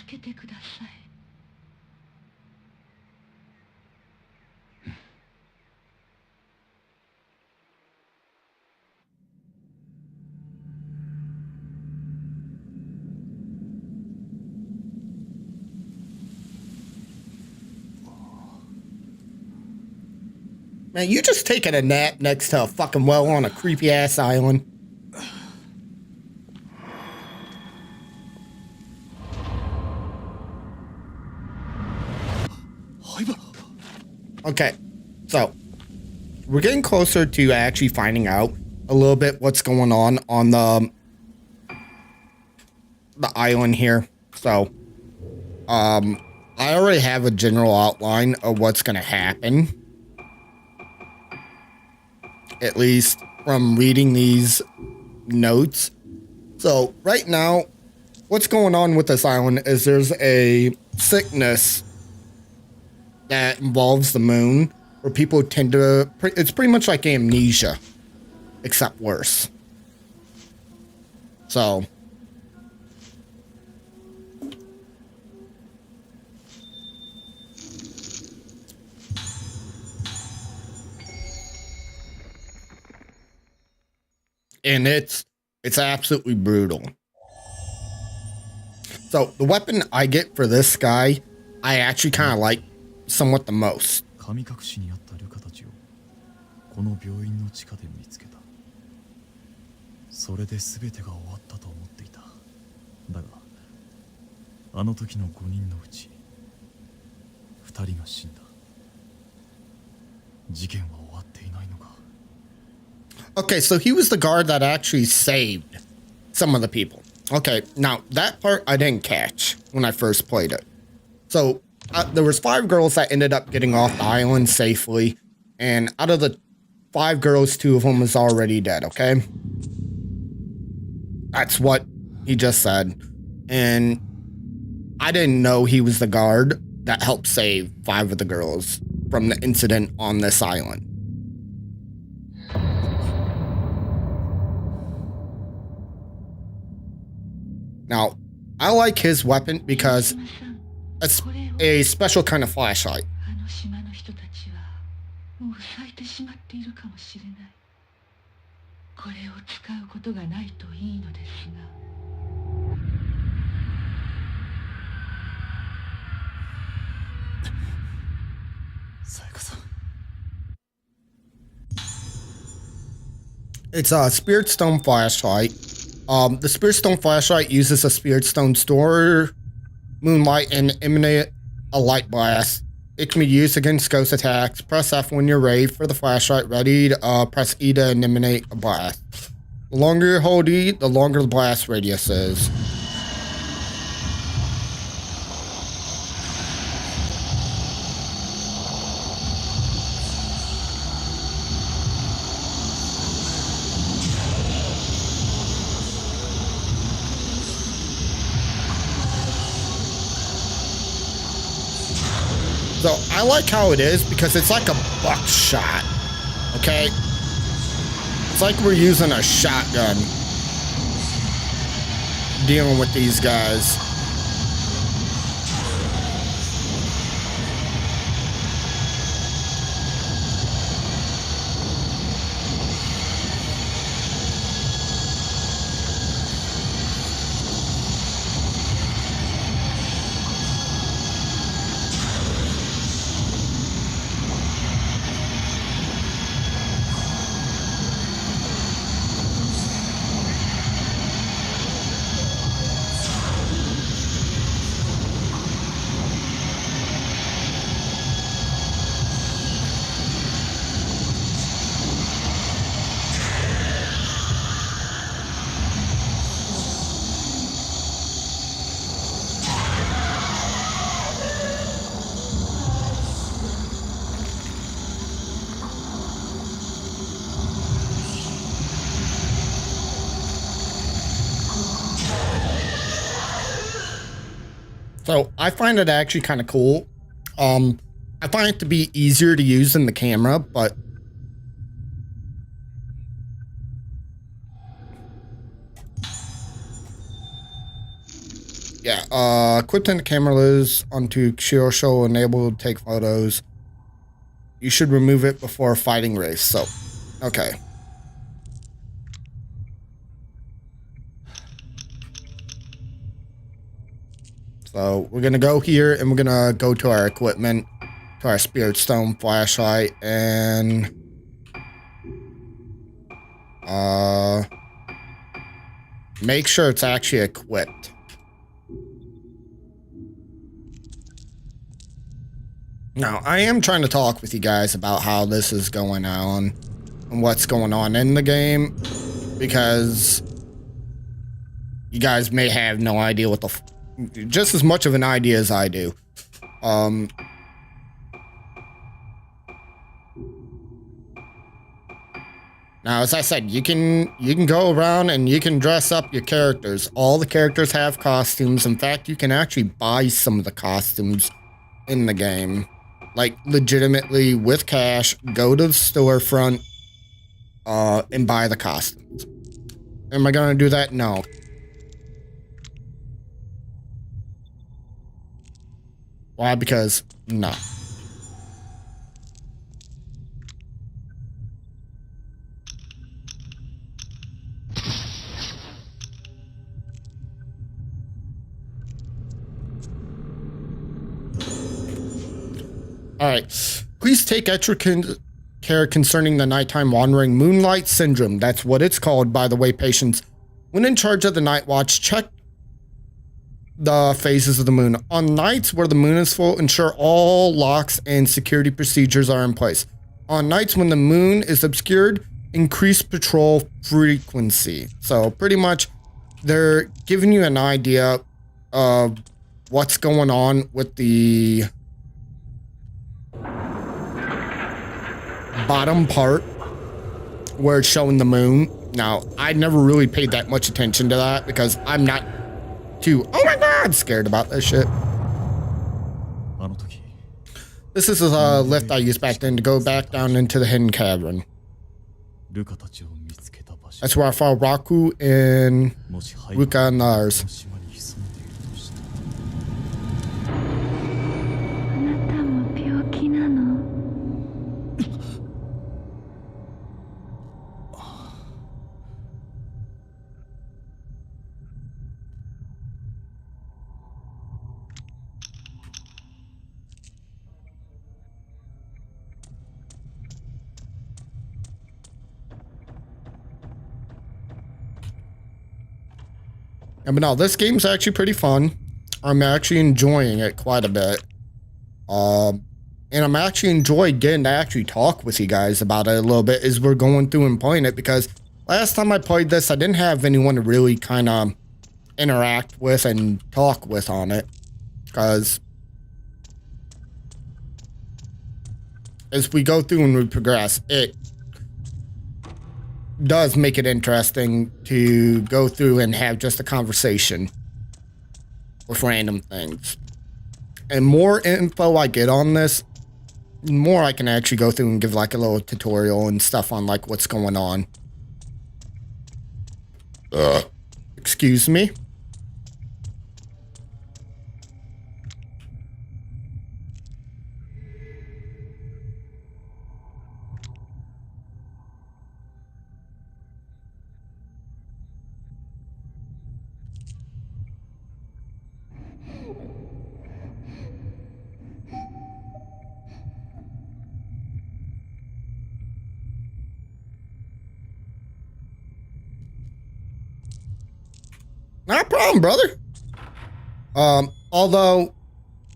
助けてください。Man, you just taking a nap next to a fucking well on a creepy ass island. Okay, so we're getting closer to actually finding out a little bit what's going on the island here. So, I already have a general outline of what's gonna happen. At least from reading these notes. So right now, what's going on with this island is there's a sickness that involves the moon where people tend to, it's pretty much like amnesia, except worse. So, and it's absolutely brutal. So the weapon I get for this guy, I actually kind of like somewhat the most. 神隠しにあったルカたちをこの病院の地下で見つけた。それで全てが終わったと思っていた。だがあの時の5人のうち2人が死んだ。事件は終わっていないのか。 Okay, so he was the guard that actually saved some of the people. Okay, now that part I didn't catch when I first played it. So there was 5 girls that ended up getting off the island safely, and out of the 5 girls, 2 of them is already dead. Okay, that's what he just said, and I didn't know he was the guard that helped save 5 of the girls from the incident on this island. Now, I like his weapon because it's a special kind of flashlight. あの島の人たちはもう咲いてしまっているかもしれない。これを使うことがないといいのですが。さやかさん。 It's a Spirit Stone flashlight. The Spirit Stone flashlight uses a Spirit Stone store moonlight and emanate a light blast. It can be used against ghost attacks. Press F when you're ready for the flashlight. Ready to press E to emanate a blast. The longer you hold E, the longer the blast radius is. So I like how it is because it's like a buckshot, okay? It's like we're using a shotgun dealing with these guys. So I find it actually kind of cool. I find it to be easier to use than the camera, but yeah, equipping the camera lens onto Kyosho enable to take photos. You should remove it before a fighting race. So, okay. So we're gonna go here and we're gonna go to our equipment, to our Spirit Stone flashlight, and make sure it's actually equipped. Now, I am trying to talk with you guys about how this is going on and what's going on in the game, because you guys may have no idea what the just as much of an idea as I do. Now, as I said, you can go around and you can dress up your characters. All the characters have costumes. In fact, you can actually buy some of the costumes in the game. Like, legitimately, with cash, go to the storefront and buy the costumes. Am I gonna do that? No. Why? Because no. Alright. Please take extra care concerning the nighttime wandering moonlight syndrome. That's what it's called, by the way, patients. When in charge of the night watch, check the phases of the moon. On nights where the moon is full, ensure all locks and security procedures are in place. On nights when the moon is obscured, increase patrol frequency. So pretty much they're giving you an idea of what's going on with the bottom part where it's showing the moon. Now, I never really paid that much attention to that because I'm not too, oh my god, scared about this shit. This is a lift I used back then to go back down into the hidden cavern. That's where I found Raku and Ruka and Lars. あなたも病気なの? But no, this game's actually pretty fun. I'm actually enjoying it quite a bit. And I'm actually enjoying getting to actually talk with you guys about it a little bit as we're going through and playing it, because last time I played this, I didn't have anyone to really kind of interact with and talk with on it. Because as we go through and we progress, it does make it interesting to go through and have just a conversation with random things. And more info I get on this, more I can actually go through and give like a little tutorial and stuff on like what's going on. Excuse me. Not a problem, brother. Although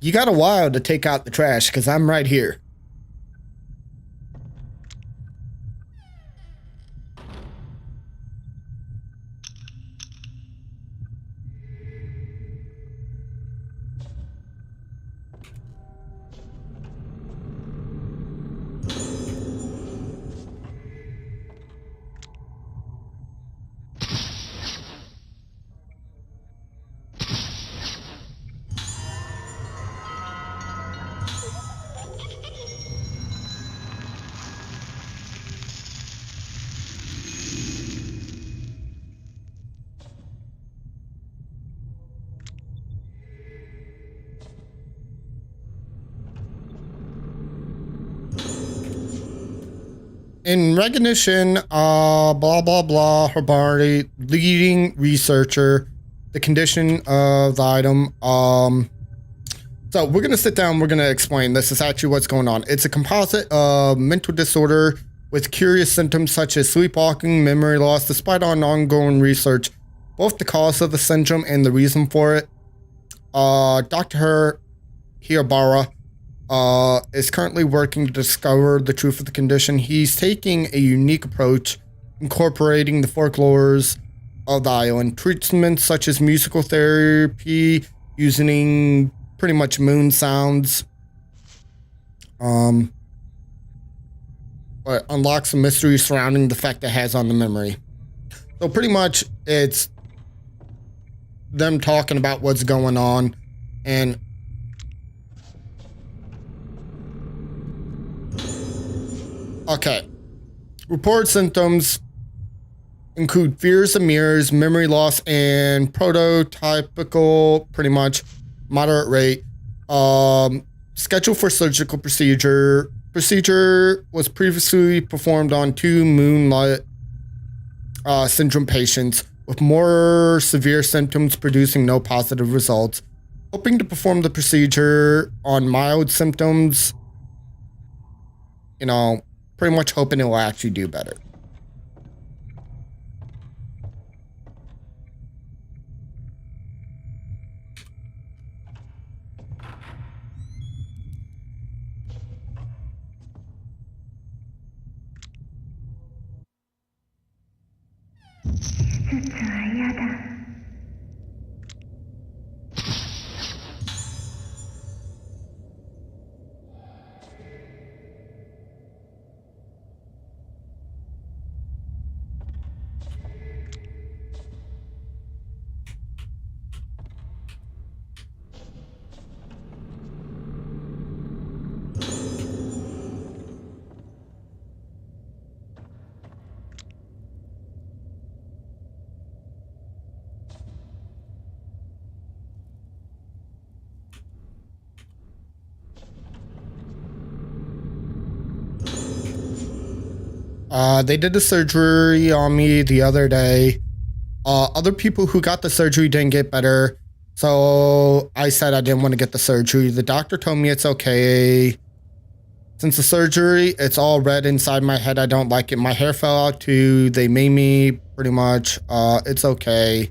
you got a while to take out the trash because I'm right here. in recognition, blah blah blah, Hibari, leading researcher, the condition of the item. So we're gonna sit down. We're gonna explain. This is actually what's going on. It's a composite of mental disorder with curious symptoms such as sleepwalking, memory loss. Despite ongoing research, both the cause of the syndrome and the reason for it, Dr. Hibara is currently working to discover the truth of the condition. He's taking a unique approach, incorporating the folklores of the island, treatments such as musical therapy, using pretty much moon sounds. But unlocks the mystery surrounding the effect it has on the memory. So pretty much it's them talking about what's going on, and okay. Reported symptoms include fears of mirrors, memory loss, and prototypical, pretty much moderate rate. Schedule for surgical procedure. Procedure was previously performed on 2 Moonlight syndrome patients with more severe symptoms producing no positive results. Hoping to perform the procedure on mild symptoms, pretty much hoping it will actually do better. They did the surgery on me the other day. Other people who got the surgery didn't get better. So I said I didn't want to get the surgery. The doctor told me it's okay. Since the surgery, it's all red inside my head. I don't like it. My hair fell out too. They made me pretty much. It's okay.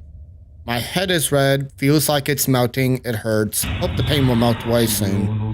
My head is red. Feels like it's melting. It hurts. Hope the pain will melt away soon.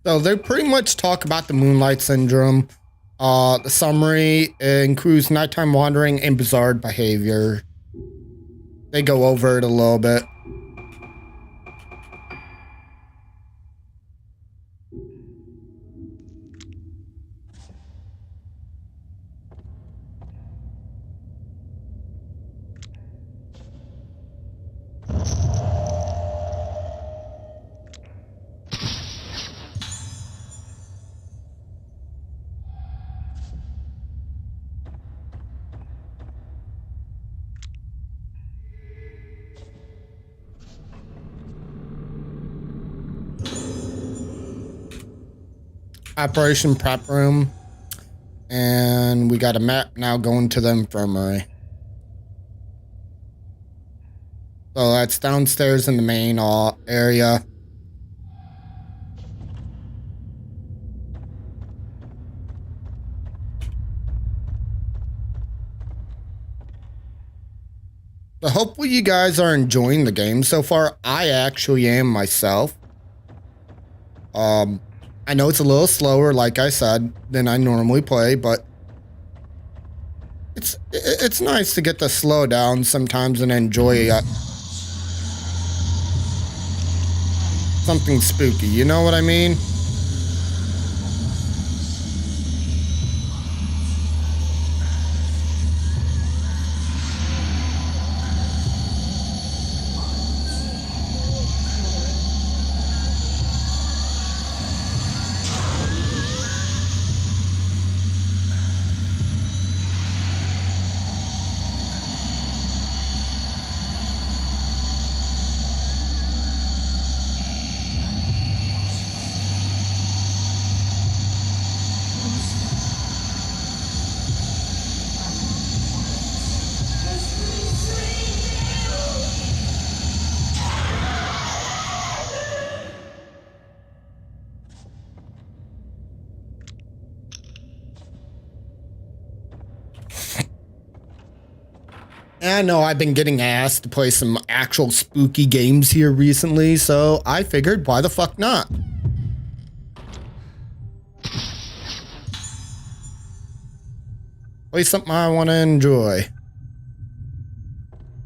So they pretty much talk about the Moonlight Syndrome. The summary includes nighttime wandering and bizarre behavior. They go over it a little bit. Operation prep room, and we got a map now going to the infirmary. So that's downstairs in the main area. So hopefully you guys are enjoying the game so far. I actually am myself. I know it's a little slower, like I said, than I normally play, but it's nice to get to slow down sometimes and enjoy something spooky. You know what I mean? And I know I've been getting asked to play some actual spooky games here recently, so I figured, why the fuck not? Play something I want to enjoy.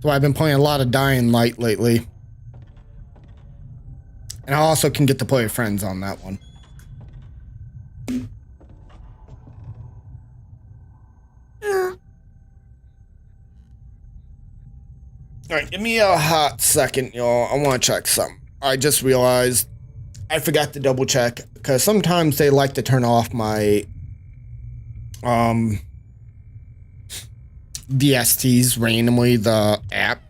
So I've been playing a lot of Dying Light lately. And I also can get to play with friends on that one. Alright, give me a hot second, y'all. I want to check something. I just realized I forgot to double check because sometimes they like to turn off my VSTs randomly, the app.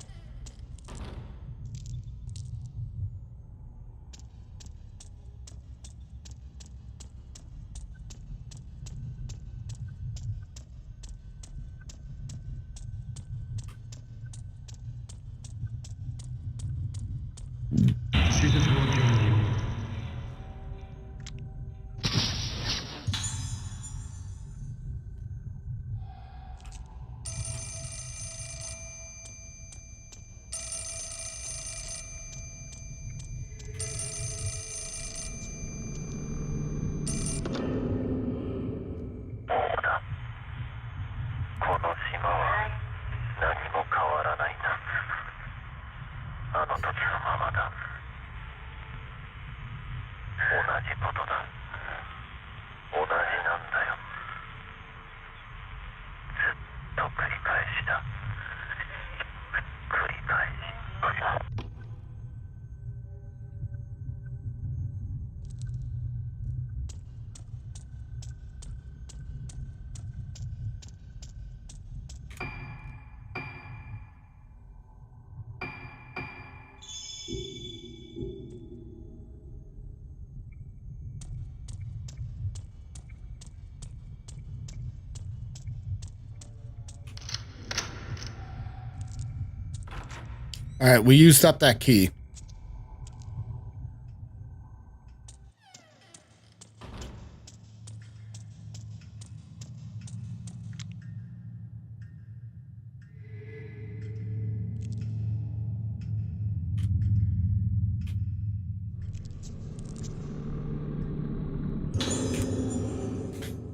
All right, we used up that key.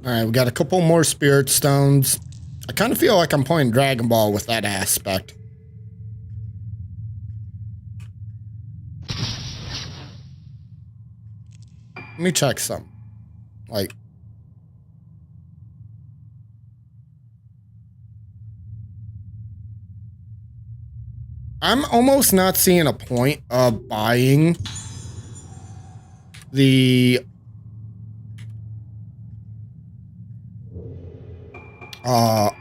All right, we got a couple more spirit stones. I kind of feel like I'm playing Dragon Ball with that aspect. Let me check some. Like, I'm almost not seeing a point of buying the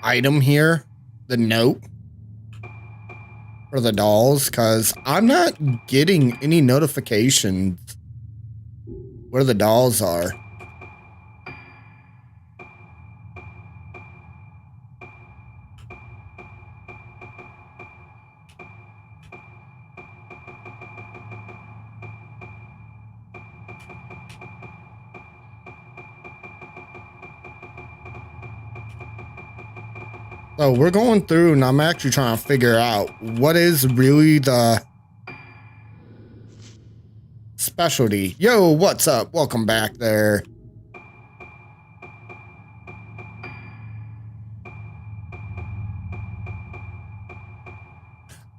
item here, the note for the dolls, because I'm not getting any notifications where the dolls are. So we're going through and I'm actually trying to figure out what is really the specialty. Yo, what's up? Welcome back there.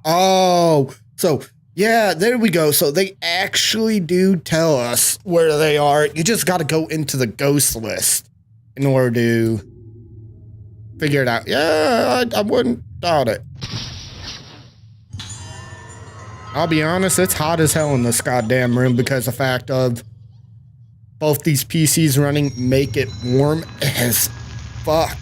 Oh, so yeah, there we go. So they actually do tell us where they are. You just got to go into the ghost list in order to figure it out. Yeah, I wouldn't doubt it. I'll be honest, it's hot as hell in this goddamn room because the fact of both these PCs running make it warm as fuck.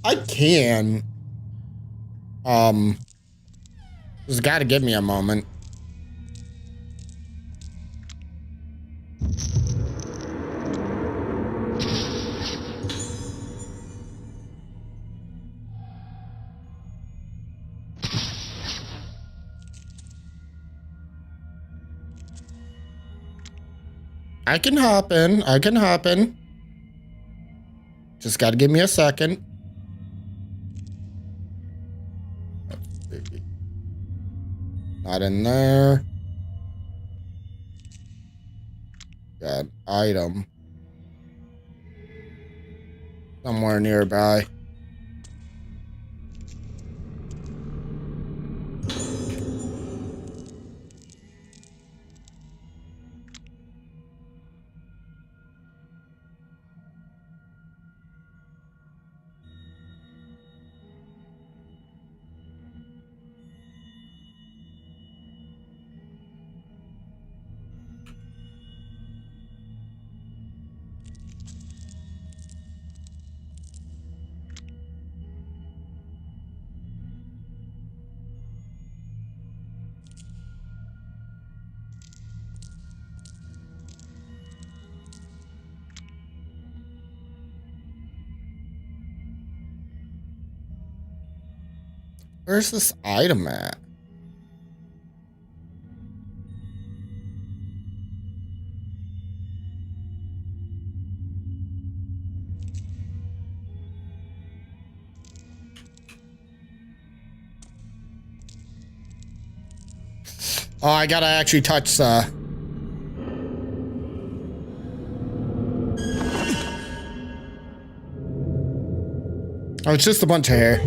I can. Just gotta give me a moment. I can hop in. I can hop in. Just gotta give me a second. Not in there. Got item. Somewhere nearby. Where's this item at? Oh, I gotta actually touch the... Oh, it's just a bunch of hair.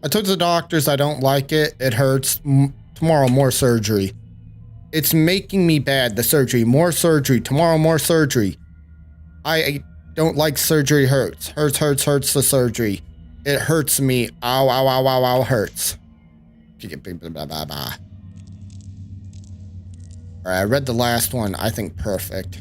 I told the doctors I don't like it. It hurts. Tomorrow, more surgery. It's making me bad, the surgery. More surgery. Tomorrow, more surgery. I don't like surgery. Hurts. Hurts the surgery. It hurts me. Ow, ow, ow, ow, ow, hurts. Alright, I read the last one. I think perfect.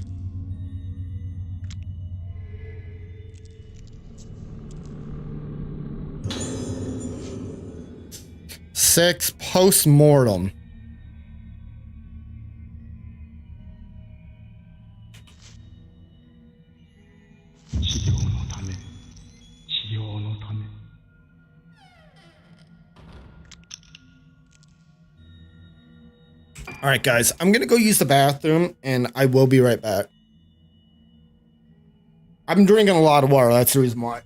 Six, post-mortem. All right, guys, I'm going to go use the bathroom and I will be right back. I'm drinking a lot of water. That's the reason why.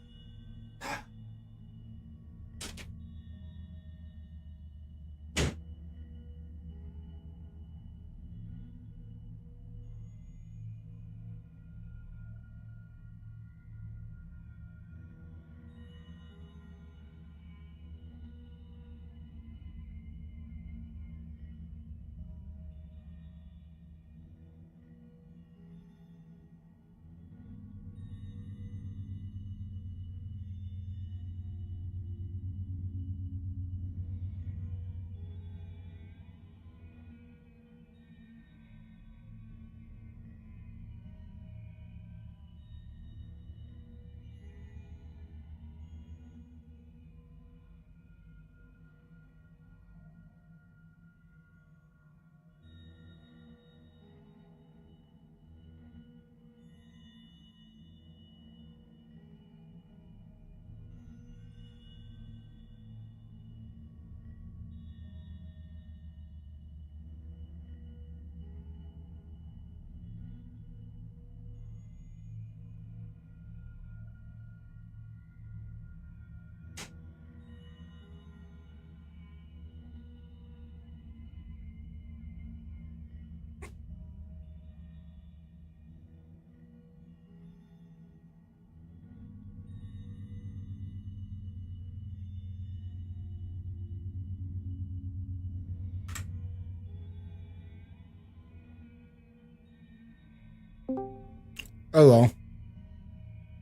Hello.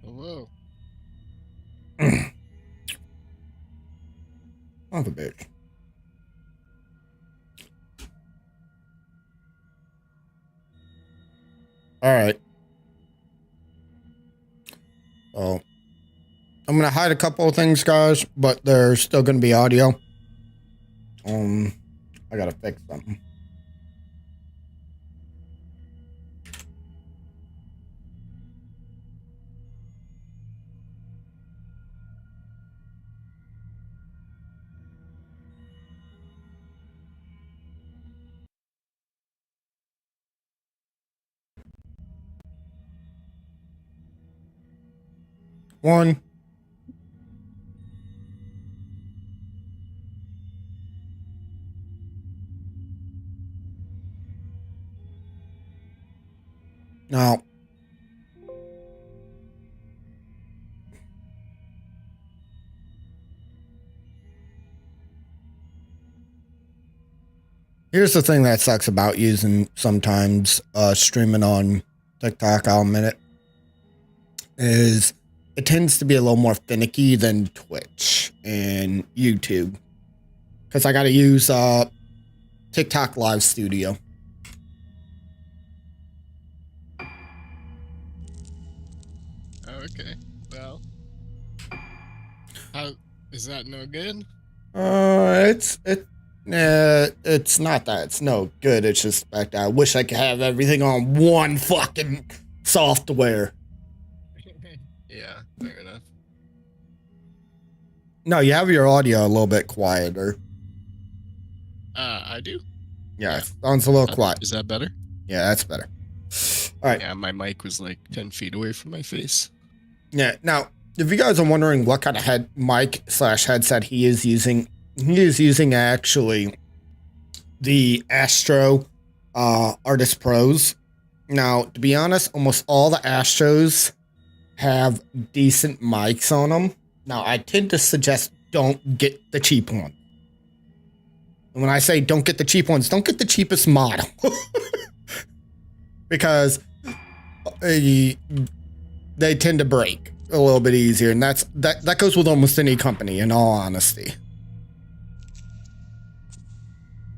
Hello. Son of a bitch. Alright. So, I'm gonna hide a couple of things, guys, but there's still gonna be audio. I gotta fix something. One. Now, here's the thing that sucks about using sometimes streaming on TikTok, I'll admit it, is it tends to be a little more finicky than Twitch and YouTube. Because I got to use TikTok Live Studio. Okay. Well, how is that no good? It's not that it's no good. It's just like I wish I could have everything on one fucking software. Yeah, fair enough. No, you have your audio a little bit quieter. I do. Yeah, it sounds a little quiet. Is that better? Yeah, that's better. All right. Yeah, my mic was like 10 feet away from my face. Yeah. Now, if you guys are wondering what kind of mic/headset he is using actually the Astro Artist Pros. Now, to be honest, almost all the Astros have decent mics on them. Now, I tend to suggest don't get the cheap one. And when I say don't get the cheap ones, don't get the cheapest model. Because they tend to break a little bit easier. And that goes with almost any company, in all honesty.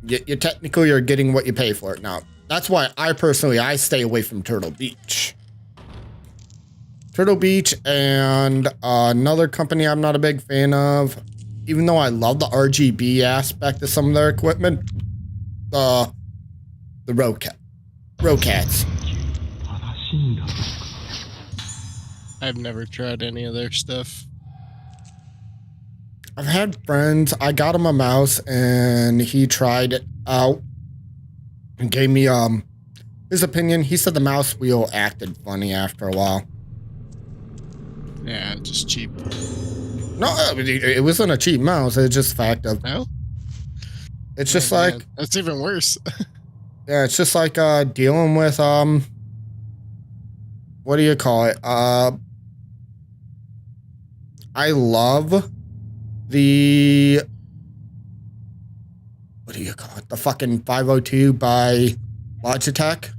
You're technically you're getting what you pay for it. Now, that's why I stay away from Turtle Beach. Turtle Beach and another company I'm not a big fan of, even though I love the RGB aspect of some of their equipment, the Rocats. I've never tried any of their stuff. I've had friends, I got him a mouse and he tried it out and gave me his opinion. He said the mouse wheel acted funny after a while. Yeah, just cheap. No, it wasn't a cheap mouse. It's just fact of. No? It's just Oh, like, man, that's even worse. yeah, it's just like dealing with what do you call it? I love the, what do you call it? The fucking 502 by Logitech.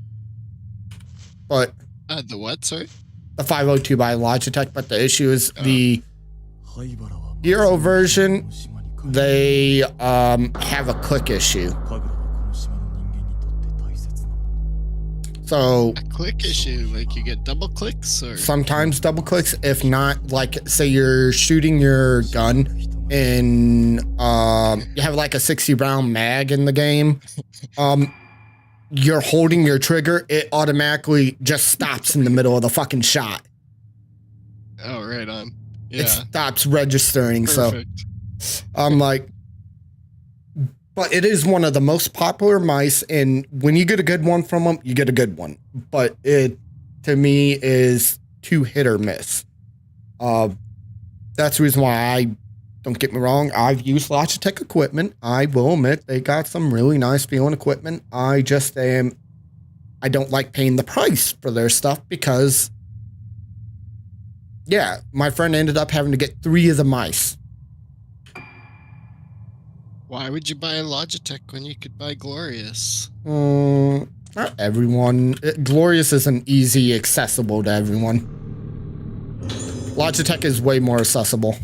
But The what? Sorry. the 502 by Logitech, but the issue is the Hero version, they have a click issue. So A click issue, like you get double clicks, or sometimes double clicks, if not, like say you're shooting your gun and you have like a 60 round mag in the game, you're holding your trigger, it automatically just stops in the middle of the fucking shot. oh, right on. Yeah, It stops registering. perfect. So I'm like, but it is one of the most popular mice, and when you get a good one from them, you get a good one. But it, to me, is too hit or miss. That's the reason why don't get me wrong, I've used Logitech equipment. I will admit they got some really nice feeling equipment. I just I don't like paying the price for their stuff because, yeah, my friend ended up having to get 3 of the mice. Why would you buy a Logitech when you could buy Glorious? I Not everyone. Glorious isn't easy accessible to everyone. Logitech is way more accessible.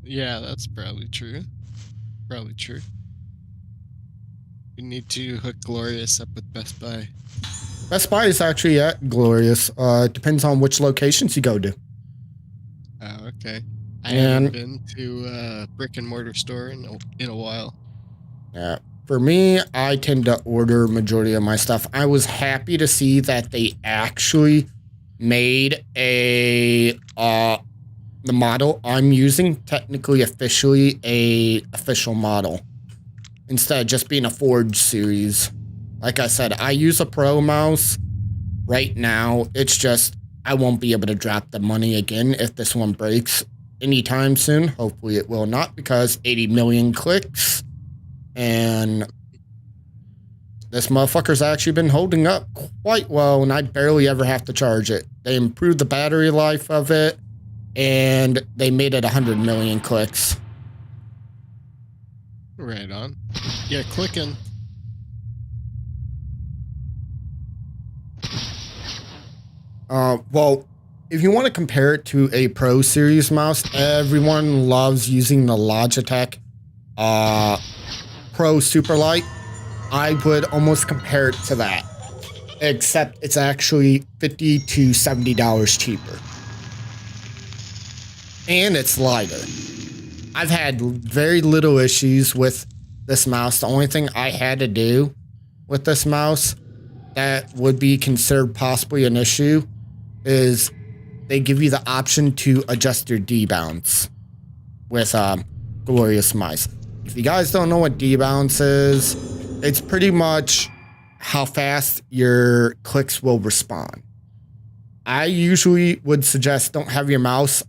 Yeah, that's probably true. Probably true. You need to hook Glorious up with Best Buy. Best Buy is actually at Glorious. It depends on which locations you go to. Oh, okay. I And- haven't been to a brick and mortar store in a while. Yeah. For me, I tend to order majority of my stuff. I was happy to see that they actually made the model I'm using technically officially a official model instead of just being a Forge series. Like I said, I use a Pro mouse right now. It's just I won't be able to drop the money again if this one breaks anytime soon. Hopefully it will not, because 80 million clicks and this motherfucker's actually been holding up quite well, and I barely ever have to charge it. They improved the battery life of it, and they made it 100 million clicks. Right on. Yeah, clicking. Well, if you want to compare it to a Pro Series mouse, everyone loves using the Logitech Pro Superlight. I would almost compare it to that, except it's actually $50 to $70 cheaper. And it's lighter. I've had very little issues with this mouse. The only thing I had to do with this mouse that would be considered possibly an issue is they give you the option to adjust your debounce with Glorious mice. If you guys don't know what debounce is, it's pretty much how fast your clicks will respond. I usually would suggest don't have your mouse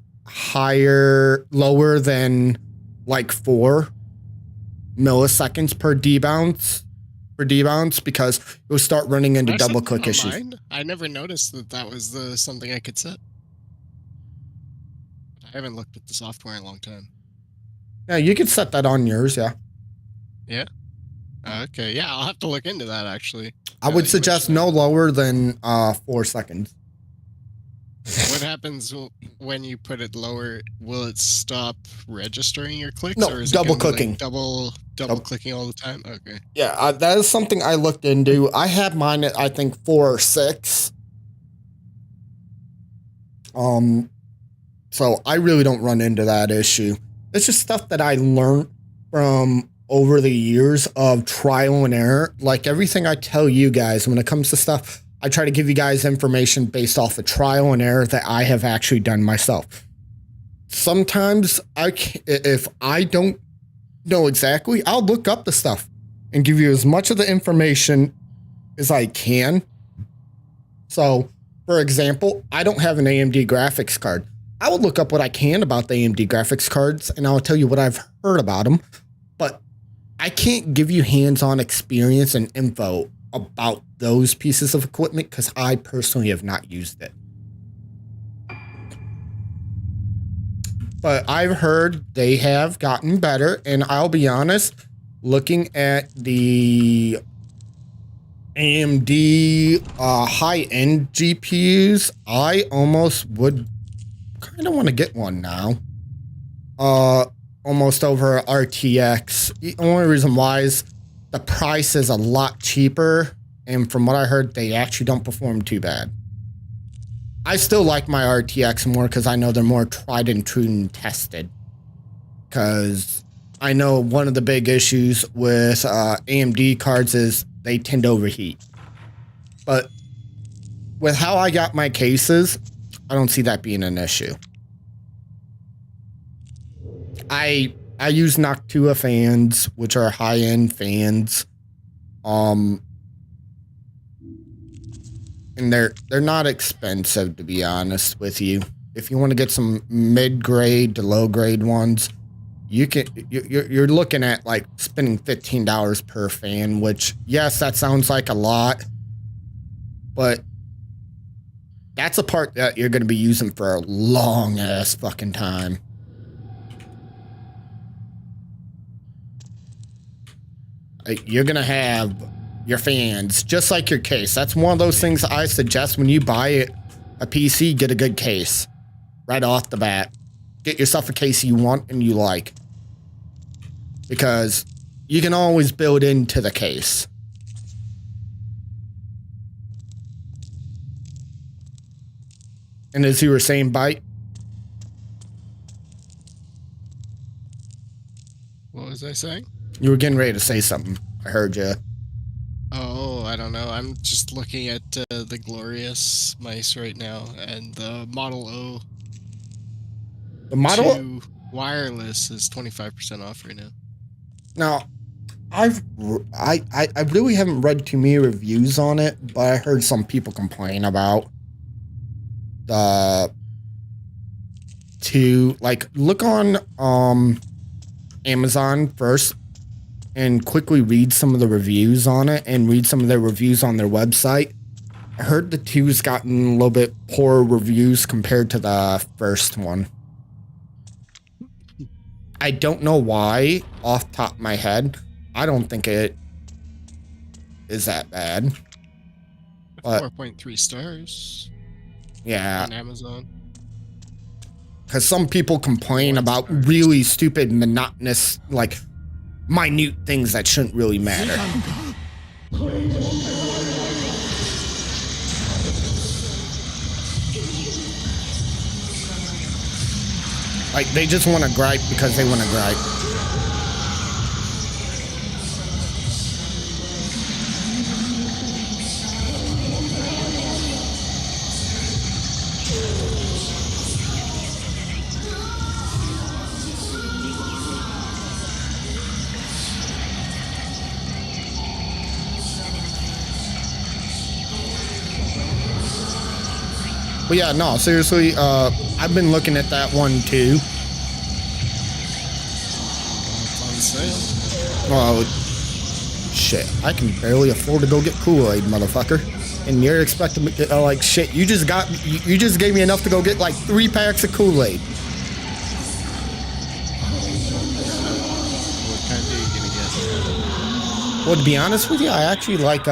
lower than like 4 milliseconds per debounce because you'll start running into There's double something click on issues. mine? I never noticed that was something I could set. I haven't looked at the software in a long time. Yeah, you could set that on yours, yeah. Yeah. Okay. Yeah, I'll have to look into that actually. I would suggest no lower than 4 seconds. What happens when you put it lower? Will it stop registering your clicks? No, or is double it gonna be, clicking. like, double clicking all the time? Okay. Yeah, that is something I looked into. I have mine at, I think, 4 or 6. So I really don't run into that issue. It's just stuff that I learned from over the years of trial and error. Like everything I tell you guys when it comes to stuff, I try to give you guys information based off of trial and error that I have actually done myself. Sometimes if I don't know exactly, I'll look up the stuff and give you as much of the information as I can. So, for example, I don't have an AMD graphics card. I will look up what I can about the AMD graphics cards, and I'll tell you what I've heard about them. But I can't give you hands-on experience and info about those pieces of equipment because I personally have not used it. But I've heard they have gotten better, and I'll be honest, looking at the AMD high-end GPUs, I almost would kind of want to get one now. Almost over RTX. The only reason why is the price is a lot cheaper, and from what I heard, they actually don't perform too bad. I still like my RTX more because I know they're more tried and true and tested. Because I know one of the big issues with AMD cards is they tend to overheat. But with how I got my cases, I don't see that being an issue. I use Noctua fans, which are high-end fans. And they're not expensive, to be honest with you. If you want to get some mid-grade to low-grade ones, you're looking at like spending $15 per fan, which, yes, that sounds like a lot, but that's a part that you're going to be using for a long ass fucking time. you're gonna have your fans, just like your case. That's one of those things I suggest when you buy a PC, get a good case right off the bat. Get yourself a case you want and you like, because you can always build into the case. And as you were saying, Bite, What was I saying? you were getting ready to say something. I heard you. Oh, I don't know. I'm just looking at the Glorious mice right now, and the Model O The Model 2 wireless is 25% off right now. Now, I really haven't read too many reviews on it, but I heard some people complain about the look on Amazon first and quickly read some of the reviews on it and read some of their reviews on their website. I heard the 2's gotten a little bit poorer reviews compared to the first one. I don't know why, off the top of my head. I don't think it is that bad. But 4.3 stars yeah, on Amazon. because some people complain about really stupid, monotonous, like, minute things that shouldn't really matter. Like, they just want to gripe because they want to gripe. But yeah, no, seriously, I've been looking at that one too. It's on sale. Oh, shit. I can barely afford to go get Kool-Aid, motherfucker. And you're expecting me to, like, shit, you just gave me enough to go get, like, 3 packs of Kool-Aid. What kind are you gonna get? Well, to be honest with you, I actually like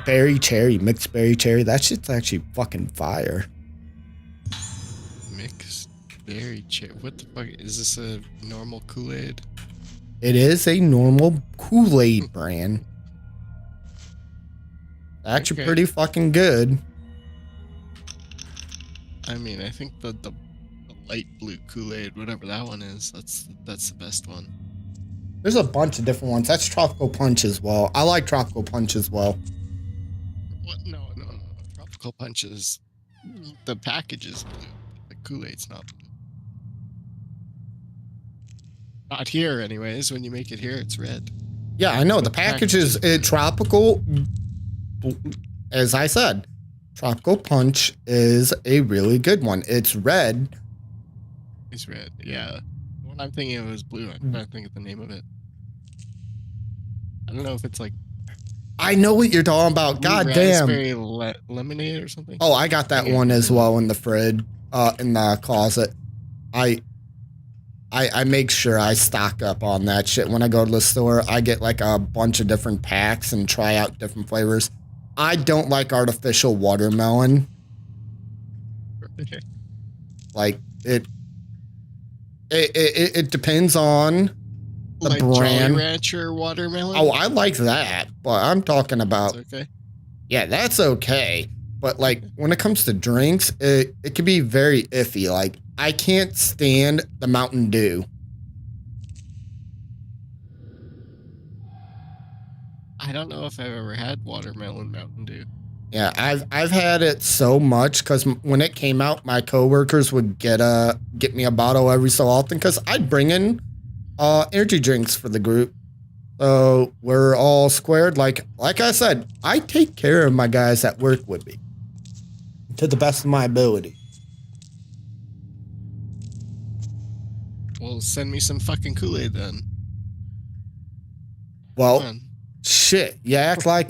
berry cherry, mixed berry cherry. That shit's actually fucking fire. Mixed berry cherry. What the fuck? Is this a normal Kool-Aid? It is a normal Kool-Aid brand. Actually Okay. pretty fucking good. I mean, I think the light blue Kool-Aid, whatever that one is, that's the best one. There's a bunch of different ones. That's Tropical Punch as well. I like Tropical Punch as well. What? No. Tropical Punch is, the package is blue. The Kool-Aid's not blue. Not here, anyways. When you make it here, it's red. Yeah, I know. The package is tropical. As I said, Tropical Punch is a really good one. It's red. It's red. Yeah. The one I'm thinking of is blue. I'm trying to think of the name of it. I don't know if it's like I know what you're talking about. blue God damn. raspberry lemonade or something. Oh, I got that one as well in the fridge, in the closet. I make sure I stock up on that shit. When I go to the store, I get like a bunch of different packs and try out different flavors. I don't like artificial watermelon. Like it depends on the like brand. Jolly Rancher watermelon. Oh, I like that, but I'm talking about That's okay. yeah, that's okay. But like when it comes to drinks, it can be very iffy. Like I can't stand the Mountain Dew. I don't know if I've ever had watermelon Mountain Dew. Yeah, I've had it so much because when it came out, my coworkers would get me a bottle every so often because I'd bring in energy drinks for the group. So we're all squared. Like I said, I take care of my guys that work with me to the best of my ability. Well, send me some fucking Kool-Aid then. Well, Come on. shit, you act like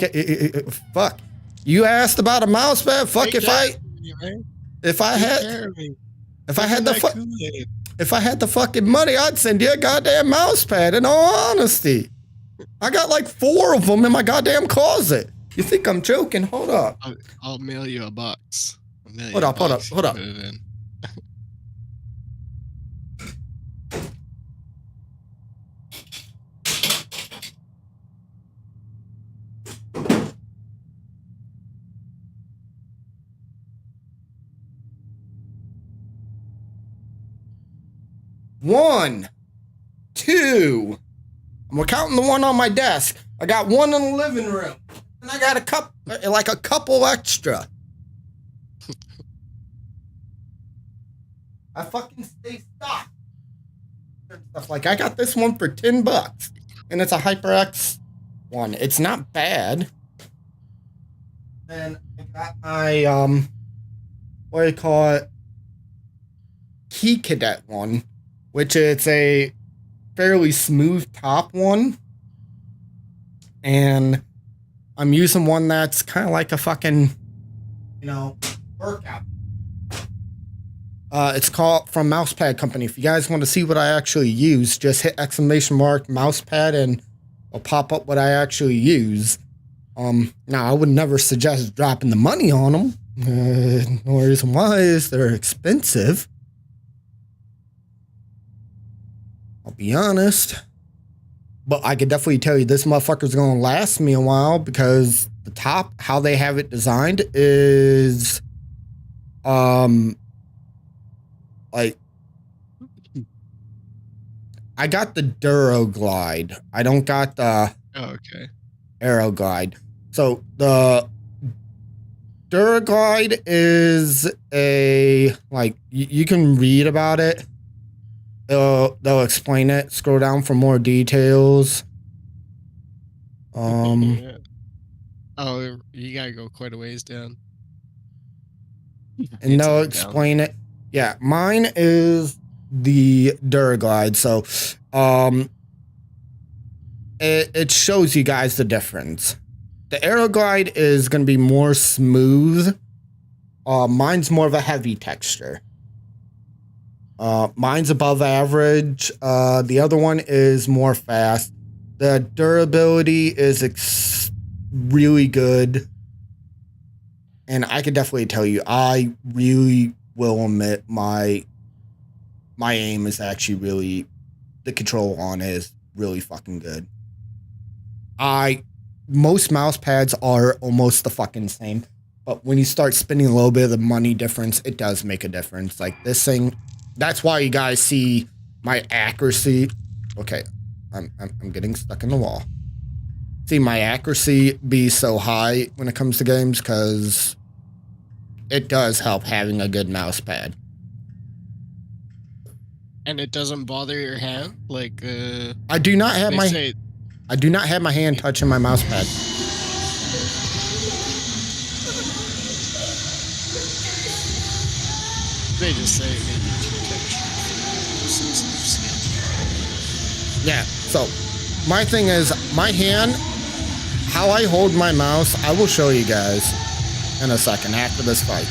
fuck. You asked about a mouse pad. Fuck Take if care I of me, man. if I Take had care of me. if I had the That Kool-Aid. if I had the fucking money, I'd send you a goddamn mouse pad. In all honesty. I got like 4 of them in my goddamn closet. You think I'm joking? Hold up. I'll mail you a box. I'll mail you Hold a up, hold box. up, hold You up. Put it in. One, two. We're counting the one on my desk. I got one in the living room. And I got a couple extra. I fucking stay stocked. Stuff like I got this one for $10. And it's a HyperX one. It's not bad. Then I got my what do you call it? Key Cadet one, which it's a fairly smooth top one. And I'm using one that's kind of like a fucking, workout. It's called from Mousepad Company. If you guys want to see what I actually use, just hit ! Mousepad and it'll pop up what I actually use. Now I would never suggest dropping the money on them. No reason why is they're expensive. I'll be honest. But I could definitely tell you this motherfucker's gonna last me a while because the top, how they have it designed is like I got the Duraglide. I don't got the Oh, okay. Aeroglide. So the Duraglide is a you can read about it. They'll explain it. Scroll down for more details. Yeah. Oh, you gotta go quite a ways down. And they'll Down. explain it. Yeah, mine is the Duraglide. So, it shows you guys the difference. The Aeroglide is going to be more smooth. Mine's more of a heavy texture. Mine's above average. The other one is more fast. The durability is really good. And I could definitely tell you, I really will admit my aim is actually really, the control on it is really fucking good. Most mouse pads are almost the fucking same, but when you start spending a little bit of the money difference, it does make a difference. Like this thing, that's why you guys see my accuracy. Okay, I'm getting stuck in the wall. See my accuracy be so high when it comes to games because it does help having a good mouse pad. And it doesn't bother your hand? Like, I do not have they say, my hand touching my mouse pad. they just say maybe too texture. Sensitive skin. Yeah, so my thing is, my hand, how I hold my mouse, I will show you guys in a second after this fight.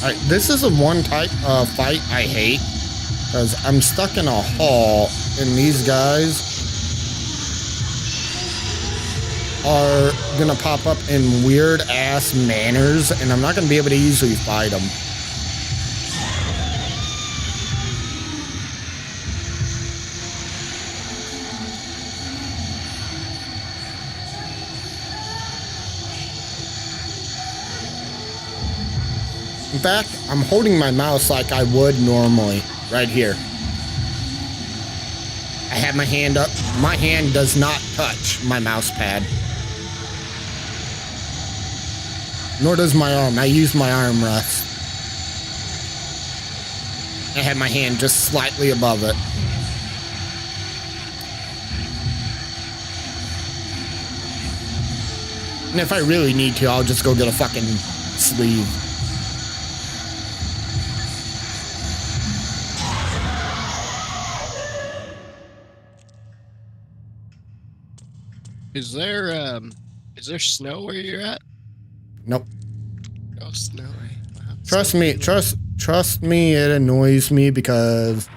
Alright, this is the one type of fight I hate, because I'm stuck in a hall, and these guys are gonna pop up in weird ass manners, and I'm not gonna be able to easily fight them. In fact, I'm holding my mouse like I would normally, right here. I have my hand up. My hand does not touch my mouse pad. Nor does my arm. I use my arm rest. I have my hand just slightly above it. And if I really need to, I'll just go get a fucking sleeve. Is there snow where you're at? Nope. No snow. Trust me, trust me, it annoys me because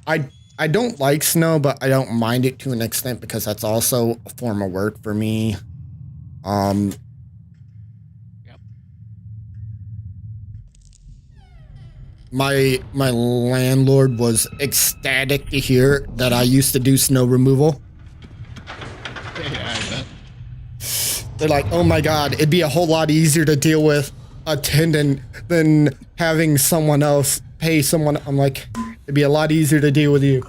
I don't like snow, but I don't mind it to an extent because that's also a form of work for me. Yep. My landlord was ecstatic to hear that I used to do snow removal. Yeah, I bet. They're like, "Oh my god, it'd be a whole lot easier to deal with a tenant than having someone else pay someone." I'm like, "It'd be a lot easier to deal with you."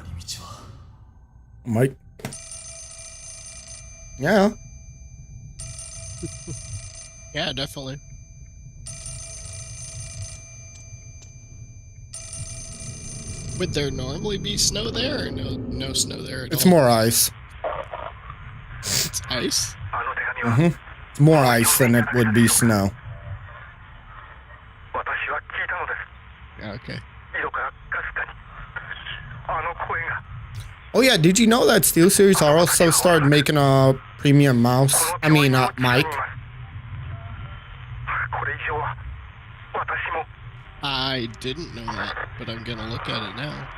I'm like, yeah. Yeah, definitely. Would there normally be snow there, or no snow there at It's all? more ice. It's ice. Mm-hmm. It's more ice than it would be snow. Yeah, okay. Oh yeah, did you know that SteelSeries also started making a premium mouse? I mean, mic. I didn't know that, but I'm gonna look at it now.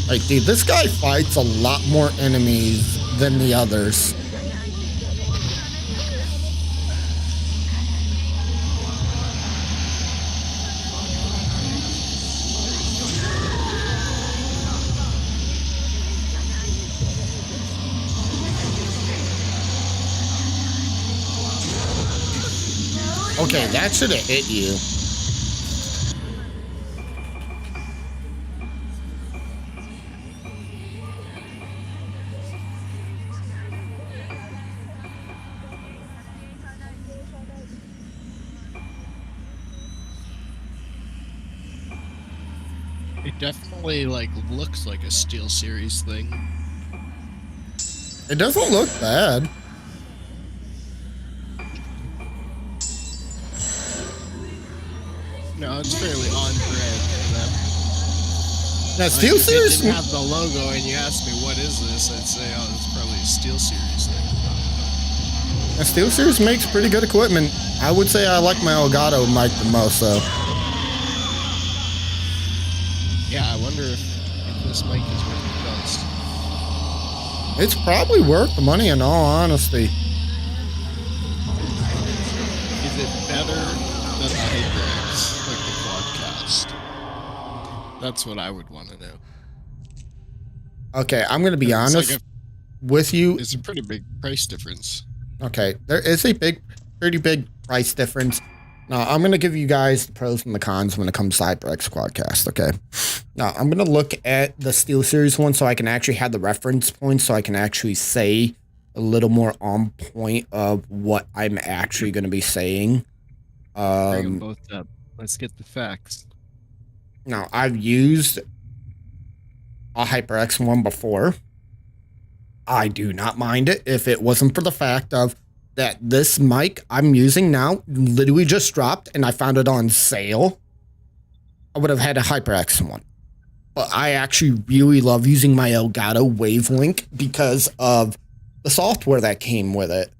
Like, dude, this guy fights a lot more enemies than the others. Okay, that should have hit you. It definitely looks like a SteelSeries thing. It doesn't look bad. No, it's fairly on brand for them. Now, If it SteelSeries. didn't have the logo and you asked me what is this, I'd say, oh, it's probably a SteelSeries thing. Now, SteelSeries makes pretty good equipment. I would say I like my Elgato mic the most, though. Yeah, I wonder if this mic is worth the cost. It's probably worth the money, in all honesty. Is it better than the HyperX, like the Quadcast? That's what I would want to know. Okay, I'm gonna be It's honest like with you. It's a pretty big price difference. Okay, there is a pretty big price difference. Now, I'm going to give you guys the pros and the cons when it comes to HyperX Quadcast, okay? Now, I'm going to look at the SteelSeries one so I can actually have the reference points so I can actually say a little more on point of what I'm actually going to be saying. Bring them both up. Let's get the facts. Now, I've used a HyperX one before. I do not mind it if it wasn't for the fact of that this mic I'm using now literally just dropped and I found it on sale. I would have had a HyperX one. But I actually really love using my Elgato Wavelink because of the software that came with it.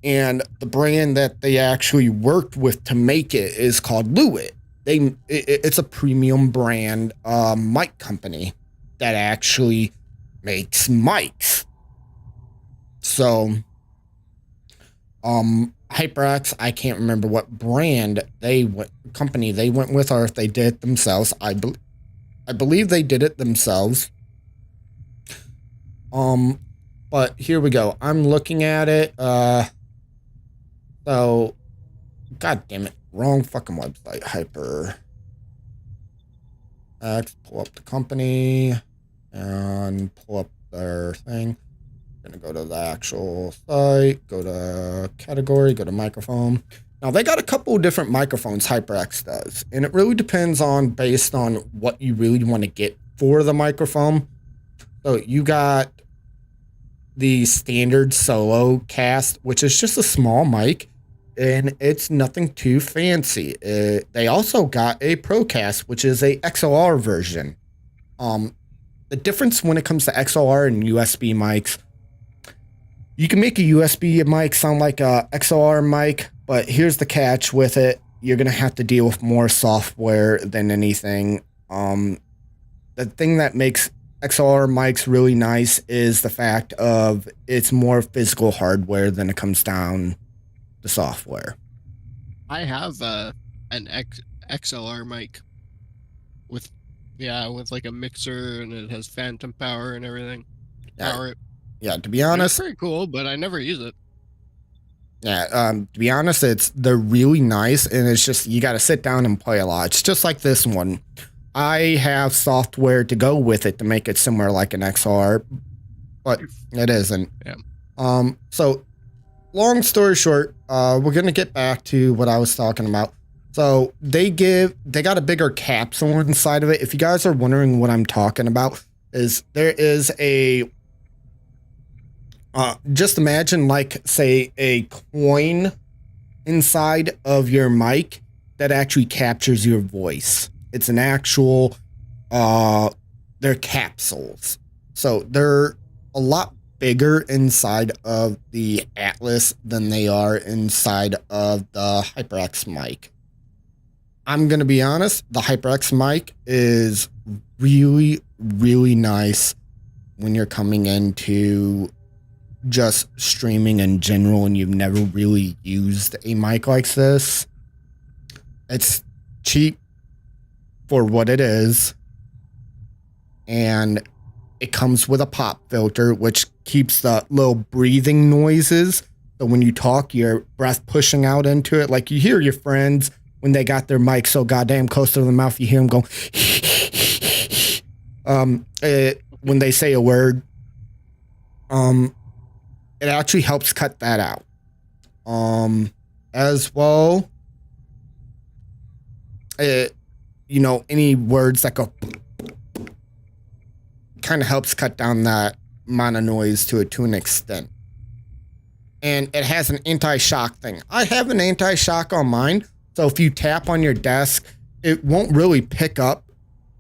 And the brand that they actually worked with to make it is called Lewitt. It's a premium brand mic company that actually makes mics. So, HyperX, I can't remember what brand company they went with, or if they did it themselves. I believe they did it themselves. But here we go. I'm looking at it. So, god damn it, wrong fucking website. HyperX, pull up the company and pull up their thing. Gonna go to the actual site, go to category, go to microphone. Now they got a couple of different microphones HyperX does, and it really depends on based on what you really want to get for the microphone. So you got the standard solo cast, which is just a small mic, and it's nothing too fancy. They also got a Procast, which is a XLR version. the difference when it comes to XLR and USB mics, you can make a USB mic sound like a XLR mic, but here's the catch with it. You're going to have to deal with more software than anything. The thing that makes XLR mics really nice is the fact of it's more physical hardware than it comes down to software. I have an XLR mic with like a mixer, and it has phantom power and everything. Yeah. Yeah, to be It's honest, pretty cool, but I never use it. yeah, to be honest, they're really nice, and it's just you got to sit down and play a lot. It's just like this one. I have software to go with it to make it similar like an XR, but it isn't. Yeah. So long story short, we're gonna get back to what I was talking about. So they got a bigger capsule inside of it. If you guys are wondering what I'm talking about, is there is a just imagine like say a coin inside of your mic that actually captures your voice. It's an actual they're capsules. So they're a lot bigger inside of the Atlas than they are inside of the HyperX mic. I'm going to be honest, the HyperX mic is really, really nice when you're coming into just streaming in general and you've never really used a mic like this. It's cheap for what it is, and it comes with a pop filter, which keeps the little breathing noises. So when you talk, your breath pushing out into it, like you hear your friends when they got their mic so goddamn close to the mouth, you hear them go, when they say a word, it actually helps cut that out. As well, any words that go kind of helps cut down that amount of noise to an extent. And it has an anti-shock thing. I have an anti-shock on mine, so if you tap on your desk, it won't really pick up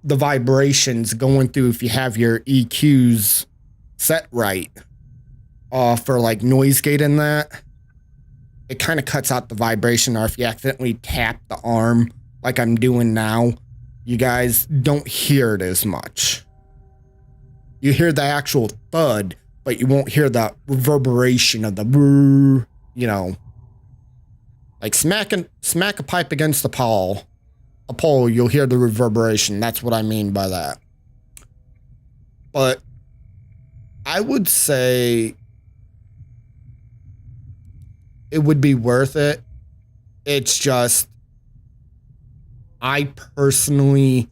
the vibrations going through if you have your EQs set right. For like noise gate and that, it kind of cuts out the vibration. Or if you accidentally tap the arm like I'm doing now, you guys don't hear it as much. You hear the actual thud, but you won't hear the reverberation of the, like smack a pipe against a pole, you'll hear the reverberation. That's what I mean by that. But I would say it would be worth it. It's just, I personally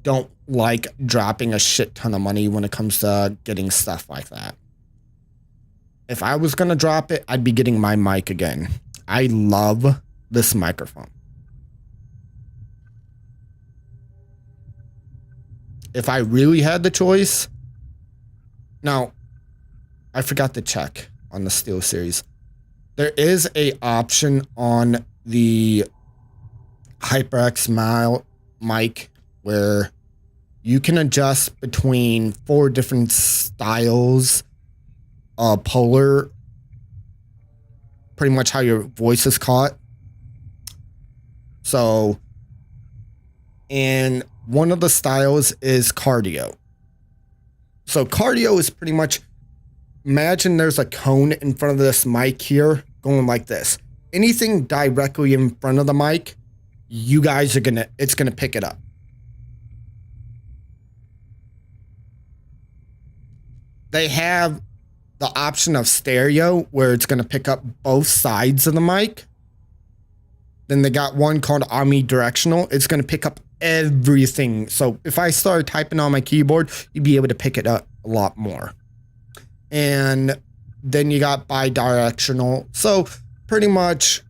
don't like dropping a shit ton of money when it comes to getting stuff like that. If I was going to drop it, I'd be getting my mic again. I love this microphone. If I really had the choice, now, I forgot to check on the SteelSeries. There is a option on the HyperX mic where you can adjust between 4 different styles, polar, pretty much how your voice is caught. So, and one of the styles is cardio. So cardio is pretty much, imagine there's a cone in front of this mic here going like this. Anything directly in front of the mic, you guys are it's gonna pick it up. They have the option of stereo where it's gonna pick up both sides of the mic. Then they got one called omnidirectional. It's gonna pick up everything. So if I started typing on my keyboard, you'd be able to pick it up a lot more. And then you got bidirectional. So pretty much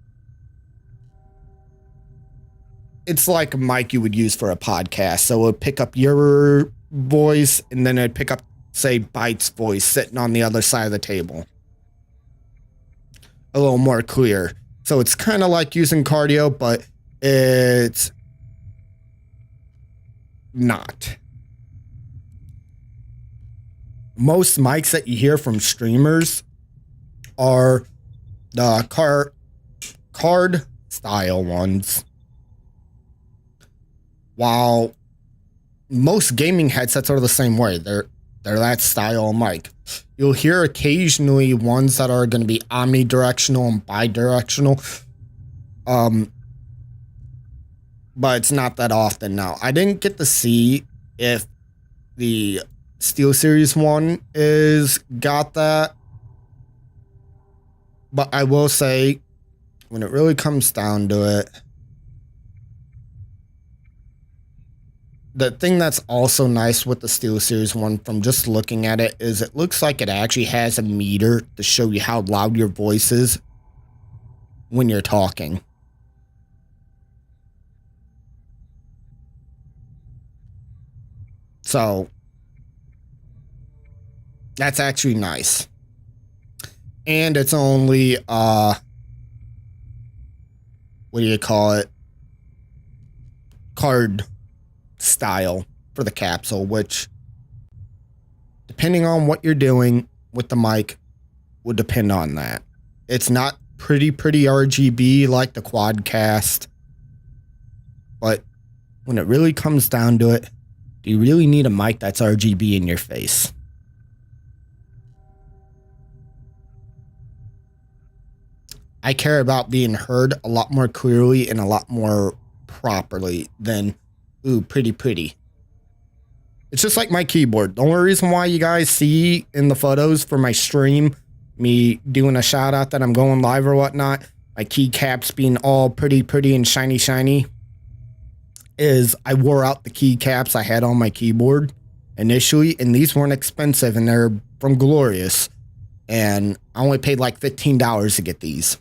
it's like a mic you would use for a podcast. So it would pick up your voice and then it'd pick up, say, Byte's voice sitting on the other side of the table. A little more clear. So it's kind of like using cardio, but it's not. most mics that you hear from streamers are the card style ones. While most gaming headsets are the same way. They're that style of mic. You'll hear occasionally ones that are going to be omnidirectional and bidirectional. But it's not that often now. I didn't get to see if the SteelSeries one is got that. But I will say, when it really comes down to it, the thing that's also nice with the SteelSeries one, from just looking at it, is it looks like it actually has a meter to show you how loud your voice is when you're talking. So, that's actually nice. And it's only, what do you call it? Card style for the capsule, which, depending on what you're doing with the mic, would depend on that. It's not pretty RGB like the Quadcast, but when it really comes down to it, do you really need a mic that's RGB in your face? I care about being heard a lot more clearly and a lot more properly than, ooh, pretty. It's just like my keyboard. The only reason why you guys see in the photos for my stream me doing a shout out that I'm going live or whatnot, my keycaps being all pretty and shiny, is I wore out the keycaps I had on my keyboard initially, and these weren't expensive, and they're from Glorious, and I only paid like $15 to get these.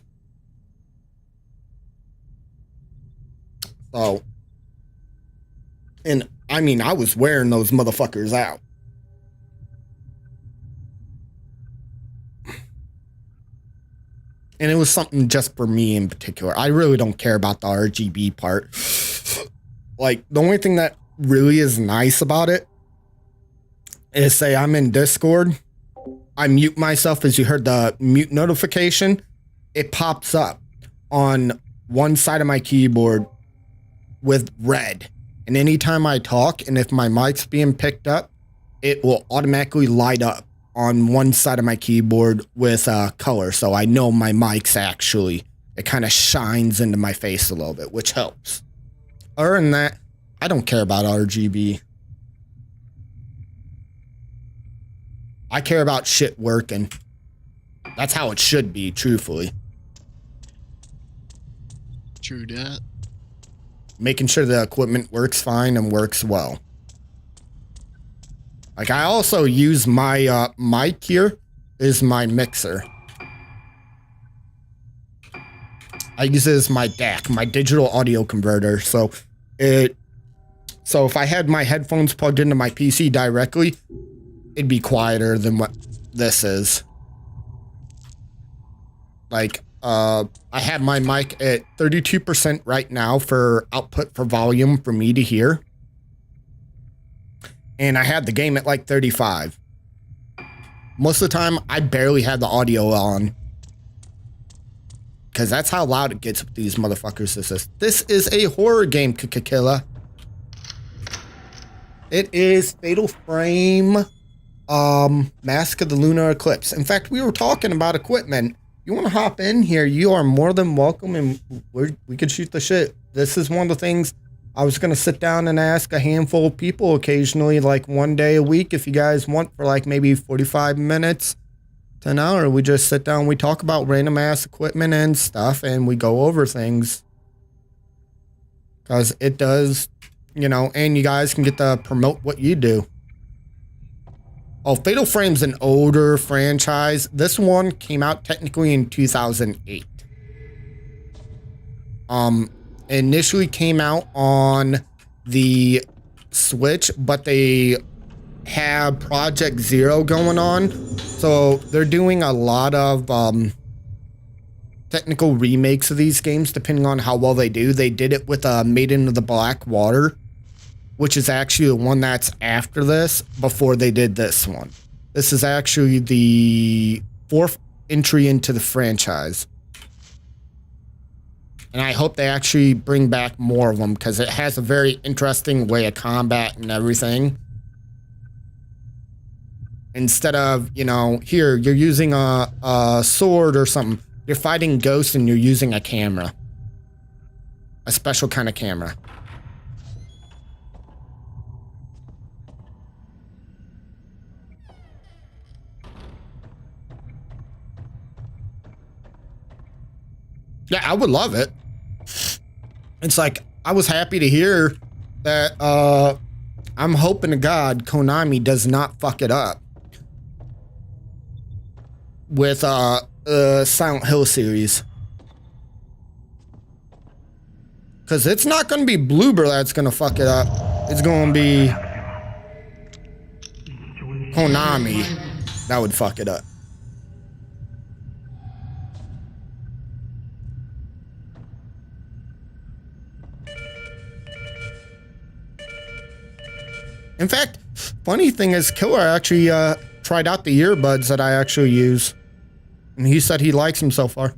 So, and I mean, I was wearing those motherfuckers out. And it was something just for me in particular. I really don't care about the RGB part. Like, the only thing that really is nice about it is, say I'm in Discord, I mute myself, as you heard the mute notification, it pops up on one side of my keyboard with red. And anytime I talk, and if my mic's being picked up, it will automatically light up on one side of my keyboard with color. So I know my mic's actually, it kind of shines into my face a little bit, which helps. Other than that, I don't care about RGB. I care about shit working. That's how it should be, truthfully. True that. Making sure the equipment works fine and works well. Like, I also use my mic here is my mixer. I use it as my DAC, my digital audio converter. So if I had my headphones plugged into my PC directly, it'd be quieter than what this is. Like, I have my mic at 32% right now for output for volume for me to hear. And I had the game at like 35. Most of the time, I barely have the audio on. Because that's how loud it gets with these motherfuckers. This is a horror game, Killa. It is Fatal Frame, Mask of the Lunar Eclipse. In fact, we were talking about equipment. You want to hop in here, you are more than welcome, and we could shoot the shit. This is one of the things I was going to sit down and ask a handful of people occasionally, like one day a week, if you guys want, for like maybe 45 minutes to an hour. We just sit down, we talk about random ass equipment and stuff, and we go over things. Because it does, you know, and you guys can get to promote what you do. Oh, Fatal Frame's an older franchise. This one came out technically in 2008. Initially came out on the Switch, but they have Project Zero going on. So they're doing a lot of technical remakes of these games, depending on how well they do. They did it with Maiden of the Black Water, which is actually the one that's after this, before they did this one. This is actually the 4th entry into the franchise. And I hope they actually bring back more of them because it has a very interesting way of combat and everything. Instead of, you know, here, you're using a sword or something. You're fighting ghosts and you're using a camera. A special kind of camera. Yeah, I would love it. It's like, I was happy to hear that, I'm hoping to God Konami does not fuck it up with, Silent Hill series. Because it's not going to be Bloober that's going to fuck it up. It's going to be Konami that would fuck it up. In fact, funny thing is, Killer actually tried out the earbuds that I actually use. And he said he likes them so far.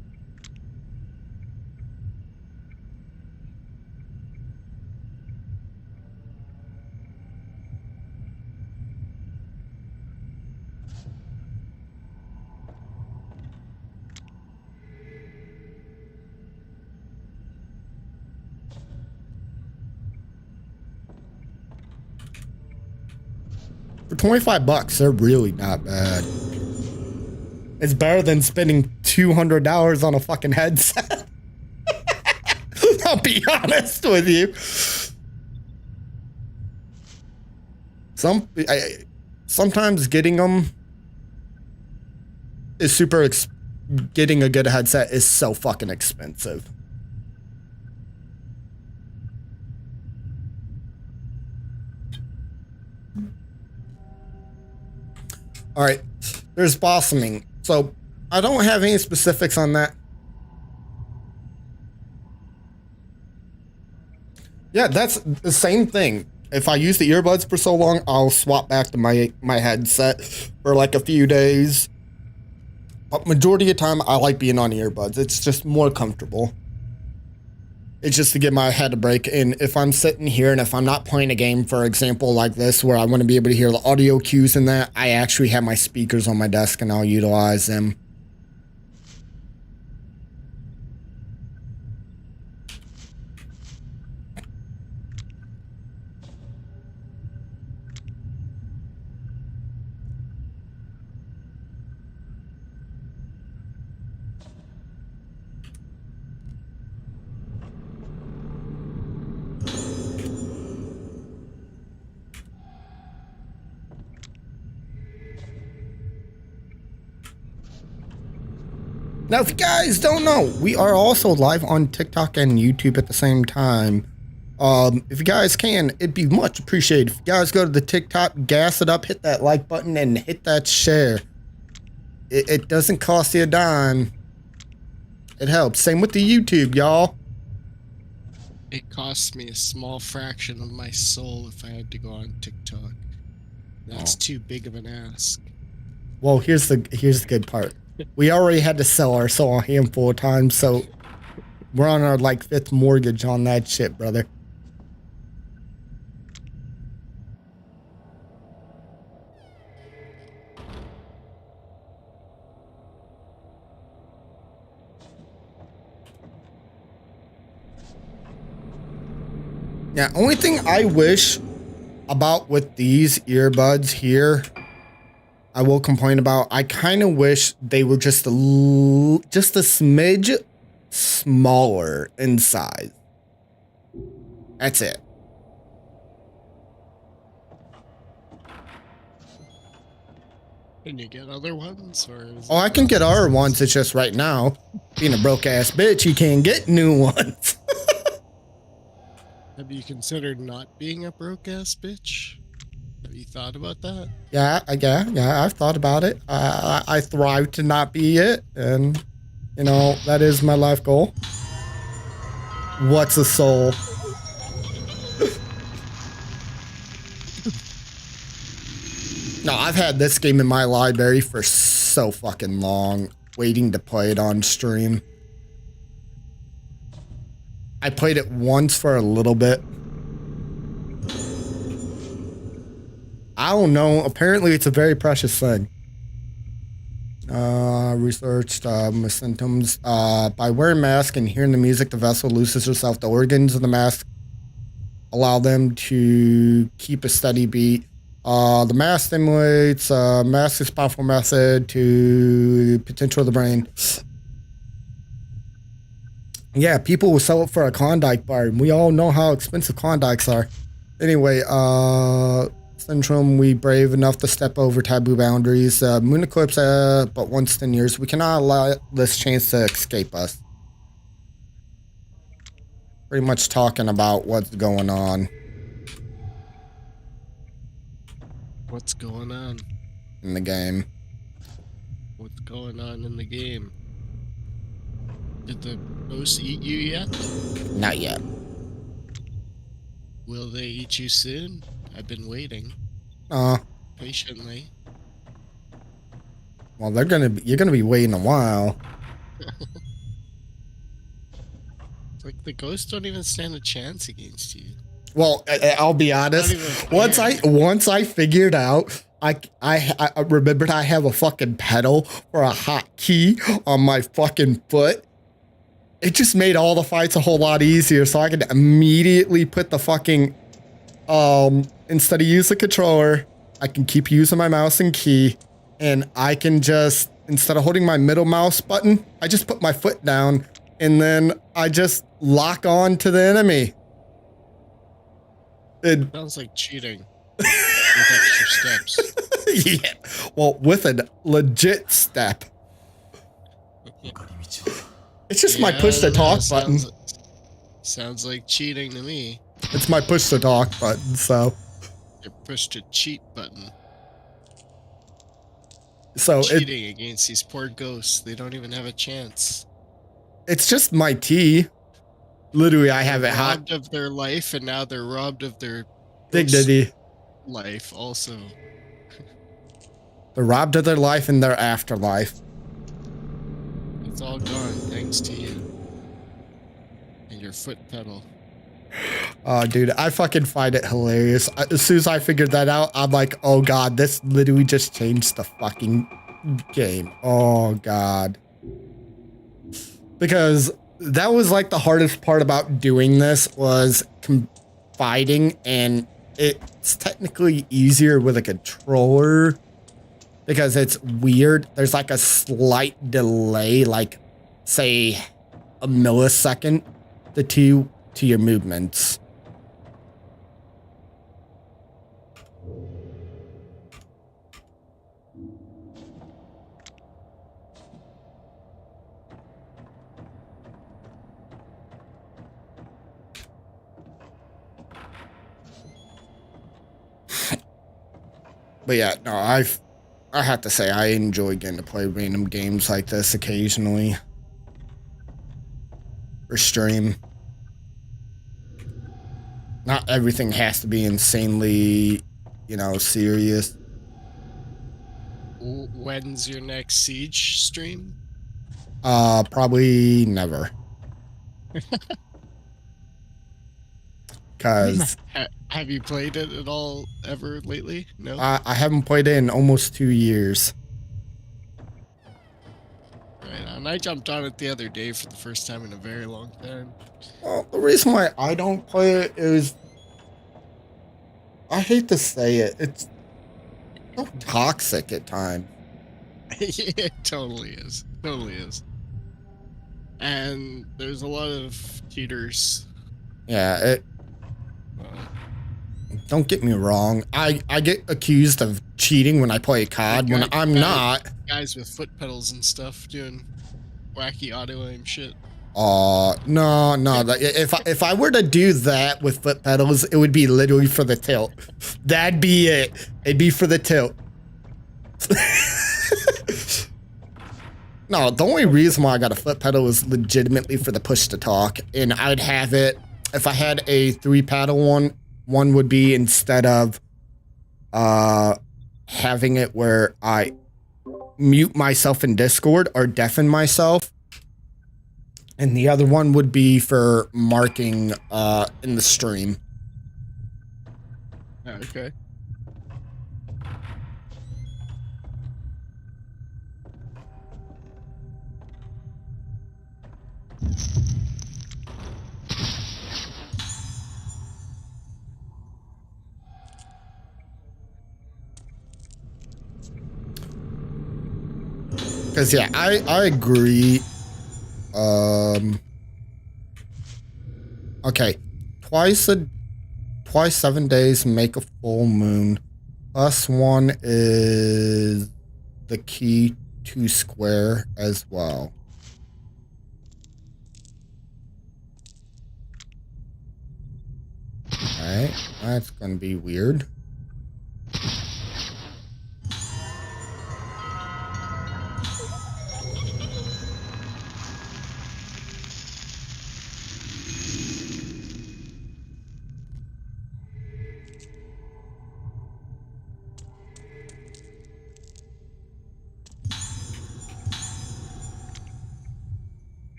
For 25 bucks, they're really not bad. It's better than spending $200 on a fucking headset. I'll be honest with you. Sometimes getting them is getting a good headset is so fucking expensive. All right, there's blossoming. So I don't have any specifics on that. Yeah, that's the same thing. If I use the earbuds for so long, I'll swap back to my headset for like a few days. But majority of the time, I like being on earbuds. It's just more comfortable. It's just to give my head a break. And if I'm sitting here and if I'm not playing a game, for example, like this, where I want to be able to hear the audio cues and that, I actually have my speakers on my desk and I'll utilize them. Now, if you guys don't know, we are also live on TikTok and YouTube at the same time. If you guys can, it'd be much appreciated. If you guys go to the TikTok, gas it up, hit that like button, and hit that share. It doesn't cost you a dime. It helps. Same with the YouTube, y'all. It costs me a small fraction of my soul if I had to go on TikTok. That's too big of an ask. Well, here's the good part. We already had to sell our soul a handful of times, so we're on our like 5th mortgage on that shit, brother. Yeah, only thing I wish about with these earbuds here, I will complain about. I kind of wish they were just a smidge smaller in size. That's it. Can you get other ones, or is Oh, I can get other ones. It's just right now, being a broke ass bitch, you can't get new ones. Have you considered not being a broke ass bitch? Have you thought about that? Yeah, I've thought about it. I thrive to not be it, and you know that is my life goal. What's a soul? No, I've had this game in my library for so fucking long, waiting to play it on stream. I played it once for a little bit. I don't know. Apparently, it's a very precious thing. Researched symptoms. By wearing masks and hearing the music, the vessel loses herself. The organs of the mask allow them to keep a steady beat. The mask stimulates. Mask is a powerful method to potential of the brain. Yeah, people will sell it for a Klondike bar, and we all know how expensive Klondikes are. Anyway, Syndrome, we brave enough to step over taboo boundaries. Moon eclipse, but once in years. We cannot allow this chance to escape us. Pretty much talking about what's going on. What's going on In the game. What's going on in the game? Did the ghosts eat you yet? Not yet. Will they eat you soon? I've been waiting patiently. Well, you're gonna be waiting a while. It's like the ghosts don't even stand a chance against you. Well, I'll be honest. Not even Once I figured out, I remembered I have a fucking pedal for a hotkey on my fucking foot. It just made all the fights a whole lot easier, so I could immediately put the fucking instead of use the controller, I can keep using my mouse and key, and I can just, instead of holding my middle mouse button, I just put my foot down, and then I just lock on to the enemy. It, Sounds like cheating with extra steps. yeah, well, with a legit step. It's just my push to talk button. Sounds like cheating to me. It's my push to talk button, so. Your push to cheat button. So Cheating against these poor ghosts. They don't even have a chance. it's just my tea. Literally, I have it hot. Robbed of their life, and now they're robbed of their Dignity. life also. They're robbed of their life and their afterlife. It's all gone thanks to you. And your foot pedal. Oh, dude, I fucking find it hilarious. As soon as I figured that out, I'm like, oh god, this literally just changed the fucking game. Oh god. Because that was like the hardest part about doing this was confiding, and it's technically easier with a controller because it's weird. There's like a slight delay, like say a millisecond to your movements. But yeah, no, I have to say I enjoy getting to play random games like this occasionally. For stream. Not everything has to be insanely, serious. When's your next Siege stream? Probably never. Cause Have you played it at all ever lately? No? I haven't played it in almost 2 years. Right on. I jumped on it the other day for the first time in a very long time. Well, the reason why I don't play it is, I hate to say it, it's so toxic at times. It totally is. Totally is. And there's a lot of cheaters. Yeah, don't get me wrong. I get accused of cheating when I play COD when I'm not. Guys with foot pedals and stuff doing wacky auto aim shit. No. If I were to do that with foot pedals, it would be literally for the tilt. That'd be it. It'd be for the tilt. No, the only reason why I got a foot pedal is legitimately for the push to talk, and I'd have it if I had a 3 paddle one would be, instead of having it where I mute myself in Discord or deafen myself. And the other one would be for marking in the stream. Okay. Because, yeah, I agree. Okay. Twice 7 days make a full moon. +1 is the key to square as well. Alright, that's gonna be weird.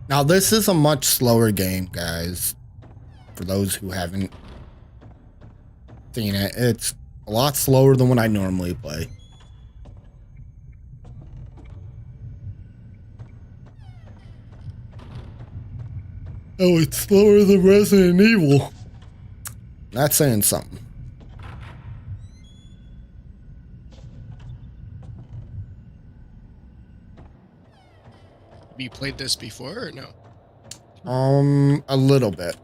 Now, this is a much slower game, guys. For those who haven't seen it, it's a lot slower than what I normally play. Oh, it's slower than Resident Evil. That's saying something. Have you played this before or no? A little bit.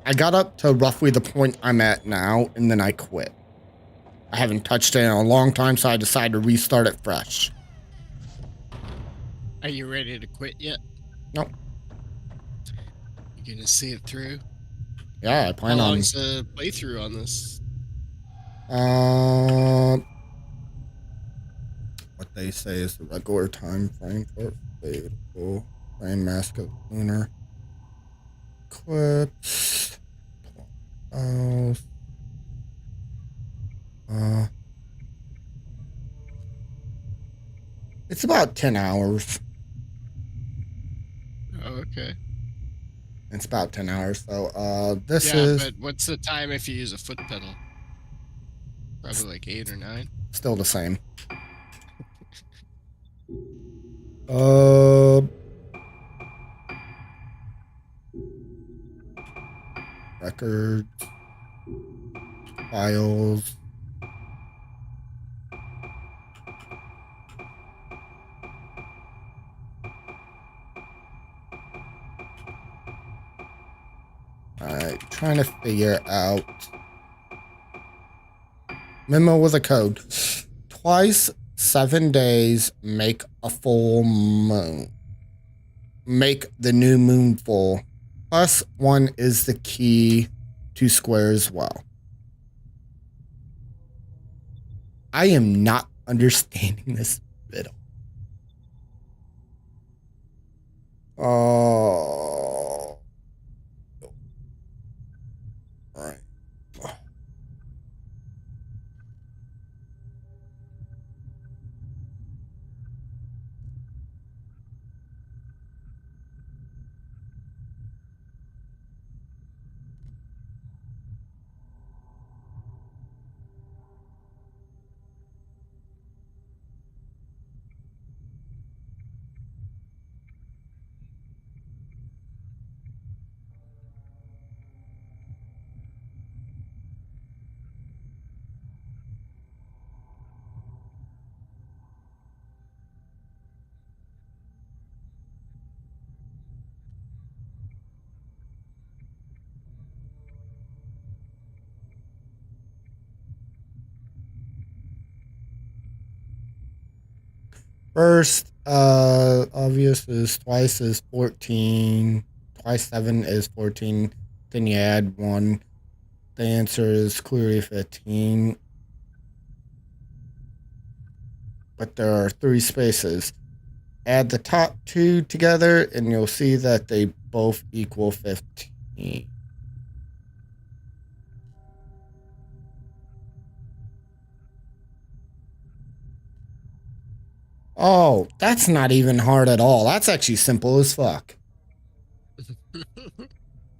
I got up to roughly the point I'm at now, and then I quit. I haven't touched it in a long time, so I decided to restart it fresh. Are you ready to quit yet? Nope. You gonna see it through? Yeah, I plan How on. long's the playthrough on this? What they say is the regular time frame for fatal frame mask of lunar eclipse. It's about 10 hours. Oh, okay. It's about 10 hours. So, this Yeah, is but what's the time if you use a foot pedal? Probably like 8 or 9. still the same. Uh, records, files. Alright, trying to figure out. Memo with a code. Twice 7 days make a full moon. Make the new moon full. +1 is the key to square as well. I am not understanding this bit. Oh. All right. First, obvious is twice is 14. Twice 7 is 14. Then you add 1. The answer is clearly 15. But there are 3 spaces. add the top two together and you'll see that they both equal 15. Oh, that's not even hard at all. That's actually simple as fuck.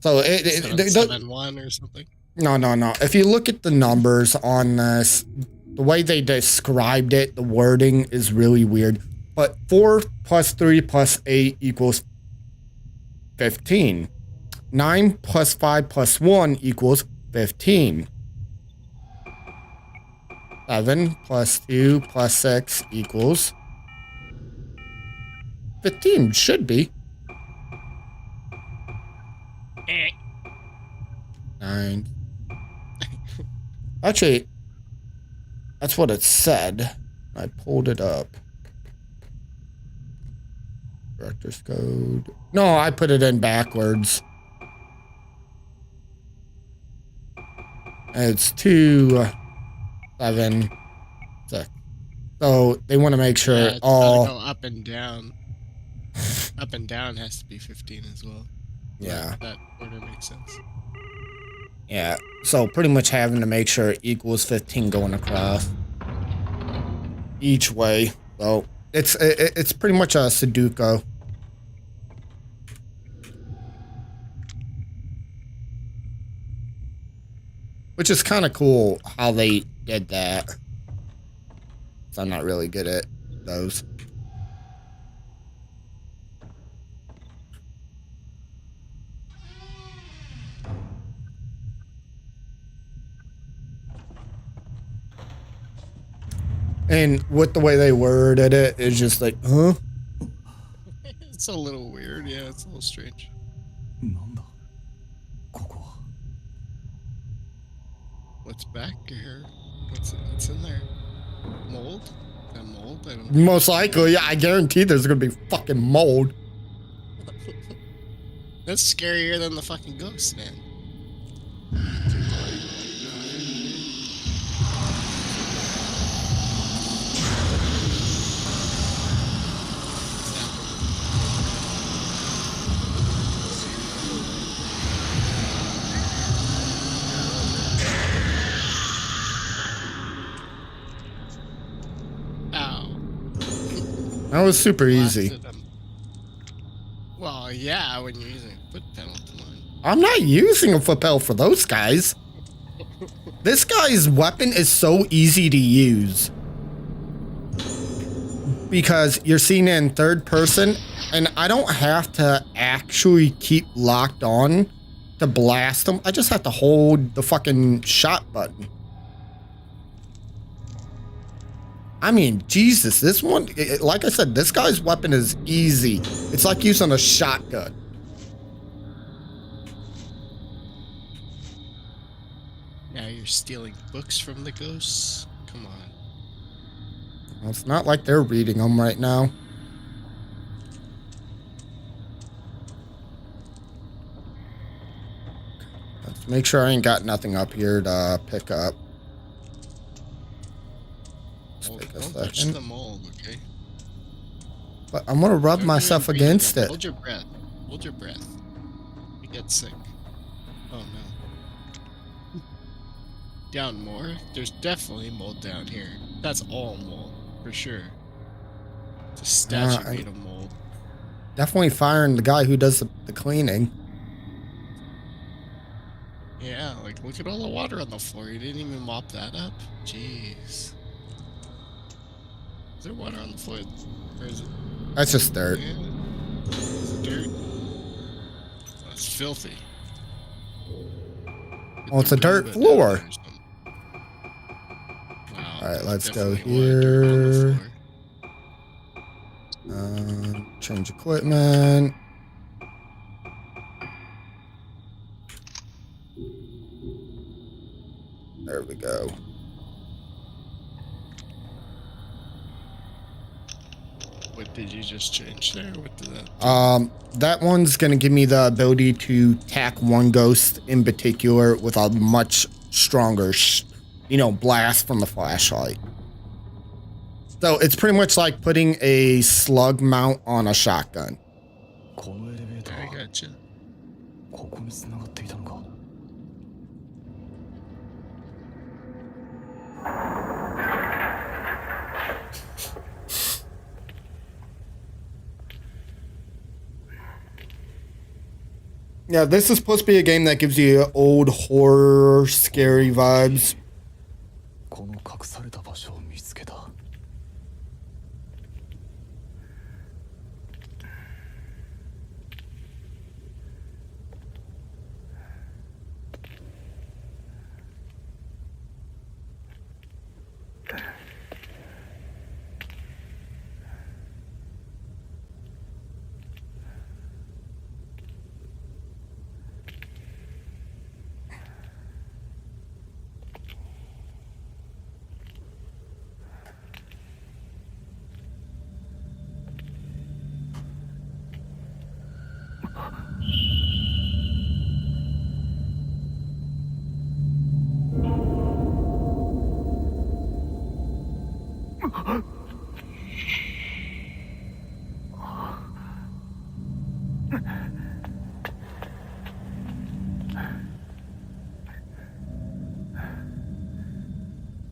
So it 7-1 or something. no. If you look at the numbers on this, the way they described it, the wording is really weird. But 4 plus 3 plus 8 equals 15. 9 plus 5 plus 1 equals 15. 7 plus 2 plus 6 equals 15. Should be. 9. Actually, that's what it said. I pulled it up. Director's code. No, I put it in backwards. It's 2, 7, 6. So they want to make sure Yeah, it's all. gotta go up and down. Up and down has to be 15 as well. Yeah. That order makes sense. Yeah. So pretty much having to make sure it equals 15 going across each way. So it's pretty much a Sudoku. Which is kind of cool how they did that. 'Cause I'm not really good at those. And with the way they worded it, it's just like, huh? It's a little weird. Yeah, it's a little strange. なんだここは。 What's back here? What's in there? Mold? Is that mold? I don't. Most likely, yeah, I guarantee there's gonna be fucking mold. That's scarier than the fucking ghost, man. Ow. That was super easy. Blasted him. Well, yeah, when you're using a foot pedal, come on. I'm not using a foot pedal for those guys. This guy's weapon is so easy to use. Because you're seeing it in third person, and I don't have to actually keep locked on to blast them. I just have to hold the fucking shot button. I mean, Jesus, this one, like I said, this guy's weapon is easy. It's like using a shotgun. Now you're stealing books from the ghosts? Come on. Well, it's not like they're reading them right now. Let's make sure I ain't got nothing up here to pick up. Well, Take a don't touch second. the mold, okay? But I'm gonna rub Don't myself even breathe against again. it. Hold your breath. Hold your breath. You get sick. Oh no. Down more? There's definitely mold down here. That's all mold, for sure. It's a statue made of mold. Definitely firing the guy who does the cleaning. Yeah, like look at all the water on the floor. You didn't even mop that up? Jeez. Is there water on the floor? Or is it? That's just dirt. Yeah. Is it dirt? That's filthy. Well, it's a dirt floor. Alright, let's go here. Change equipment. There we go. What did you just change there? What did that? That one's gonna give me the ability to tack one ghost in particular with a much stronger, blast from the flashlight. So it's pretty much like putting a slug mount on a shotgun. このエレベータ I ー gotcha. ここに繋がっていたのか。 Yeah, this is supposed to be a game that gives you old horror, scary vibes. この隠された場所を見つけた。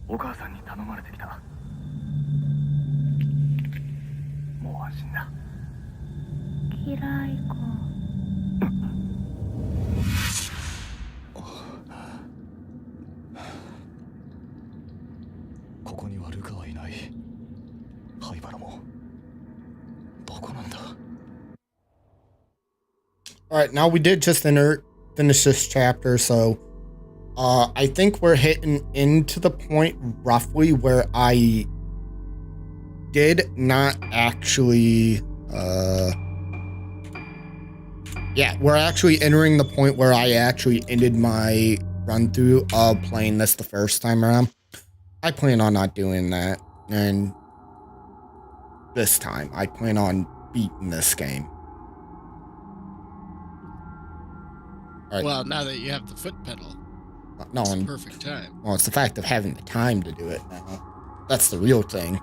お母さんに頼まれてきた。もう安心だ。嫌い子。ここにはルカはいない。灰原も。どこなんだ。 All right, now we did just finish this chapter, so I think we're hitting into the point roughly where I did not actually yeah, we're actually entering the point where I actually ended my run through of playing this the first time around. I plan on not doing that, and this time I plan on beating this game. All right. Well, now that you have the foot pedal, No, it's the and perfect time. well, it's the fact of having the time to do it now. That's the real thing.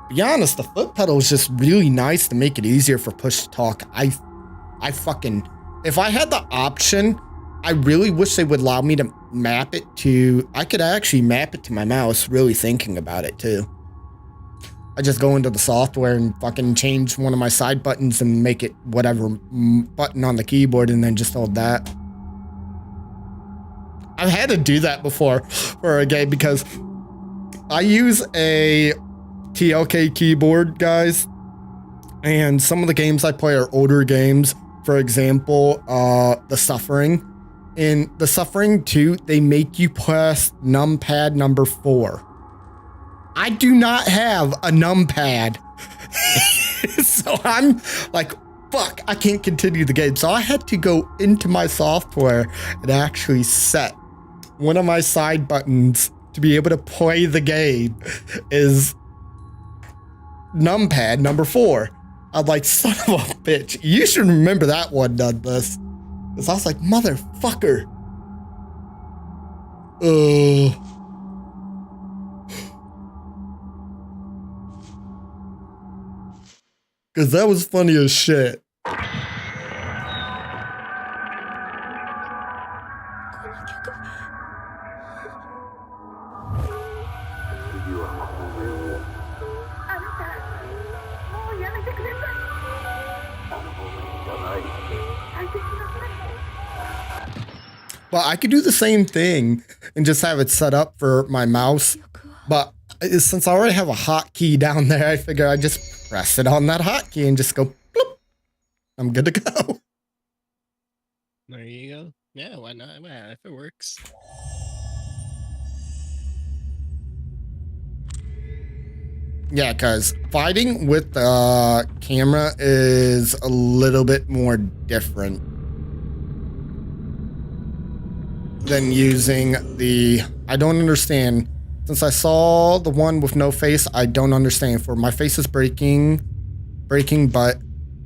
To be honest, the foot pedal is just really nice to make it easier for push to talk. I fucking, if I had the option, I really wish they would allow me to map it to, I could actually map it to my mouse, really thinking about it too. I just go into the software and fucking change one of my side buttons and make it whatever button on the keyboard and then just hold that. I've had to do that before for a game because I use a TLK keyboard, guys, and some of the games I play are older games. For example, The Suffering. In The Suffering 2, they make you press numpad number 4. I do not have a numpad. So I'm like, fuck, I can't continue the game. So I had to go into my software and actually set one of my side buttons to be able to play the game is numpad number 4. I'm like, son of a bitch. You should remember that one, Douglas. Because I was like, motherfucker. Because that was funny as shit. Well, I could do the same thing and just have it set up for my mouse. But since I already have a hotkey down there, I figure I just press it on that hotkey and just go bloop. I'm good to go. There you go. Yeah, why not? Yeah, if it works. Yeah, because fighting with the camera is a little bit more different than using the... I don't understand. Since I saw the one with no face, I don't understand. For my face is breaking, but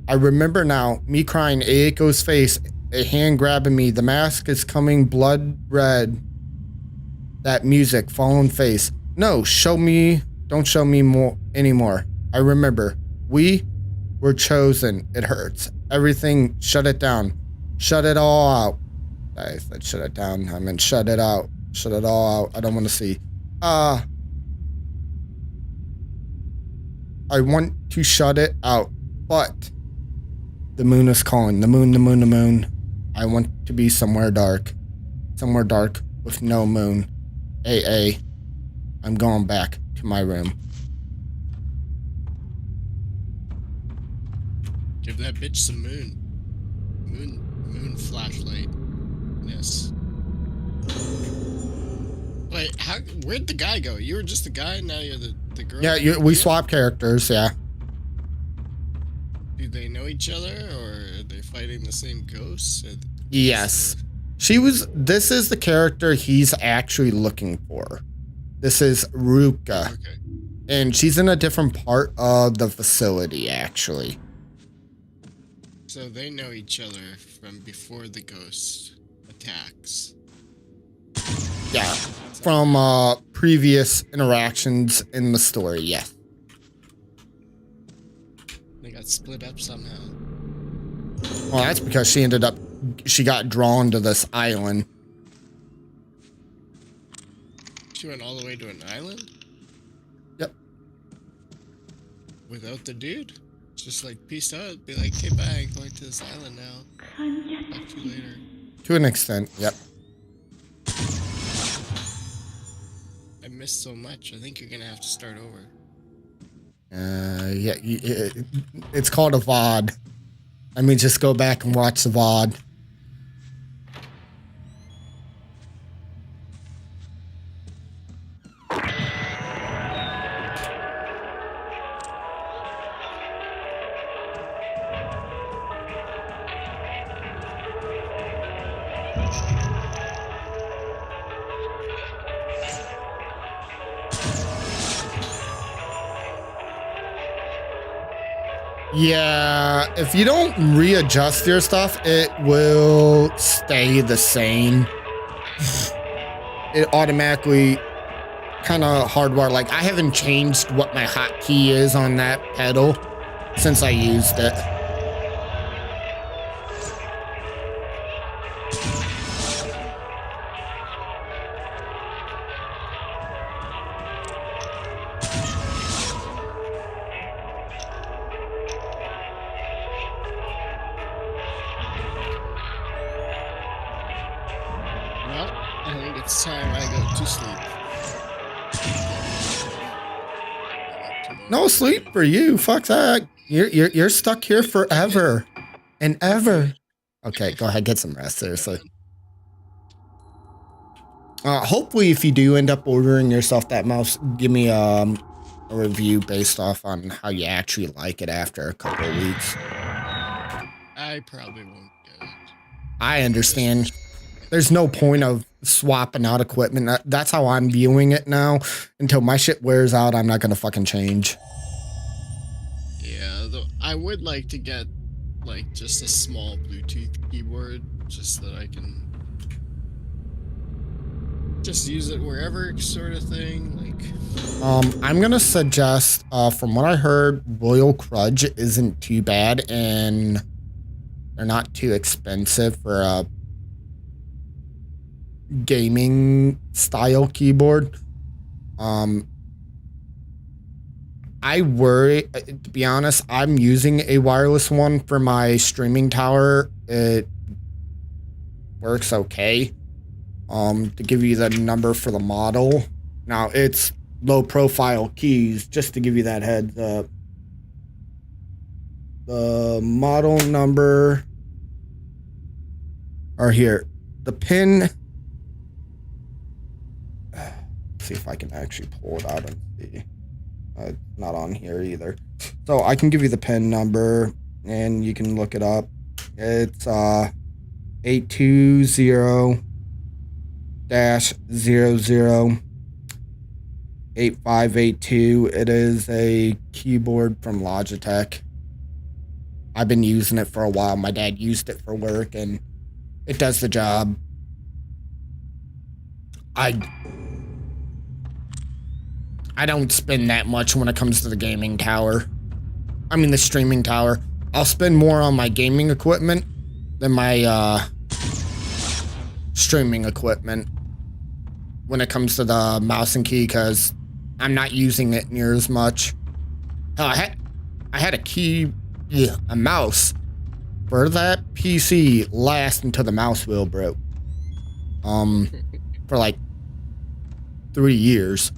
I remember now, me crying, Aiko's face, a hand grabbing me, the mask is coming, blood red, that music, fallen face. No, show me Don't show me more anymore. I remember. We were chosen. It hurts. Everything, shut it down. Shut it all out. I said shut it down. I meant shut it out. Shut it all out. I don't want to see. I want to shut it out. But the moon is calling. The moon, the moon, the moon. I want to be somewhere dark. Somewhere dark with no moon. I'm going back to my room. Give that bitch some moon. Moon flashlight. Yes. Wait, where'd the guy go? You were just the guy, now you're the girl? Yeah, we swap characters, yeah. Do they know each other, or are they fighting the same ghosts? Yes. This is the character he's actually looking for. This is Ruka. Okay. And she's in a different part of the facility, actually. So they know each other from before the ghost attacks. Yeah. From previous interactions in the story, yes. They got split up somehow. Well, that's because she got drawn to this island. She went all the way to an island? Yep. Without the dude? Just like peace out, be like, hey bye, going to this island now. Talk to you later. To an extent, yep. I missed so much. I think you're gonna have to start over. Yeah, it's called a VOD. I mean, just go back and watch the VOD. Yeah, if you don't readjust your stuff, it will stay the same. It automatically kind of hardwired. Like, I haven't changed what my hotkey is on that pedal since I used it. Well, I think it's time I go to sleep. No sleep for you. Fuck that. You're stuck here forever and ever. Okay, go ahead, get some rest. Seriously. Hopefully, if you do end up ordering yourself that mouse, give me a review based off on how you actually like it after a couple of weeks. I probably won't get it. I understand. There's no point of swapping out equipment. That's how I'm viewing it now. Until my shit wears out, I'm not gonna fucking change. Yeah, though I would like to get like just a small Bluetooth keyboard, just so that I can just use it wherever, sort of thing. Like, I'm gonna suggest, from what I heard, Royal Crudge isn't too bad, and they're not too expensive for a gaming style keyboard. I worry, to be honest, I'm using a wireless one for my streaming tower. It works okay. To give you the number for the model. Now, it's low profile keys, just to give you that heads up. The model number are here. The pin, see if I can actually pull it out and see. It's not on here either. So I can give you the pin number and you can look it up. It's 820-008582. It is a keyboard from Logitech. I've been using it for a while. My dad used it for work and it does the job. I don't spend that much when it comes to the gaming tower. I mean the streaming tower. I'll spend more on my gaming equipment than my streaming equipment when it comes to the mouse and key, because I'm not using it near as much. I had a mouse for that PC last until the mouse wheel broke. For like 3 years.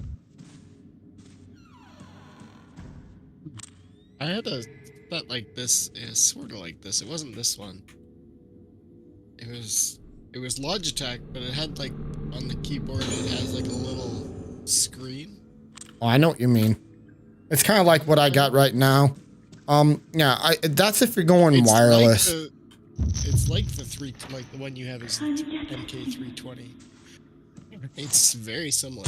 I had a that like this is sort of like this. It wasn't this one. It was Logitech, but it had like on the keyboard it has like a little screen. Oh, I know what you mean. It's kind of like what I got right now. Yeah, that's if you're going wireless. It's like the one you have is the MK320. It's very similar.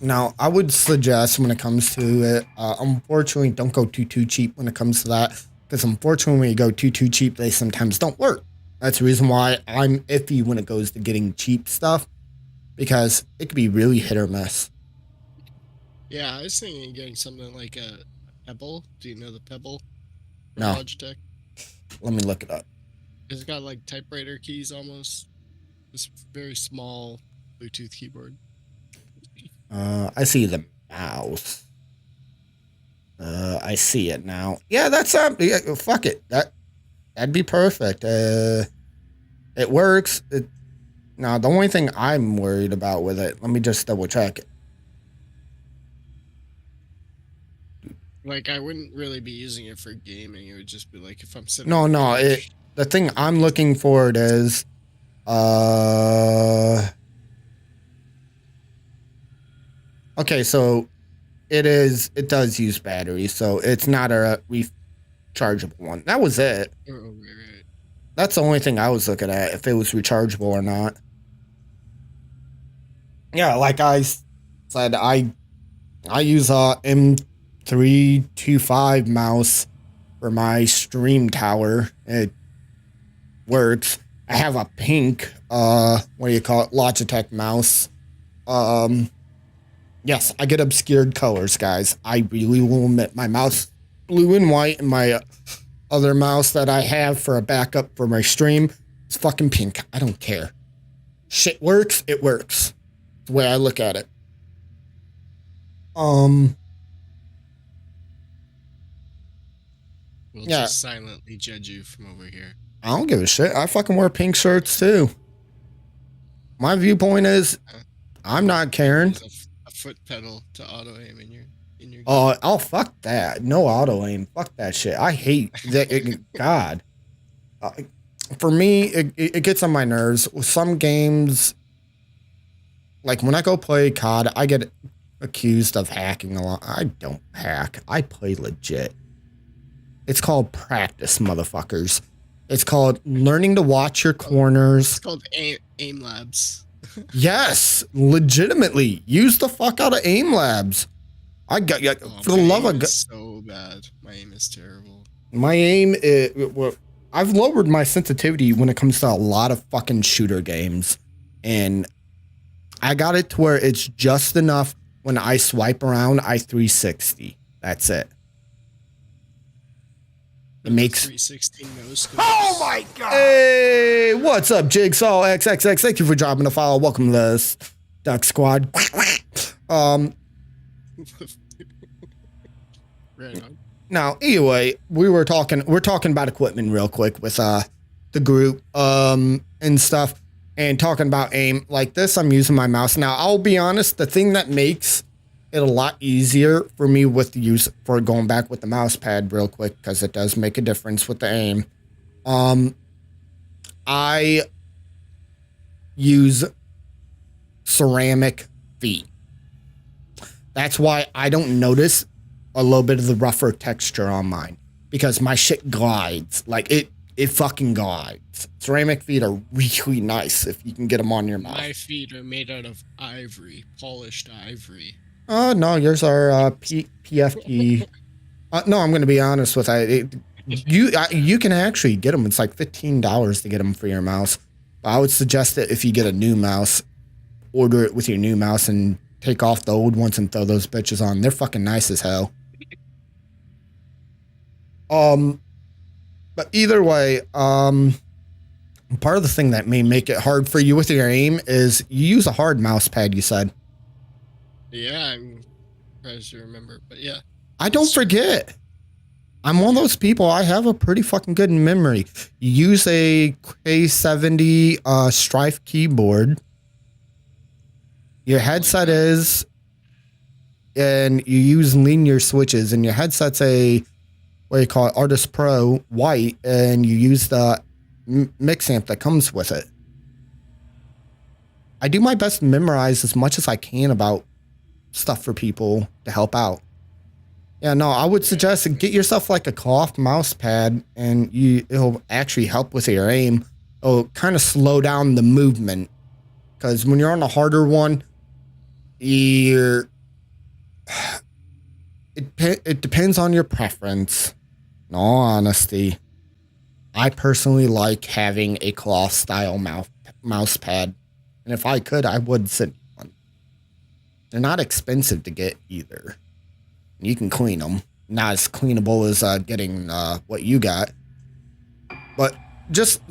Now, I would suggest when it comes to it, unfortunately, don't go too cheap when it comes to that. Because unfortunately, when you go too cheap, they sometimes don't work. That's the reason why I'm iffy when it goes to getting cheap stuff. Because it could be really hit or miss. Yeah, I was thinking of getting something like a Pebble. Do you know the Pebble? No. Logitech. Let me look it up. It's got like typewriter keys almost. This very small Bluetooth keyboard. I see the mouse. I see it now. Yeah, that's yeah, fuck it. That'd be perfect. It works. Now the only thing I'm worried about with it, let me just double check it. Like I wouldn't really be using it for gaming. It would just be like if I'm sitting. No, the thing I'm looking for it is, okay, so it does use battery, so it's not a rechargeable one. That was it. Oh, right. That's the only thing I was looking at, if it was rechargeable or not. Yeah, like I said, I use a M325 mouse for my stream tower. It works. I have a pink, what do you call it, Logitech mouse. Yes, I get obscured colors, guys. I really will admit my mouse blue and white, and my other mouse that I have for a backup for my stream is fucking pink. I don't care. Shit works, it works. That's the way I look at it. We'll Yeah. just silently judge you from over here. I don't give a shit. I fucking wear pink shirts too. My viewpoint is, I'm not caring. There's a foot pedal to auto aim in your. Oh, fuck that. No auto aim. Fuck that shit. I hate that. God. For me, it gets on my nerves. With some games, like when I go play COD, I get accused of hacking a lot. I don't hack. I play legit. It's called practice, motherfuckers. It's called learning to watch your corners. It's called aim labs. Yes, legitimately. Use the fuck out of aim labs. I got for the love of God. So bad. My aim is terrible. My aim is, I've lowered my sensitivity when it comes to a lot of fucking shooter games, and I got it to where it's just enough when I swipe around, I 360. That's it. It makes 360 no scope. Oh my god! Hey, what's up, Jigsaw XXX? Thank you for dropping the follow. Welcome to the Duck Squad. Right on. Now, anyway, we're talking about equipment real quick with the group and stuff, and talking about aim. Like this, I'm using my mouse. Now, I'll be honest, the thing that makes it a lot easier for me with the use for going back with the mouse pad real quick, because it does make a difference with the aim. I use ceramic feet. That's why I don't notice a little bit of the rougher texture on mine, because my shit glides. Like it fucking glides. Ceramic feet are really nice if you can get them on your mouth. My feet are made out of ivory, polished ivory. No, yours are PFT. No, I'm going to be honest with you can actually get them. It's like $15 to get them for your mouse. But I would suggest that if you get a new mouse, order it with your new mouse and take off the old ones and throw those bitches on. They're fucking nice as hell. But either way, part of the thing that may make it hard for you with your aim is you use a hard mouse pad, you said. Yeah, I'm surprised to remember, but yeah. I don't forget. I'm one of those people, I have a pretty fucking good memory. You use a K70 Strife keyboard. Your headset is, and you use linear switches, and your headset's a, what do you call it, Artist Pro white, and you use the mix amp that comes with it. I do my best to memorize as much as I can about stuff for people to help out. Yeah, no, I would suggest get yourself like a cloth mouse pad, and it'll actually help with your aim. It'll kind of slow down the movement, because when you're on a harder one, it depends on your preference. In all honesty, I personally like having a cloth style mouse pad, and if I could, I would sit one. They're not expensive to get either. You can clean them. Not as cleanable as getting what you got. But just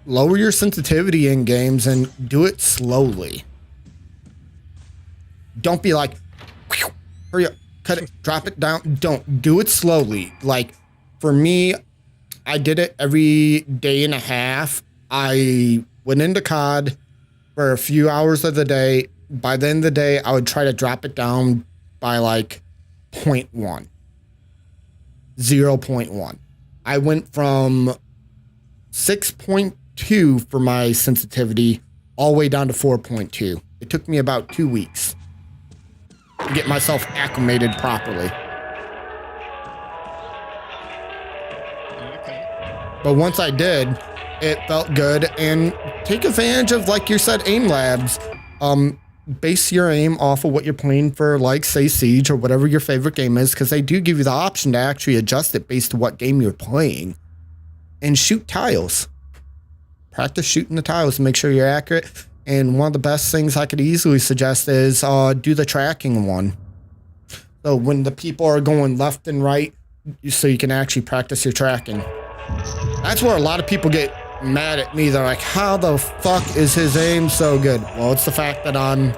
lower your sensitivity in games and do it slowly. Don't be like, hurry up, cut it, drop it down. Don't. Do it slowly. Like, for me, I did it every day and a half. I went into COD for a few hours of the day. By the end of the day, I would try to drop it down by like 0.1. 0.1. I went from 6.2 for my sensitivity all the way down to 4.2. It took me about 2 weeks to get myself acclimated properly. Okay. But once I did, it felt good. And take advantage of, like you said, aim labs. Base your aim off of what you're playing for, like, say, Siege or whatever your favorite game is, because they do give you the option to actually adjust it based on what game you're playing. And shoot tiles. Practice shooting the tiles to make sure you're accurate. And one of the best things I could easily suggest is do the tracking one. So when the people are going left and right, so you can actually practice your tracking. That's where a lot of people get mad at me. They're like, how the fuck is his aim so good? Well, it's the fact that I'm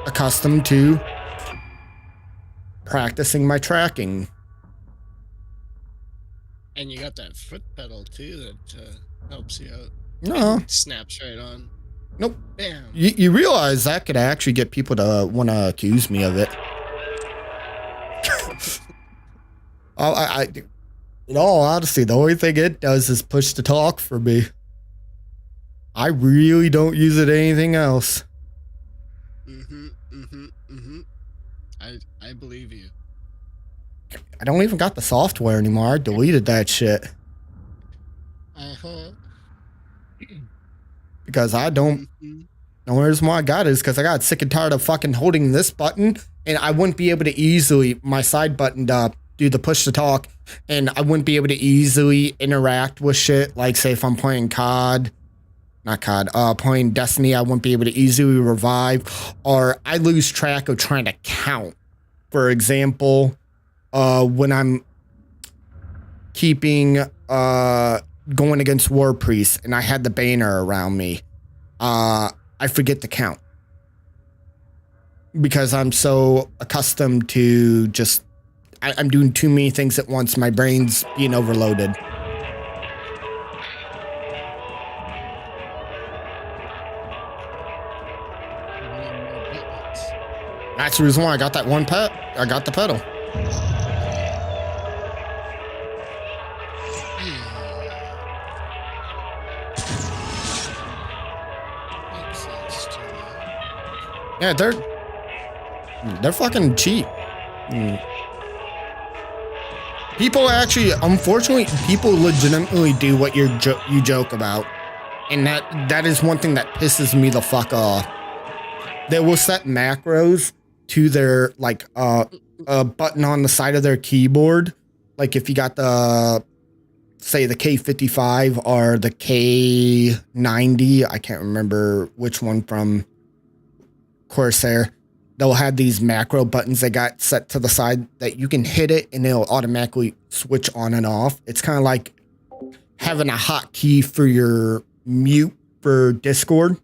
accustomed to practicing my tracking. And you got that foot pedal too that helps you out. No. Snaps right on. Nope. Bam. You realize that could actually get people to want to accuse me of it. In all honesty, the only thing it does is push to talk for me. I really don't use it anything else. I believe you. I don't even got the software anymore. I deleted that shit. Because I don't. The only reason why I got it is because I got sick and tired of fucking holding this button, and I wouldn't be able to easily, my side button to do the push to talk, and I wouldn't be able to easily interact with shit. Like, say, if I'm playing playing Destiny, I wouldn't be able to easily revive, or I lose track of trying to count. For example, when I'm keeping going against War Priest and I had the banner around me, I forget to count because I'm so accustomed to just I'm doing too many things at once. My brain's being overloaded. That's the reason why I got that one pet. I got the pedal. Yeah, they're fucking cheap. People actually, unfortunately, people legitimately do what you joke about, and that is one thing that pisses me the fuck off. They will set macros to their like a button on the side of their keyboard, like if you got the say the K55 or the K90, I can't remember which one from Corsair. they'll have these macro buttons that got set to the side that you can hit it and it'll automatically switch on and off. It's kind of like having a hotkey for your mute for Discord.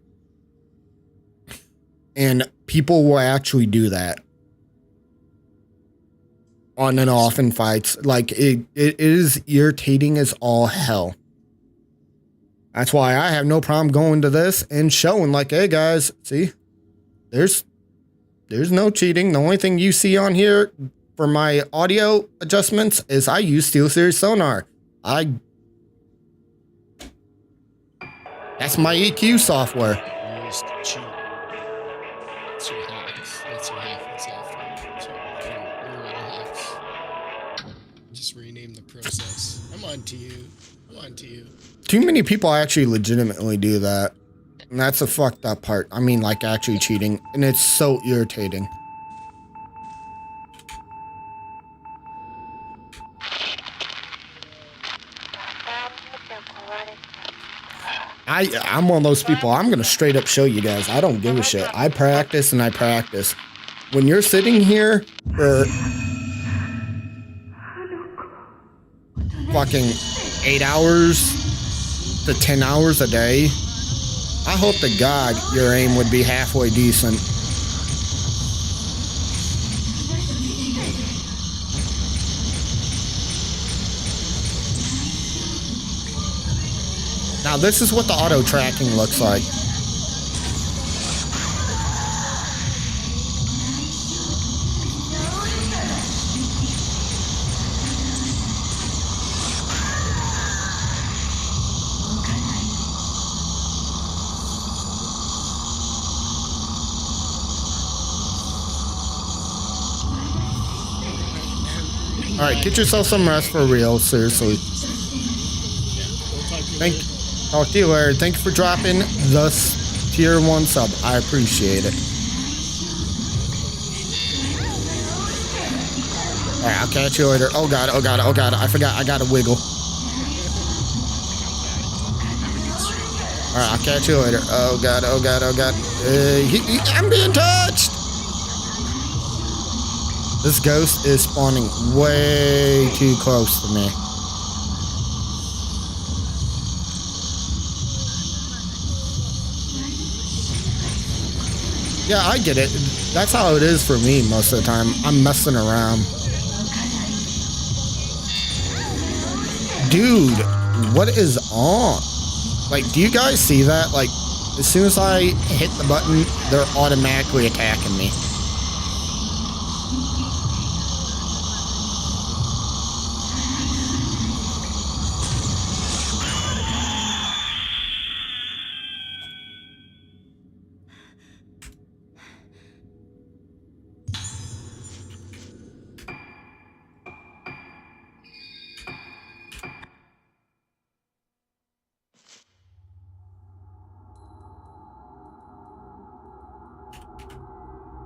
And people will actually do that on and off in fights. Like it is irritating as all hell. That's why I have no problem going to this and showing like, hey guys, see, there's no cheating. The only thing you see on here for my audio adjustments is I use SteelSeries Sonar. That's my EQ software. You used to cheat. That's your hacks. That's your hacking software. So you're out of hacks. Just rename the process. I'm on to you. I'm on to you. Too many people actually legitimately do that. And that's the fucked up part. I mean, like actually cheating. And it's so irritating. I'm one of those people. I'm going to straight up show you guys. I don't give a shit. I practice and I practice. When you're sitting here for fucking 8 hours to 10 hours a day, I hope to God your aim would be halfway decent. Now this is what the auto tracking looks like. All right, get yourself some rest for real, seriously. Talk to you later. Thank you for dropping the tier 1 sub. I appreciate it. All right, I'll catch you later. Oh God, oh God, oh God. I forgot I got to wiggle. All right, I'll catch you later. Oh God, oh God, oh God. I'm being touched. This ghost is spawning way too close to me. Yeah, I get it. That's how it is for me most of the time. I'm messing around. Dude, what is on? Like, do you guys see that? Like, as soon as I hit the button, they're automatically attacking me.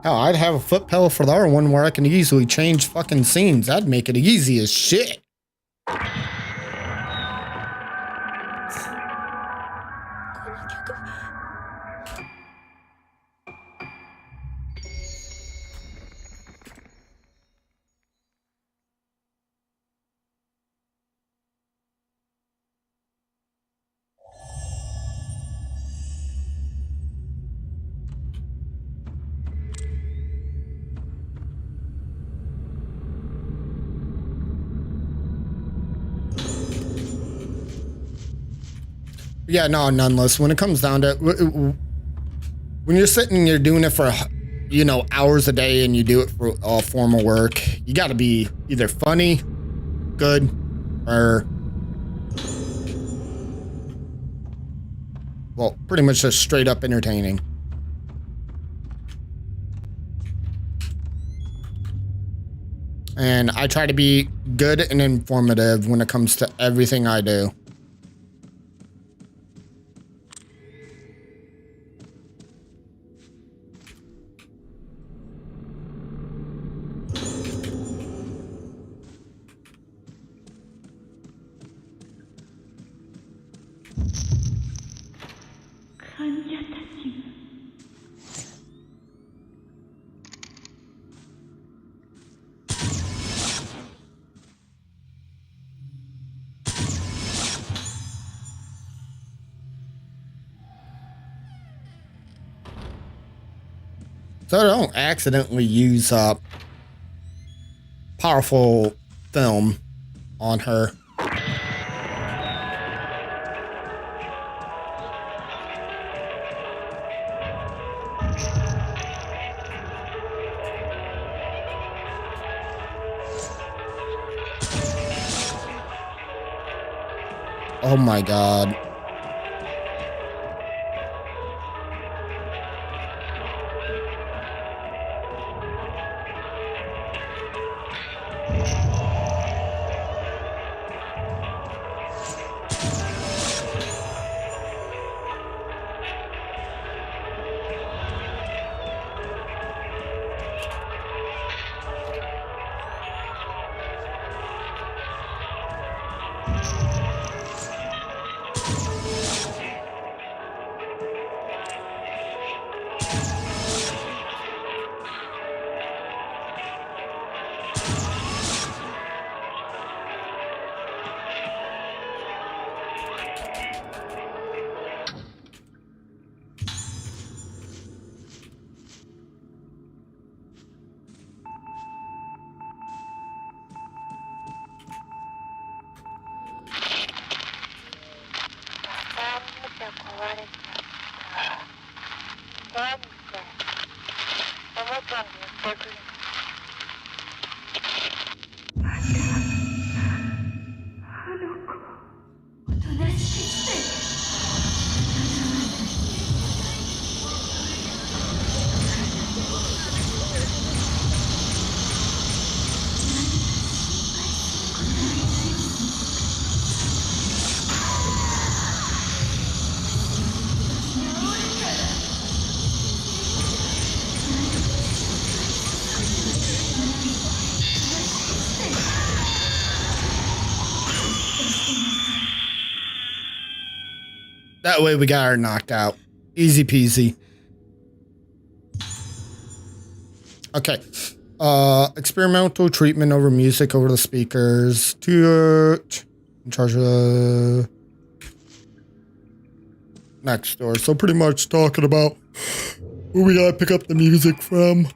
Hell, I'd have a foot pedal for the other one where I can easily change fucking scenes. That'd make it easy as shit. Yeah, no, nonetheless, when it comes down to when you're sitting and you're doing it for, you know, hours a day and you do it for all formal work, you got to be either funny, good, or, well, pretty much just straight up entertaining. And I try to be good and informative when it comes to everything I do. So I don't accidentally use powerful film on her. Oh my god. That way we got her knocked out. Easy peasy. Okay. Experimental treatment over music over the speakers. To in charge of the next door. So pretty much talking about where we gotta pick up the music from.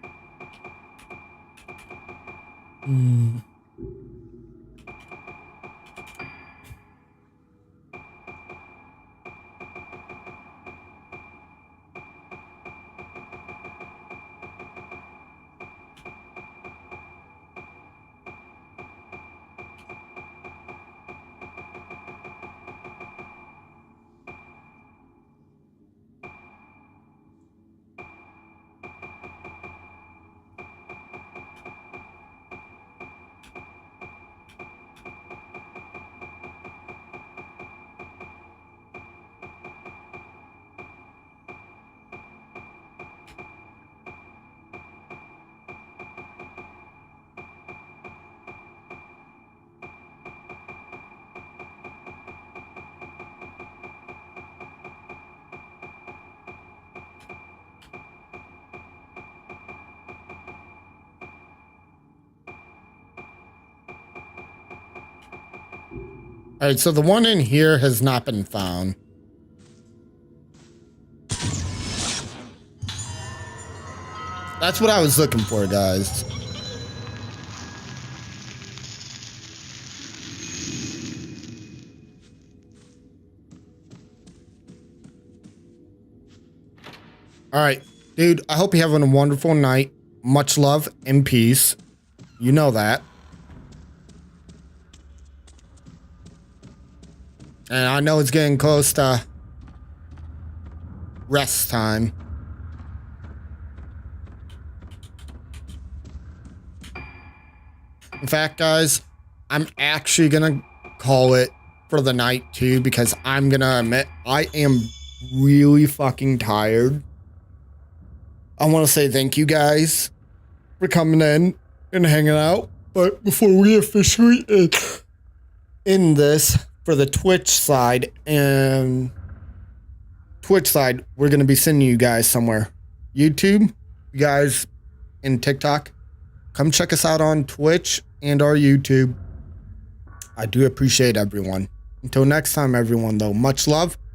All right, so the one in here has not been found. That's what I was looking for, guys. All right, dude, I hope you're having a wonderful night. Much love and peace. You know that. And I know it's getting close to rest time. In fact, guys, I'm actually gonna call it for the night too, because I'm gonna admit I am really fucking tired. I want to say thank you guys for coming in and hanging out. But before we officially end this, for the Twitch side, we're going to be sending you guys somewhere. YouTube, you guys, and TikTok. Come check us out on Twitch and our YouTube. I do appreciate everyone. Until next time, everyone, though, much love.